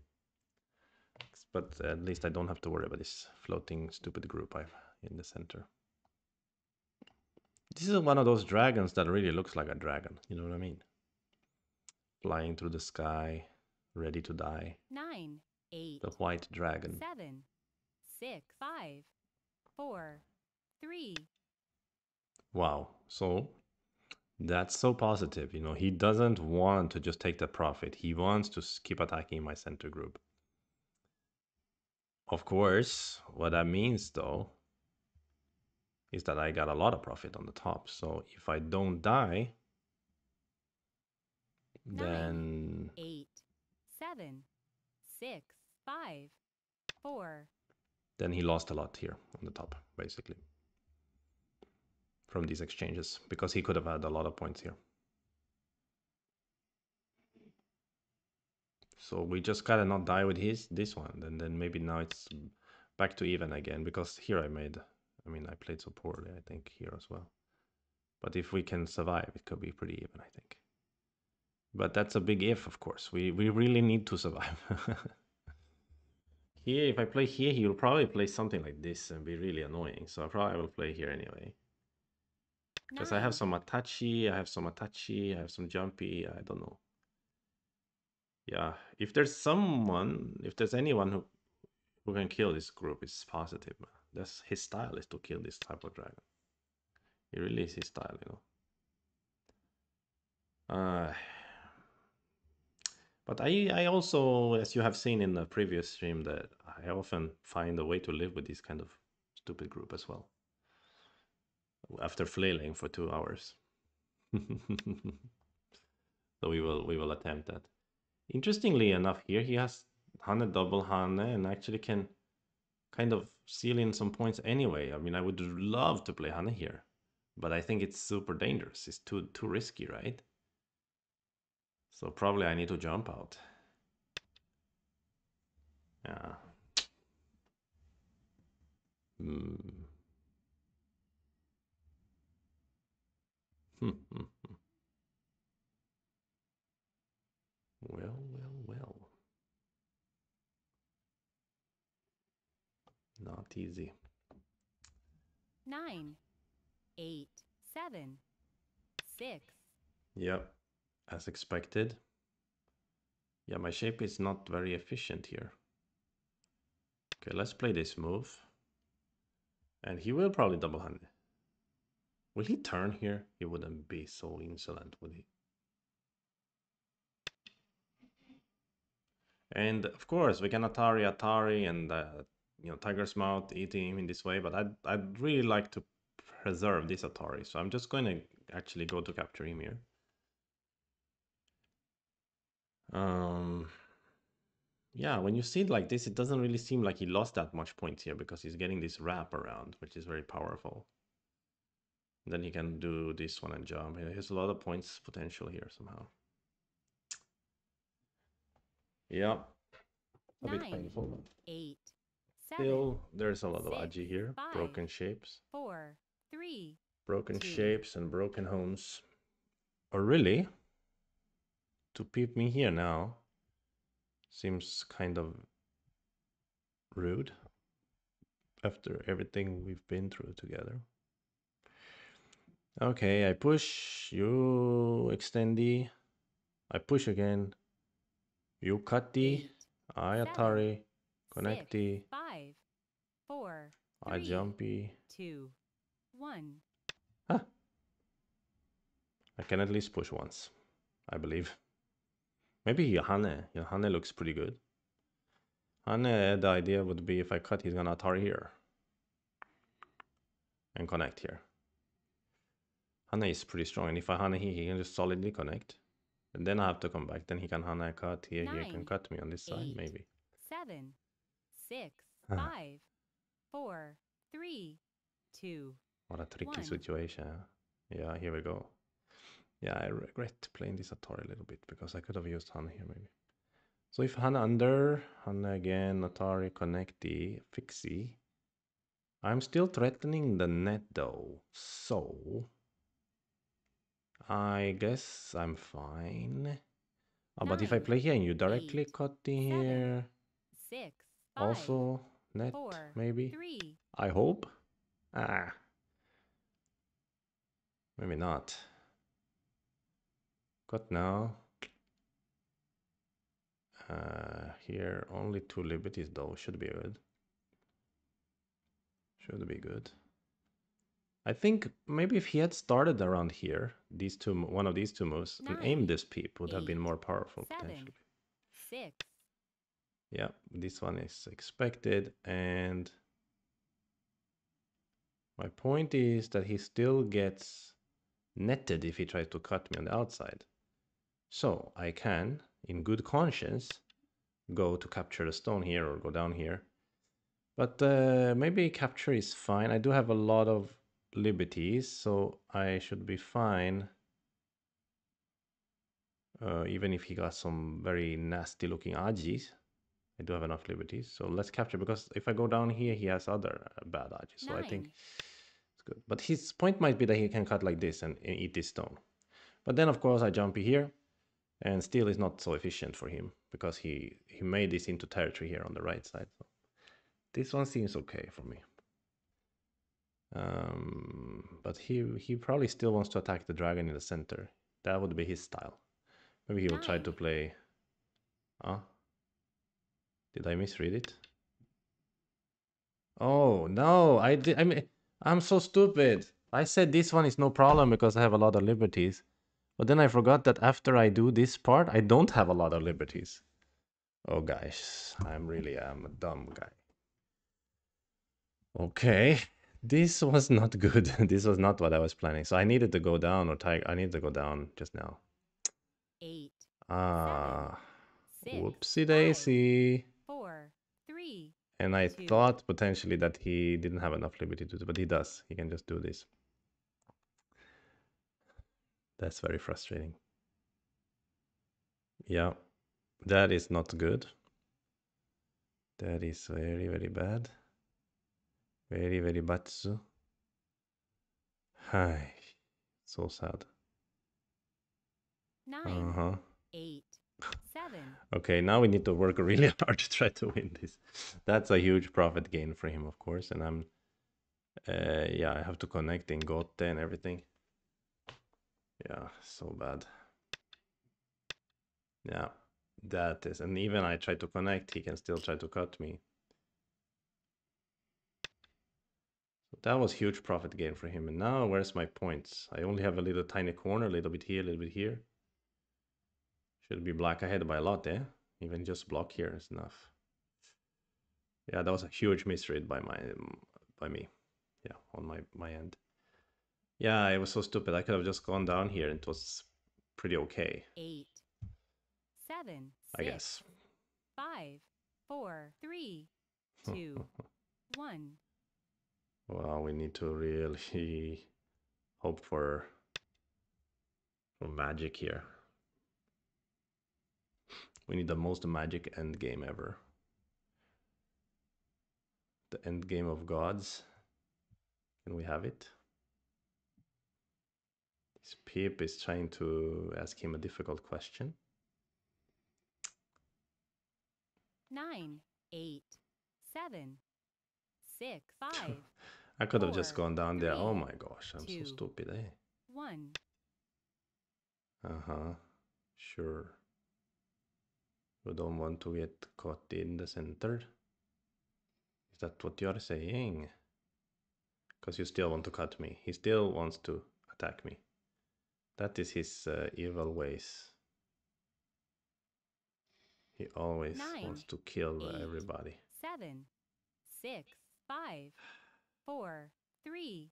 But at least I don't have to worry about this floating stupid group I've in the center. This is one of those dragons that really looks like a dragon, you know what I mean? Flying through the sky, ready to die. 9, 8. The white dragon. 7, 6, 5, 4, 3. Wow. So That's so positive. You know, he doesn't want to just take the profit. He wants to keep attacking my center group. Of course, what that means though is that I got a lot of profit on the top. So if I don't die, 9, then 8, 7, 6, 5, 4. then he lost a lot here on the top, basically, from these exchanges, because he could have had a lot of points here. So we just gotta not die with this one, and then maybe now it's back to even again, because here I mean, I played so poorly, I think, here as well. But if we can survive, it could be pretty even, I think. But that's a big if, of course. We really need to survive. Here, if I play here, he will probably play something like this and be really annoying. So I probably will play here anyway. Because I have 9, some Atachi, I have some Atachi, I have some Jumpy, I don't know. Yeah, if there's someone, if there's anyone who can kill this group, it's positive. That's his style, is to kill this type of dragon. It really is his style, you know. But I also, as you have seen in the previous stream, that I often find a way to live with this kind of stupid group as well. After flailing for 2 hours. So we will attempt that. Interestingly enough, here he has Hane double Hane and actually can kind of seal in some points anyway. I mean, I would love to play Hane here, but I think it's super dangerous. It's too risky, right? So probably I need to jump out. Yeah. Hmm. Well, well, well. Not easy. 9, 8, 7, 6. Yep, as expected. Yeah, my shape is not very efficient here. Okay, let's play this move. And he will probably double hand. Will he turn here? He wouldn't be so insolent, would he? And of course, we can Atari, and Tiger's Mouth eating him in this way. But I'd really like to preserve this Atari, so I'm just going to actually go to capture him here. Yeah, when you see it like this, it doesn't really seem like he lost that much points here because he's getting this wrap around, which is very powerful. And then he can do this one and jump. He has a lot of points potential here somehow. Yeah, a bit 9, painful. 8, 7, Still, there's a lot of 6, Aji here. 5, Broken shapes. 4, 3, Broken 2. shapes and broken homes. Or really? To peep me here now seems kind of rude after everything we've been through together. Okay, I push, you extendy. I push again. You cutty. 8, I 7, Atari. 6, Connecty. 5, 4, I 3, jumpy. 2, 1. Huh. I can at least push once, I believe. Maybe Yohane. Yohane looks pretty good. Hane, the idea would be if I cut, he's gonna Atari here. And connect here. Hane is pretty strong, and if I Hane here, he can just solidly connect. And then I have to come back. Then he can Hane cut here. 9, He can cut me on this side, 8, maybe. 7, 6, 5, 4, 3, 2. What a tricky 1. situation. Yeah, here we go. Yeah, I regret playing this Atari a little bit because I could have used Hane here maybe. So if Hane under, Hane again, Atari, connecty, fixie. I'm still threatening the net though, so I guess I'm fine. Oh, but if I 9, play here and you directly 8, cut in 7, here, 6, 5, also net 4, maybe. 3. I hope. Ah, maybe not. Cut now. Here only 2 liberties though. Should be good. Should be good. I think maybe if he had started around here, these two, one of these two moves, and aimed 9, this peep would have been 8, more powerful 7, potentially. 6. Yeah, this one is expected, and my point is that he still gets netted if he tries to cut me on the outside. So I can, in good conscience, go to capture the stone here or go down here. But maybe capture is fine. I do have a lot of liberties, so I should be fine. Even if he got some very nasty looking Ajis. I do have enough liberties. So let's capture, because if I go down here, he has other bad Ajis. So I think 9, it's good. But his point might be that he can cut like this and eat this stone. But then, of course, I jump here. And steel is not so efficient for him because he made this into territory here on the right side. So this one seems okay for me. But he probably still wants to attack the dragon in the center. That would be his style. Maybe he will try to 9. play... Ah, did I misread it? Oh, no, I did. I mean, I'm so stupid. I said this one is no problem because I have a lot of liberties. But then I forgot that after I do this part, I don't have a lot of liberties. Oh, guys, I'm a dumb guy. Okay, this was not good. This was not what I was planning. So I needed to go down, or I needed to go down just now. 8, 7, Ah, 6, whoopsie 5, daisy. 4, 3, And I 2. thought potentially that he didn't have enough liberty to do, but he does. He can just do this. That's very frustrating. Yeah, that is not good. That is very, very bad. Very, very batsu. Hi. So sad. 9, Uh-huh. 8, 7. Okay, now we need to work really hard to try to win this. That's a huge profit gain for him, of course. And yeah, I have to connect in Gote and everything. Yeah, so bad. Yeah, that is. And even I try to connect, he can still try to cut me. So that was huge profit gain for him. And now where's my points? I only have a little tiny corner, a little bit here, a little bit here. Should be black ahead by a lot, eh? Even just block here is enough. Yeah, that was a huge misread by me. Yeah, on my end. Yeah, it was so stupid. I could have just gone down here and it was pretty okay. 8, 7, I 6, guess. 5, 4, 3, 2, 1. Well, we need to really hope for magic here. We need the most magic end game ever. The end game of gods. Can we have it? This Peep is trying to ask him a difficult question. 9, 8, 7, 6, 5. I could have just 4, gone down there. 3, Oh my gosh, I'm so 2, stupid, eh? 1. Uh-huh. Sure. You don't want to get caught in the center? Is that what you're saying? Because you still want to cut me. He still wants to attack me. That is his evil ways. He always 9, wants to kill 8, everybody. 7, 6, 5, 4, 3.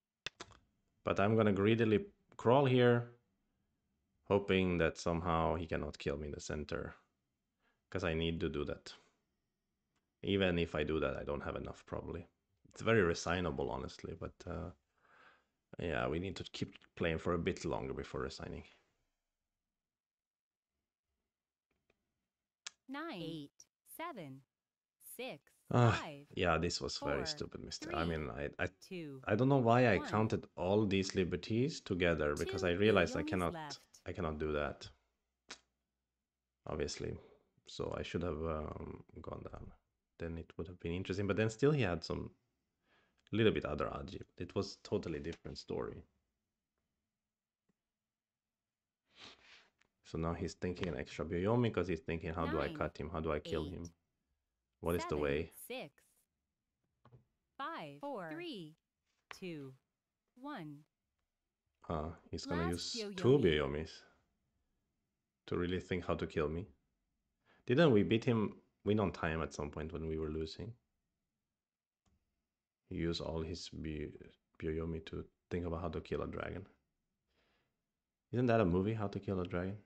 But I'm gonna greedily crawl here, hoping that somehow he cannot kill me in the center. Because I need to do that. Even if I do that, I don't have enough, probably. It's very resignable, honestly, but yeah, we need to keep playing for a bit longer before resigning. 9, 8, 7, 6, Ah, 5. yeah, this was 4, very stupid mistake. I 3, mean, 2, I don't know why I 1. counted all these liberties together, because 2 I realized peons left. I cannot do that, obviously. So I should have gone down. Then it would have been interesting. But then still he had some little bit other Aji. It was totally different story. So now he's thinking an extra Byoyomi because he's thinking, how do I 9, cut him? How do I kill 8, him? What is the 7, way? 6, 5, 4, 3, 2, 1. He's gonna Last use two Byoyomi. Byoyomis to really think how to kill me. Didn't we beat him, win on time at some point when we were losing? He used all his Byoyomi to think about how to kill a dragon. Isn't that a movie, How to Kill a Dragon?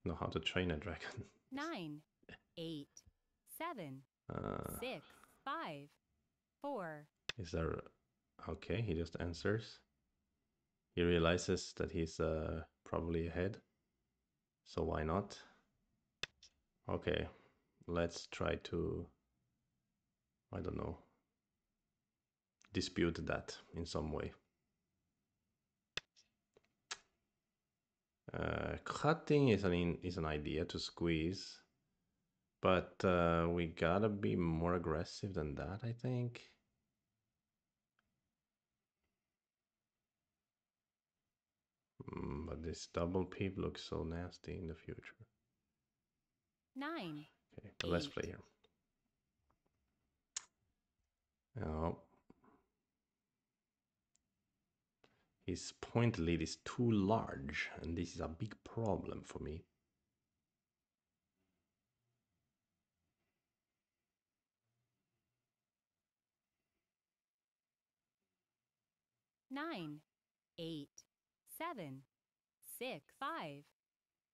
No, How to Train a Dragon. 9, 8, 7, uh, 6, 5, 4. Is there... Okay, he just answers. He realizes that he's probably ahead. So why not? Okay, let's try to, I don't know, dispute that in some way. Cutting is an idea to squeeze, but we gotta be more aggressive than that, I think. But this double peep looks so nasty in the future. 9. Okay, but let's play here. Oh. His point lead is too large, and this is a big problem for me. 9, 8, 7, 6, 5,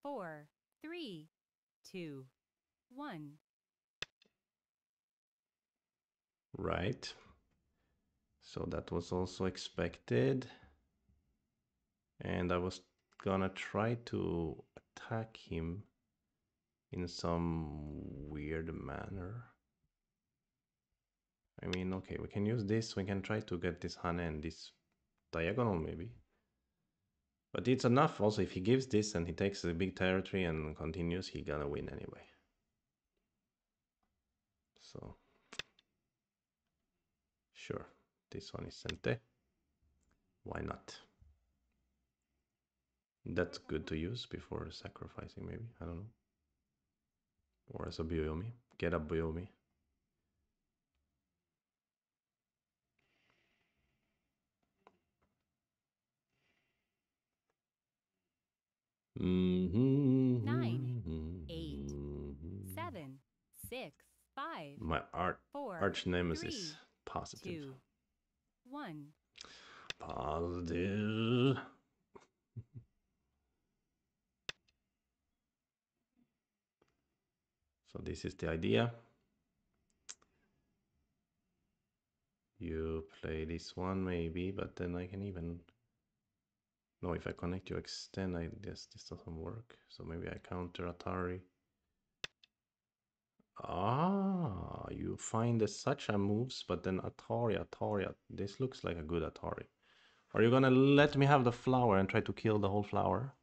4, 3, 2, 1. Right. So that was also expected. And I was gonna try to attack him in some weird manner. I mean, okay, we can use this. We can try to get this Hane and this diagonal maybe. But it's enough also. If he gives this and he takes the big territory and continues, he gonna win anyway. So, sure, this one is Sente. Why not? That's good to use before sacrificing maybe, I don't know. Or as a Byoyomi. Get a Byoyomi. Mm-hmm. 9, 8, 7, 6, 5, My 4, arch nemesis. 3, Positive. 2, 1. Positive. So this is the idea. You play this one maybe, but then I can even... No, if I connect you extend, I guess this doesn't work. So maybe I counter Atari. Ah, you find the such a moves, but then Atari. This looks like a good Atari. Are you gonna let me have the flower and try to kill the whole flower?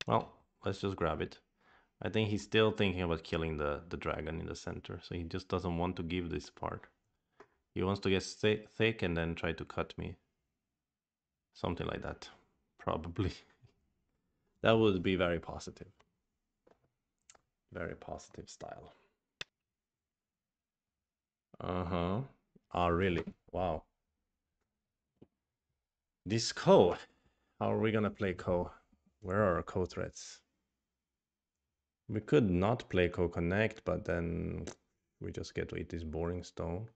Well, let's just grab it. I think he's still thinking about killing the dragon in the center, so he just doesn't want to give this part. He wants to get thick and then try to cut me. Something like that, probably. That would be very positive. Very positive style. Uh-huh. Ah, really? Wow. This Ko. How are we gonna play Ko? Where are our Ko threats? We could not play Ko Connect, but then we just get to eat this boring stone.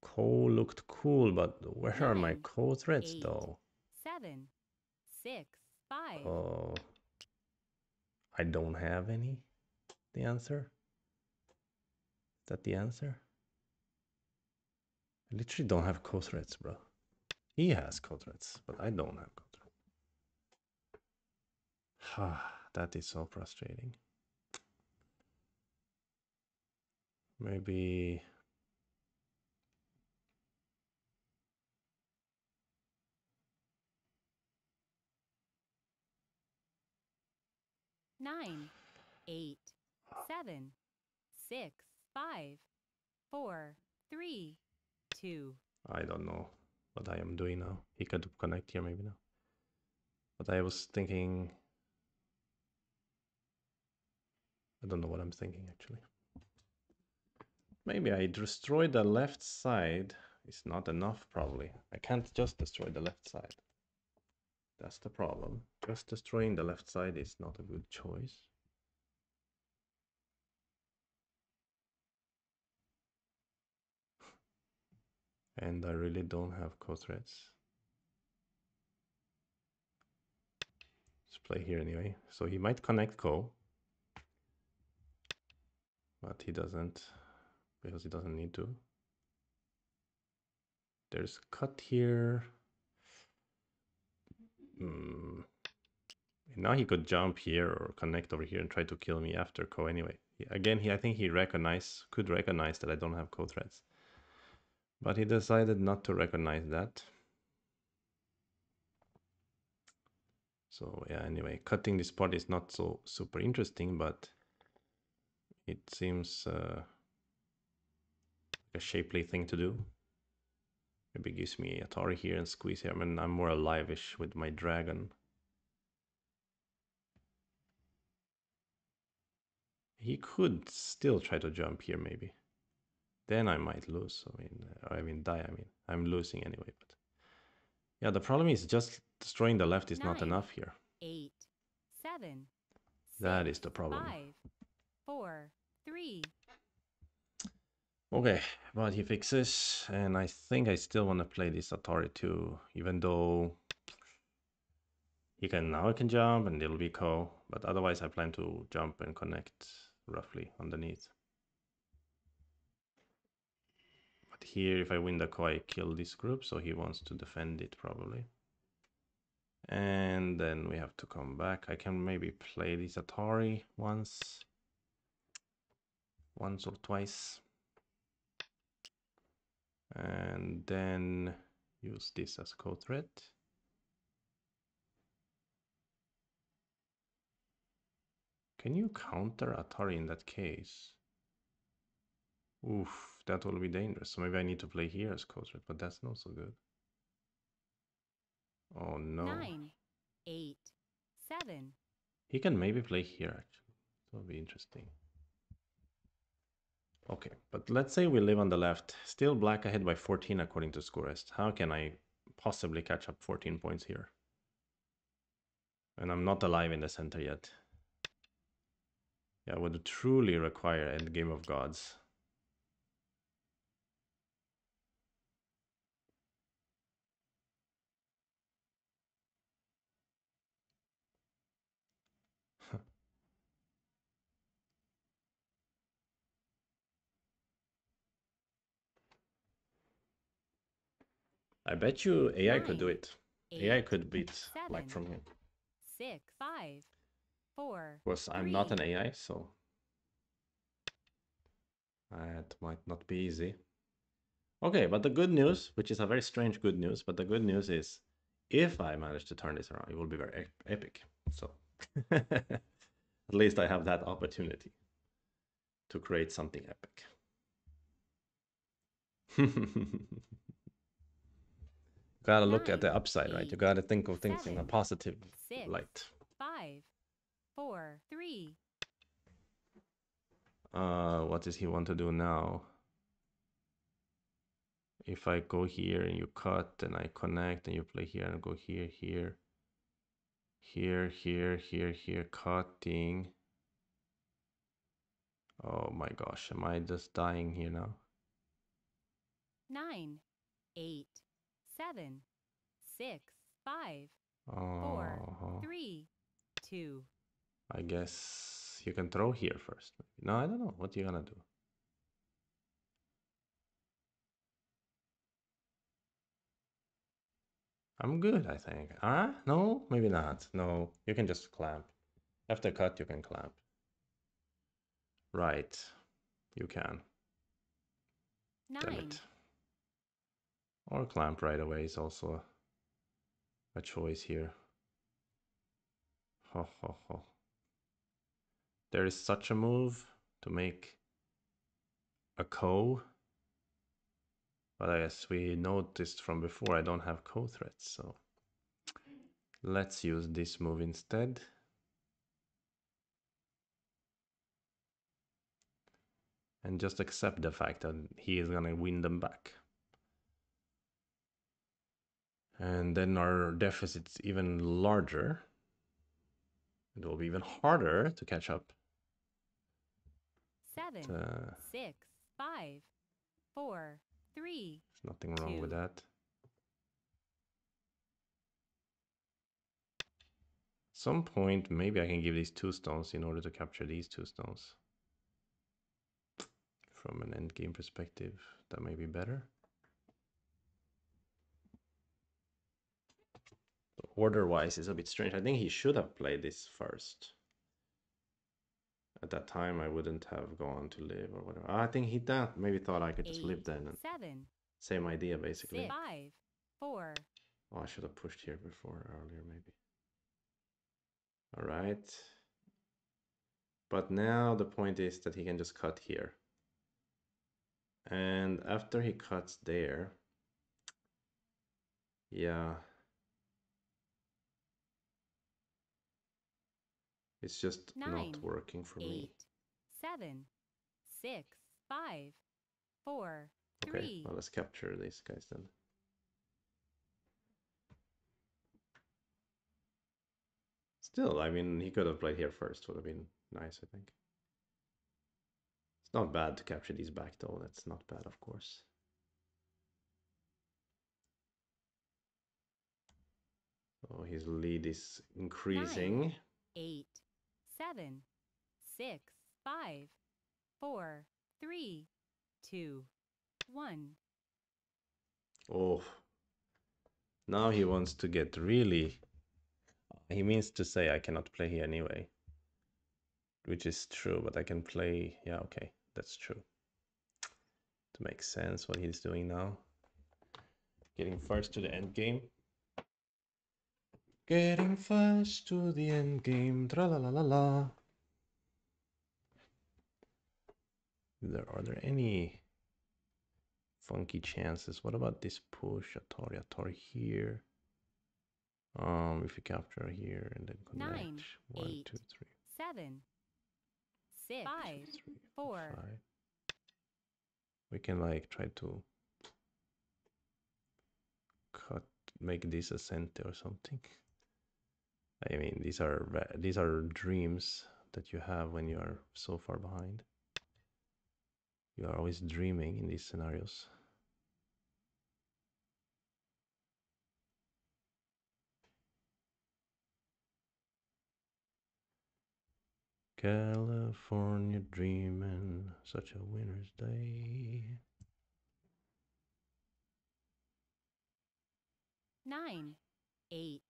Ko looked cool, but where are my 9, Ko threats 8, though? 7, 6, 5. Oh, I don't have any. The answer? Is that the answer? I literally don't have Ko threats, bro. He has Ko threats, but I don't have Ko threats. That is so frustrating. Maybe... 9, 8, 7, 6, 5, 4, 3, 2. I don't know what I am doing now. He could connect here maybe now. But I was thinking... I don't know what I'm thinking actually. Maybe I destroy the left side. It's not enough, probably. I can't just destroy the left side. That's the problem. Just destroying the left side is not a good choice. And I really don't have co-threads. Let's play here anyway. So he might connect co. But he doesn't, because he doesn't need to. There's cut here. Now he could jump here or connect over here and try to kill me after co anyway. Again, I think he could recognize that I don't have co-threads. But he decided not to recognize that. So yeah, anyway, cutting this part is not so super interesting, but it seems a shapely thing to do. Maybe gives me Atari here and squeeze here. I mean, I'm more alive-ish with my dragon. He could still try to jump here, maybe. Then I might lose. I mean die. I mean, I'm losing anyway. But yeah, the problem is just destroying the left is not 9, enough here. 8, 7, That 6, is the problem. 5, 4, 3. Okay, but he fixes, and I think I still want to play this Atari too, even though now I can jump and it'll be co, but otherwise I plan to jump and connect roughly underneath. But here, if I win the co, I kill this group, so he wants to defend it probably. And then we have to come back. I can maybe play this Atari once or twice. And then use this as co-thread. Can you counter Atari in that case? Oof, that will be dangerous. So maybe I need to play here as co-thread, but that's not so good. Oh no. 9, 8, 7. He can maybe play here actually. That will be interesting. Okay, but let's say we live on the left. Still black ahead by 14 according to Scorest. How can I possibly catch up 14 points here? And I'm not alive in the center yet. Yeah, it would truly require endgame of gods. I bet you AI could do it. AI could beat black from him. 6, 5, 4. Of course, I'm not an AI, so that might not be easy. Okay, but the good news, which is a very strange good news, but the good news is if I manage to turn this around, it will be very epic. So at least I have that opportunity to create something epic. Gotta look at the upside, right? You gotta think of things in a positive light. 5, 4, 3. What does he want to do now? If I go here and you cut and I connect and you play here and go here, here, cutting. Oh my gosh, am I just dying here now? 9, 8, 7, 6, 5, 4, 3, 2. I guess you can throw here first. No, I don't know. What are you gonna do? I'm good, I think. No, maybe not. No, you can just clamp. After cut, you can clamp. Right, you can. 9. Damn it. Or clamp right away is also a choice here. Ho, ho, ho. There is such a move to make a co. But as we noticed from before, I don't have co-threads, so let's use this move instead. and just accept the fact that he is gonna win them back. And then our deficit's even larger. It will be even harder to catch up. 7, But, 6, 5, 4, 3. There's nothing wrong with that. Some point, maybe I can give these 2 stones in order to capture these 2 stones. From an endgame perspective, that may be better. Order-wise is a bit strange. I think he should have played this first. At that time, I wouldn't have gone to live or whatever. I think he maybe thought I could just live then. And 7. Same idea, basically. 6, 5, 4. Oh, I should have pushed here earlier, maybe. All right. But now the point is that he can just cut here. And after he cuts there, yeah, it's just 9, not working for 8, me. 7, 6, 5, 4, 3. Okay, well, let's capture these guys then. Still, I mean, he could have played here first. Would have been nice, I think. It's not bad to capture these back, though. That's not bad, of course. So his lead is increasing. 9, 8, 7, 6, 5, 4, 3, 2, 1. Oh, now he wants to get really... He means to say I cannot play here anyway. Which is true, but I can play... Yeah, okay, that's true. To make sense what he's doing now. Getting first to the end game. Getting first to the end game. Tra-la-la-la-la. Are there any funky chances? What about this push? Atari here. If you capture here and then connect. 9, 1, 8, 2, 3, 7, 6, 5, 3, 4. 5. We can like try to make this a center or something. I mean, these are dreams that you have when you are so far behind. You are always dreaming in these scenarios. California dreaming, such a winter's day. 9, 8,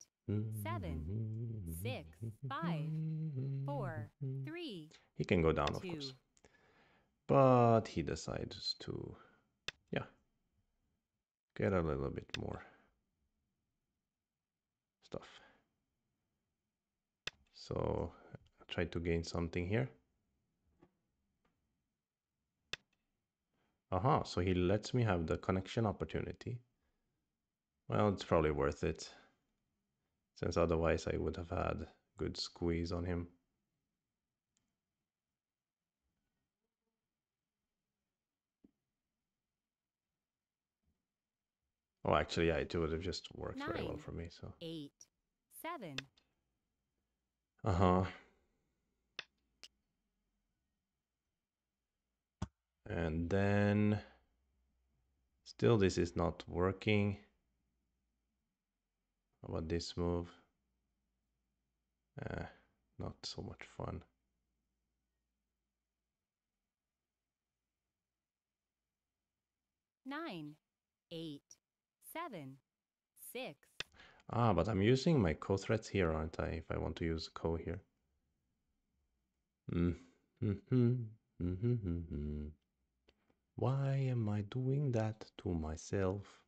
7, 6, 5, 4, 3. He can go down, of course. But he decides to, yeah, get a little bit more stuff. So I try to gain something here. Aha, so he lets me have the connection opportunity. Well, it's probably worth it, since otherwise I would have had good squeeze on him. Oh, actually, yeah, it would have just worked very well for me. So 8, 7. And then still this is not working. How about this move? Not so much fun. 9, 8, 7, 6. Ah, but I'm using my co-threats here, aren't I? If I want to use co here. Why am I doing that to myself?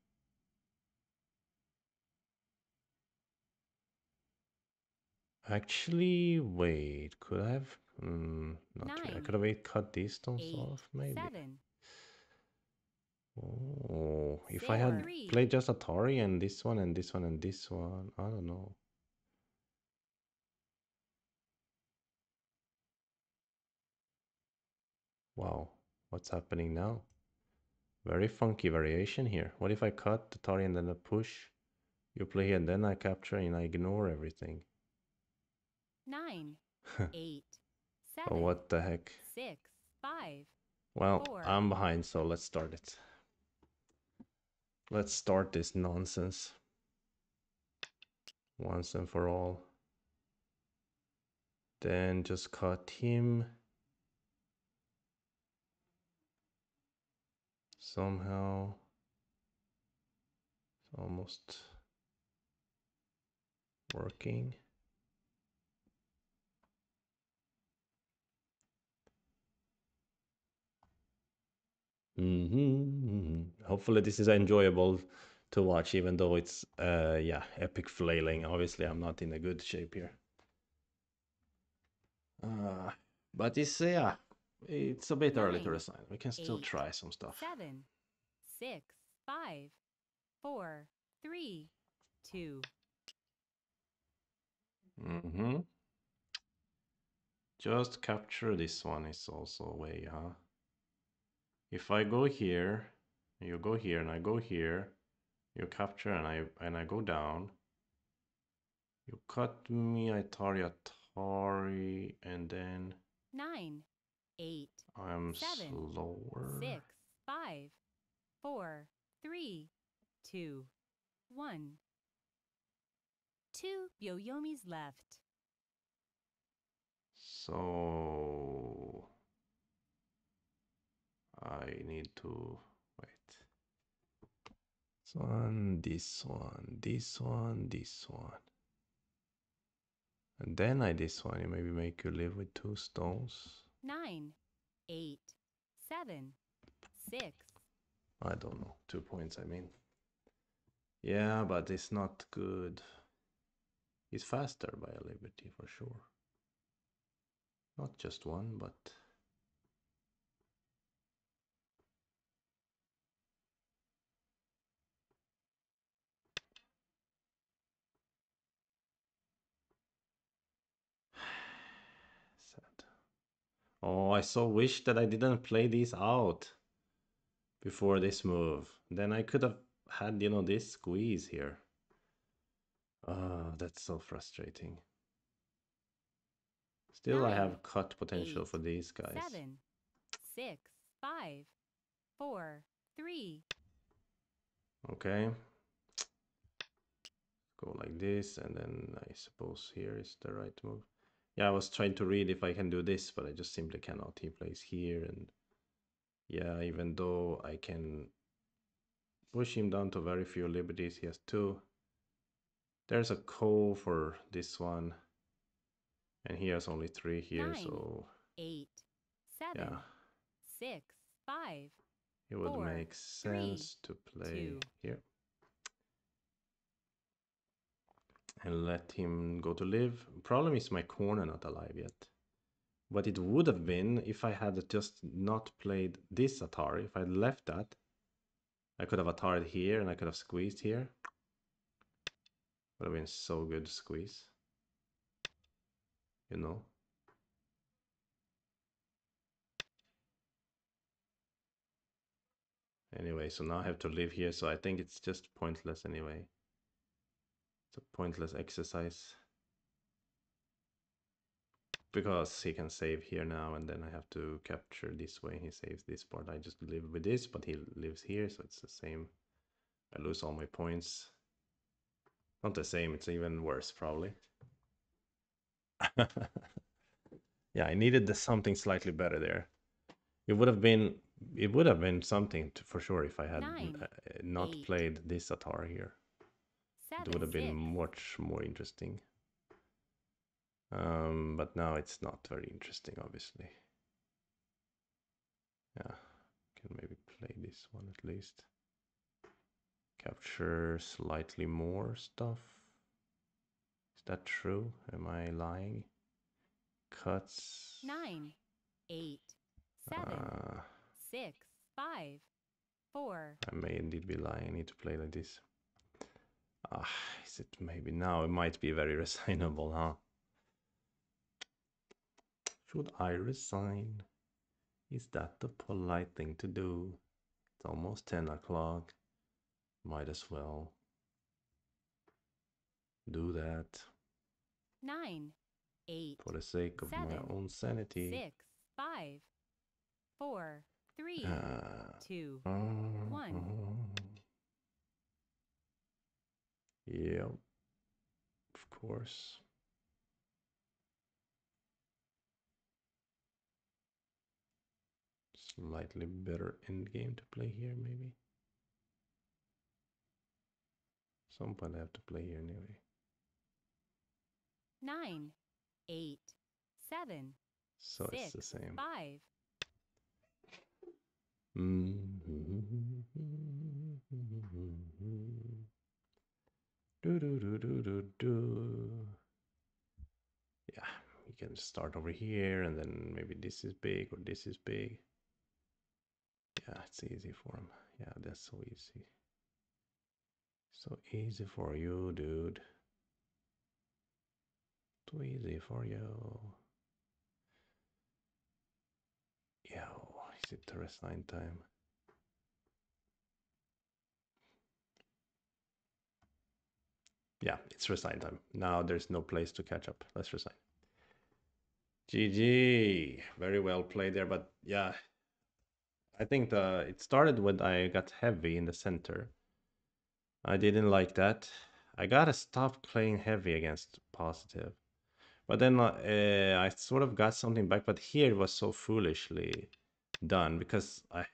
Actually, wait, could I have? Not 9, really. I could have cut these stones 8, off, maybe. 7. Oh, if I had played just Atari and this one and this one and this one, I don't know. Wow. What's happening now? Very funky variation here. What if I cut the Atari and then I push? You play here and then I capture and I ignore everything. 9, 8, Oh, 7, what the heck? 6, 5, Well, 4. I'm behind, so let's start it. Let's start this nonsense. Once and for all. Then just cut him. Somehow. It's almost working. Hopefully this is enjoyable to watch, even though it's yeah, epic flailing. Obviously I'm not in a good shape here. But it's yeah, it's a bit early to 9, resign. We can still 8, try some stuff. 7, 6, 5, 4, 3, 2. Just capture this one is also a way, huh? If I go here, you go here, and I go here, you capture and I go down. You cut me, Atari, and then 9, 8, I'm 7, slower. 6, 5, 4, 3, 2, 1. 2 Yoyomis left. So I need to wait. This one, this one, this one, this one. And then this one, you maybe make you live with 2 stones. 9, 8, 7, 6. I don't know, 2 points, I mean. Yeah, but it's not good. He's faster by a liberty for sure. Not just one, but sad. Oh, I so wish that I didn't play these out before this move. Then I could have had, you know, this squeeze here. Ah, that's so frustrating. Still, I 9, have cut potential 8, for these guys. 7, 6, 5, 4, 3. Okay. Go like this, and then I suppose here is the right move. Yeah, I was trying to read if I can do this, but I just simply cannot. He plays here, and yeah, even though I can push him down to very few liberties, he has 2. There's a call for this one, and he has only 3 here, 9, so 8, 7, yeah, 6, 5, it would 4, make 3, sense to play 2. here and let him go to live. Problem is my corner not alive yet. What it would have been if I had just not played this Atari. If I had left that, I could have Atari'd here and I could have squeezed here. Would have been so good to squeeze. You know? Anyway, so now I have to live here, so I think it's just pointless anyway. It's a pointless exercise. Because he can save here now, and then I have to capture this way. He saves this part. I just live with this, but he lives here, so it's the same. I lose all my points. Not the same, it's even worse, probably. Yeah, I needed something slightly better there. It would have been something for sure if I had 9, not 8, played this Atari here. It 7, would have been 6. much more interesting. But now it's not very interesting, obviously. Yeah, can maybe play this one at least. Capture slightly more stuff. Is that true? Am I lying? Cuts. 9, 8, 7, 6, 5, 4. I may indeed be lying. I need to play like this. Ah, is it maybe now? It might be very resignable, huh? Should I resign? Is that the polite thing to do? It's almost 10 o'clock. Might as well do that 9, 8, for the sake of my 7, own sanity. 6, 5, 4, 3, Uh, 2, uh, 1. Yep, of course. Slightly better end game to play here, maybe. Some point I have to play here anyway. 9, 8, 7, So it's 6, the same. 5. Do do do do do do. Yeah, you can start over here, and then maybe this is big or this is big. Yeah, it's easy for him. Yeah, that's so easy. So easy for you, dude. Too easy for you. Yo, is it terrace 9 time? Yeah, it's resign time. Now there's no place to catch up. Let's resign. GG. Very well played there, but yeah, I think it started when I got heavy in the center. I didn't like that. I gotta stop playing heavy against positive. But then I sort of got something back, but here it was so foolishly done because I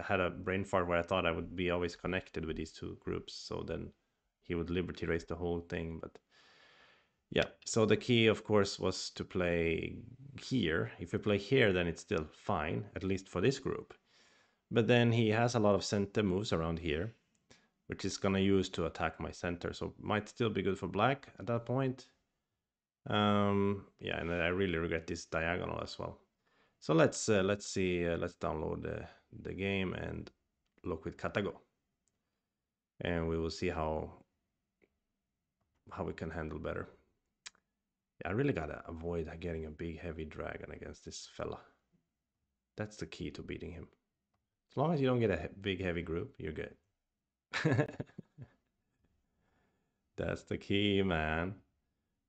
had a brain fart where I thought I would be always connected with these two groups. So then he would liberty race the whole thing. But yeah, so the key, of course, was to play here. If you play here, then it's still fine, at least for this group. But then he has a lot of center moves around here, which is gonna use to attack my center. So might still be good for black at that point. Yeah, and I really regret this diagonal as well. So let's see. Let's download the game and look with Katago, and we will see how we can handle better. Yeah, I really gotta avoid getting a big heavy dragon against this fella. That's the key to beating him. As long as you don't get a big heavy group, you're good. That's the key, man.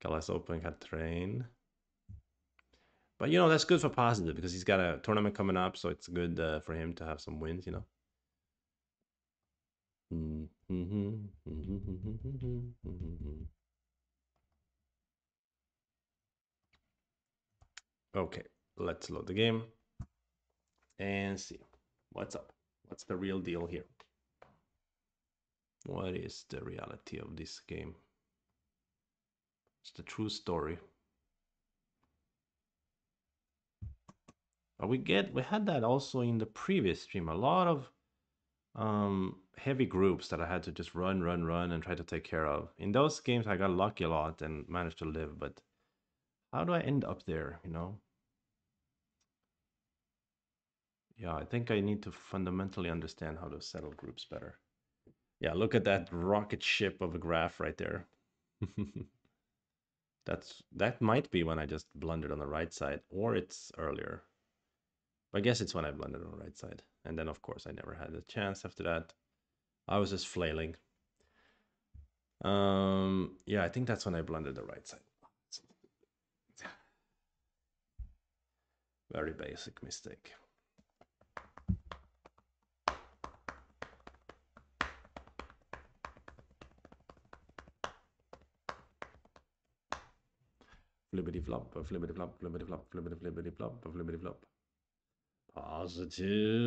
Callas open, cat train. But you know that's good for positive because he's got a tournament coming up, so it's good for him to have some wins. You know. Okay, let's load the game and see what's up. What's the real deal here? What is the reality of this game? It's the true story. But we had that also in the previous stream. A lot of heavy groups that I had to just run, and try to take care of. In those games, I got lucky a lot and managed to live. But how do I end up there? You know? Yeah, I think I need to fundamentally understand how to settle groups better. Yeah, look at that rocket ship of a graph right there. That might be when I just blundered on the right side, or it's earlier. But I guess it's when I blundered on the right side. And then of course I never had a chance after that. I was just flailing. Yeah, I think that's when I blundered the right side. Very basic mistake. Flippity flop, flippity flop, flippity flop, flippity flippity flop, flippity flop. Positive.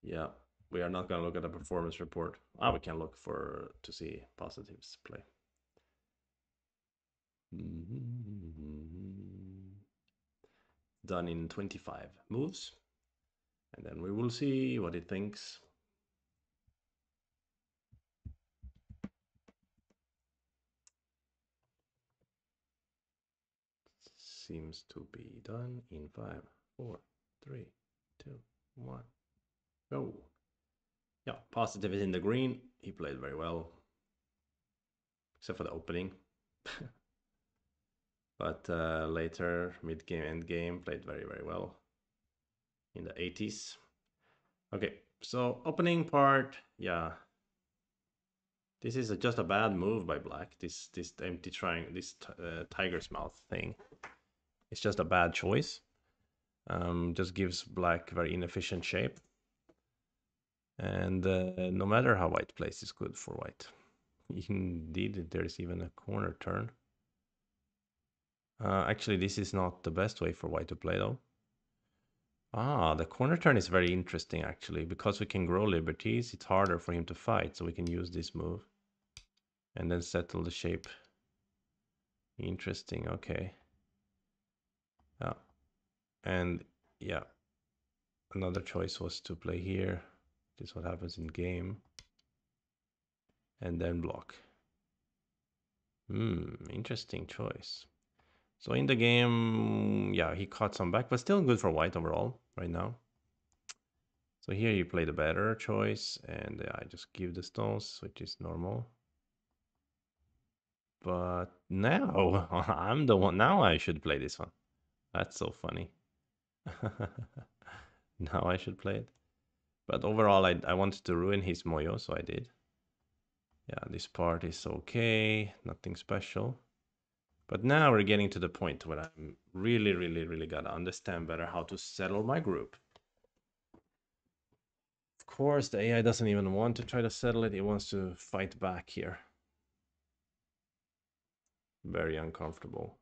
Yeah, we are not going to look at the performance report. Ah, we can look for to see positives play. Done in 25 moves. And then we will see what it thinks. Seems to be done in 5, 4, 3, 2, 1. Go. Yeah, positive is in the green. he played very well, except for the opening. But later, mid game, end game, played very, very well in the 80s. Okay, so opening part, yeah. This is just a bad move by black. This empty triangle, this tiger's mouth thing. It's just a bad choice. Just gives black very inefficient shape. And no matter how white plays, is good for white. Indeed, there's even a corner turn. Actually, this is not the best way for white to play, though. Ah, the corner turn is very interesting, actually. Because we can grow liberties, it's harder for him to fight, so we can use this move. And then settle the shape. Interesting, okay. Yeah. And, yeah. Another choice was to play here. This is what happens in game. And then block. Interesting choice. So in the game, yeah, he caught some back, but still good for white overall right now. So here you play the better choice, and I just give the stones, which is normal. But now I'm the one. Now I should play this one. That's so funny. Now I should play it. But overall, I wanted to ruin his moyo, so I did. Yeah, this part is okay. Nothing special. But now we're getting to the point where I'm really, really, really gotta understand better how to settle my group. Of course, the AI doesn't even want to try to settle it. It wants to fight back here. Very uncomfortable.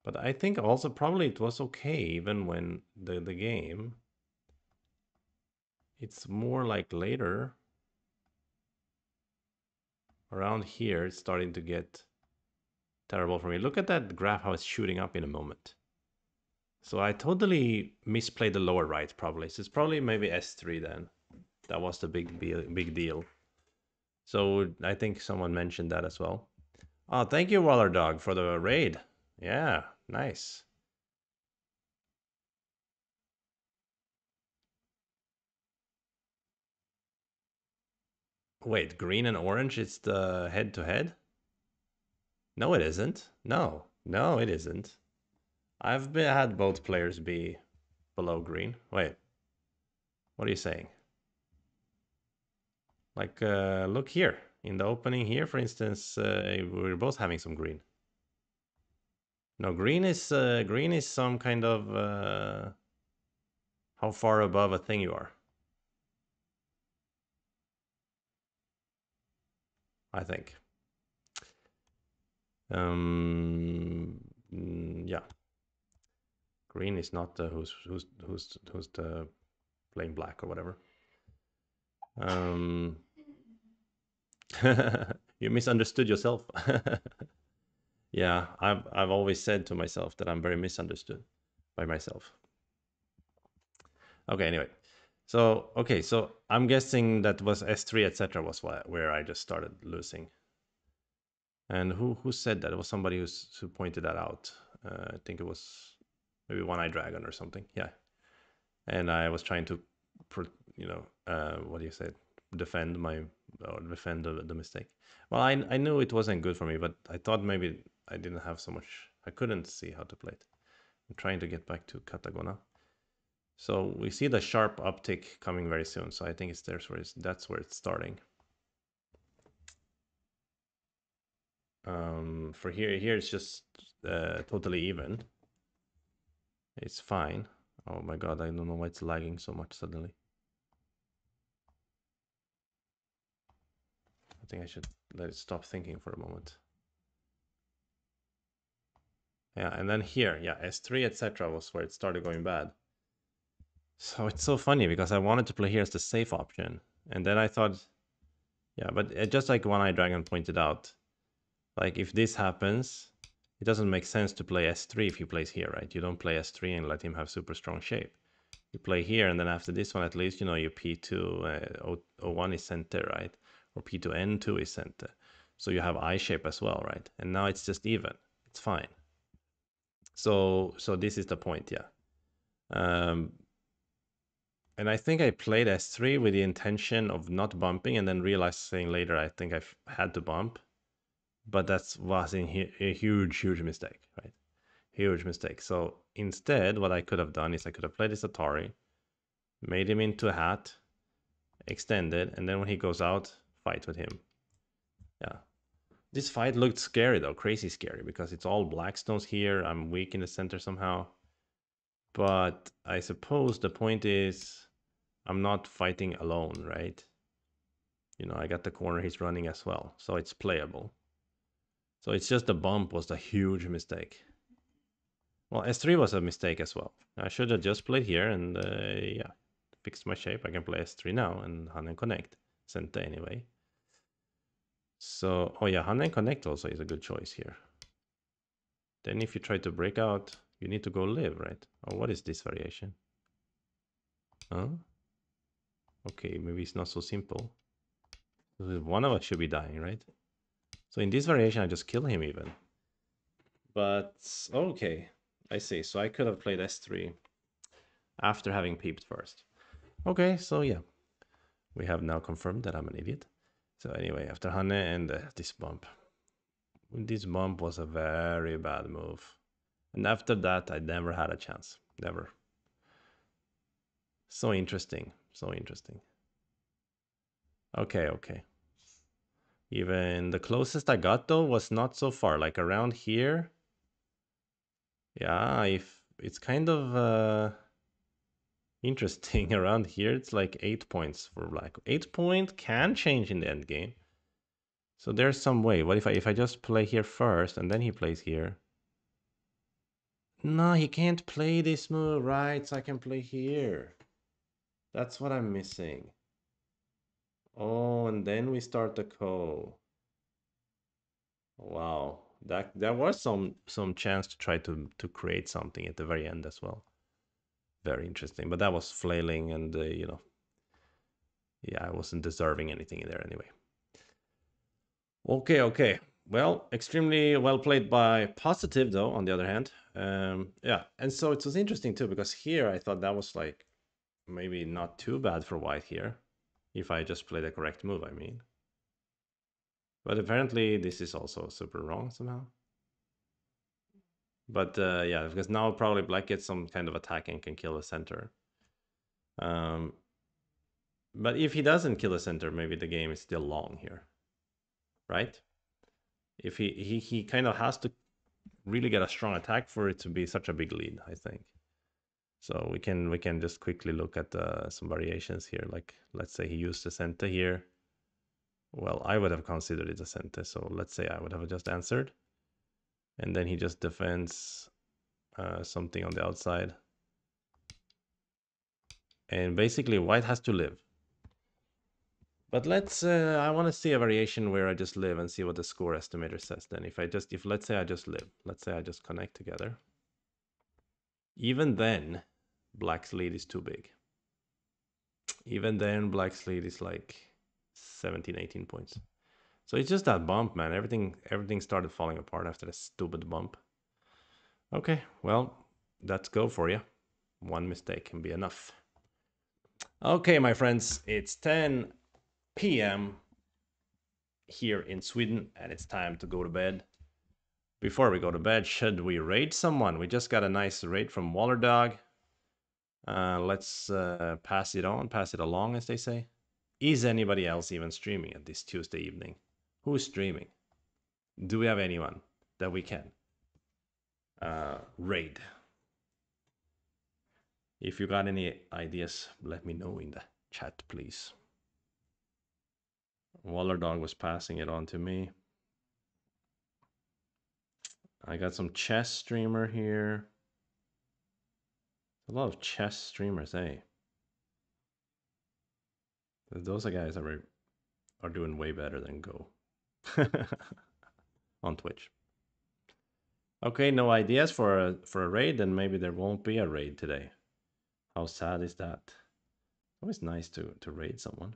But I think also probably it was okay even when the game. It's more like later. Around here, it's starting to get terrible for me. Look at that graph, how it's shooting up in a moment. So I totally misplayed the lower right, probably. So it's probably maybe S3 then. That was the big deal. So I think someone mentioned that as well. Oh, thank you, Waller Dog, for the raid. Yeah, nice. Wait, green and orange, it's the head-to-head? No, it isn't. No, it isn't. Had both players be below green. Wait, what are you saying? Like, look here. In the opening here, for instance, we're both having some green. No, green is some kind of how far above a thing you are. I think. Yeah. Green is not who's the playing black or whatever. You misunderstood yourself. Yeah, I've always said to myself that I'm very misunderstood by myself. Okay, anyway. So, okay, so I'm guessing that was S3, etc. was where I just started losing. And who said that? It was somebody who pointed that out. I think it was maybe One Eye Dragon or something. Yeah. And I was trying to, what do you say? Defend the mistake. Well, I knew it wasn't good for me, but I thought maybe I didn't have so much. I couldn't see how to play it. I'm trying to get back to Katagona. So we see the sharp uptick coming very soon. So I think that's where it's starting. For here it's just totally even. It's fine. Oh my god, I don't know why it's lagging so much suddenly. I think I should let it stop thinking for a moment. Yeah, and then here, yeah, S3, etc. was where it started going bad. So it's so funny because I wanted to play here as the safe option. And then I thought, yeah, but just like One Eye Dragon pointed out, like if this happens, it doesn't make sense to play S3 if he plays here, right? You don't play S3 and let him have super strong shape. You play here, and then after this one, at least, your P2, O1 is center, right? Or P2N2 is center. So you have I shape as well, right? And now it's just even. It's fine. So this is the point, yeah. Um, and I think I played S3 with the intention of not bumping, and then realizing later I think had to bump. But that was a huge, huge mistake, right? Huge mistake. So instead, what I could have done is I could have played this Atari, made him into a hat, extended, and then when he goes out, fight with him. Yeah. This fight looked scary though, crazy scary, because it's all Blackstones here. I'm weak in the center somehow. But I suppose the point is I'm not fighting alone, right? You know, I got the corner he's running as well, so it's playable. So it's just the bump was a huge mistake. Well, S3 was a mistake as well. I should have just played here and yeah, fixed my shape. I can play S3 now and Hanen Connect. Sente anyway. So, oh yeah, Hanen Connect also is a good choice here. Then if you try to break out, you need to go live, right? Oh, what is this variation? Huh? Okay, maybe it's not so simple. One of us should be dying, right? So in this variation, I just kill him even. But, okay, I see. So I could have played S3 after having peeped first. Okay, so yeah, we have now confirmed that I'm an idiot. So anyway, after Hanne and this bump. This bump was a very bad move. And after that, I never had a chance. Never. So interesting. So interesting. Okay, okay. Even the closest I got though was not so far. Like around here. Yeah, if it's kind of interesting around here. It's like 8 points for black. 8 point can change in the end game. So there's some way. What if I just play here first and then he plays here? No, he can't play this move, right? So I can play here. That's what I'm missing. Oh, and then we start the ko. Wow. That there was some chance to try to create something at the very end as well. Very interesting. But that was flailing and you know, yeah, I wasn't deserving anything in there anyway. Okay, okay. Well, extremely well played by Positive, though, on the other hand. Yeah, and so it was interesting too, because here I thought that was like maybe not too bad for White here, if I just play the correct move, I mean. But apparently this is also super wrong somehow. But yeah, because now probably Black gets some kind of attack and can kill the center. Um, but if he doesn't kill the center, maybe the game is still long here, right? If he kind of has to really get a strong attack for it to be such a big lead, I think. So we can just quickly look at some variations here. Like let's say he used the center here. Well, I would have considered it a center. So let's say I would have just answered, and then he just defends something on the outside, and basically white has to live. But let's I want to see a variation where I just live and see what the score estimator says. Then if let's say I just live, let's say I just connect together. Even then, black's lead is too big. Even then, black's lead is like 17, 18 points. So it's just that bump, man. Everything started falling apart after the stupid bump. Okay, well, that's go for you. One mistake can be enough. Okay, my friends, it's 10 p.m. here in Sweden, and it's time to go to bed. Before we go to bed, should we raid someone? We just got a nice raid from Waller Dog. Let's pass it on, pass it along, as they say. Is anybody else even streaming at this Tuesday evening? Who's streaming? Do we have anyone that we can raid? If you got any ideas, let me know in the chat, please. Waller Dog was passing it on to me. I got some chess streamer here. A lot of chess streamers, eh? Those guys are doing way better than Go on Twitch. Okay, no ideas for a raid, then maybe there won't be a raid today. How sad is that? Always nice to raid someone.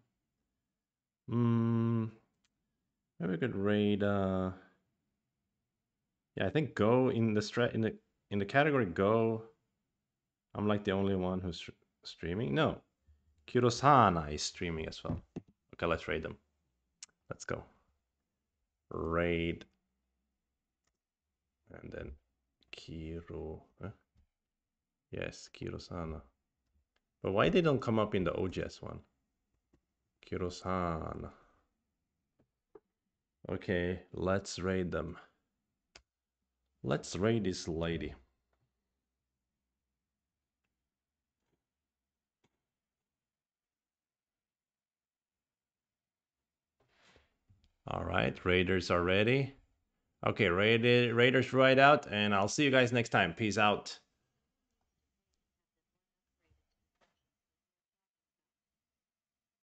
Maybe we could raid. Yeah, I think Go in the category Go. I'm like the only one who's streaming. No, Kirosana is streaming as well. Okay, let's raid them. Let's go. Raid. And then Kiro. Huh? Yes, Kirosana. But why they don't come up in the OGS one? Kirosana. Okay, let's raid them. Let's raid this lady. All right, raiders are ready. Okay, raiders right out, and I'll see you guys next time. Peace out.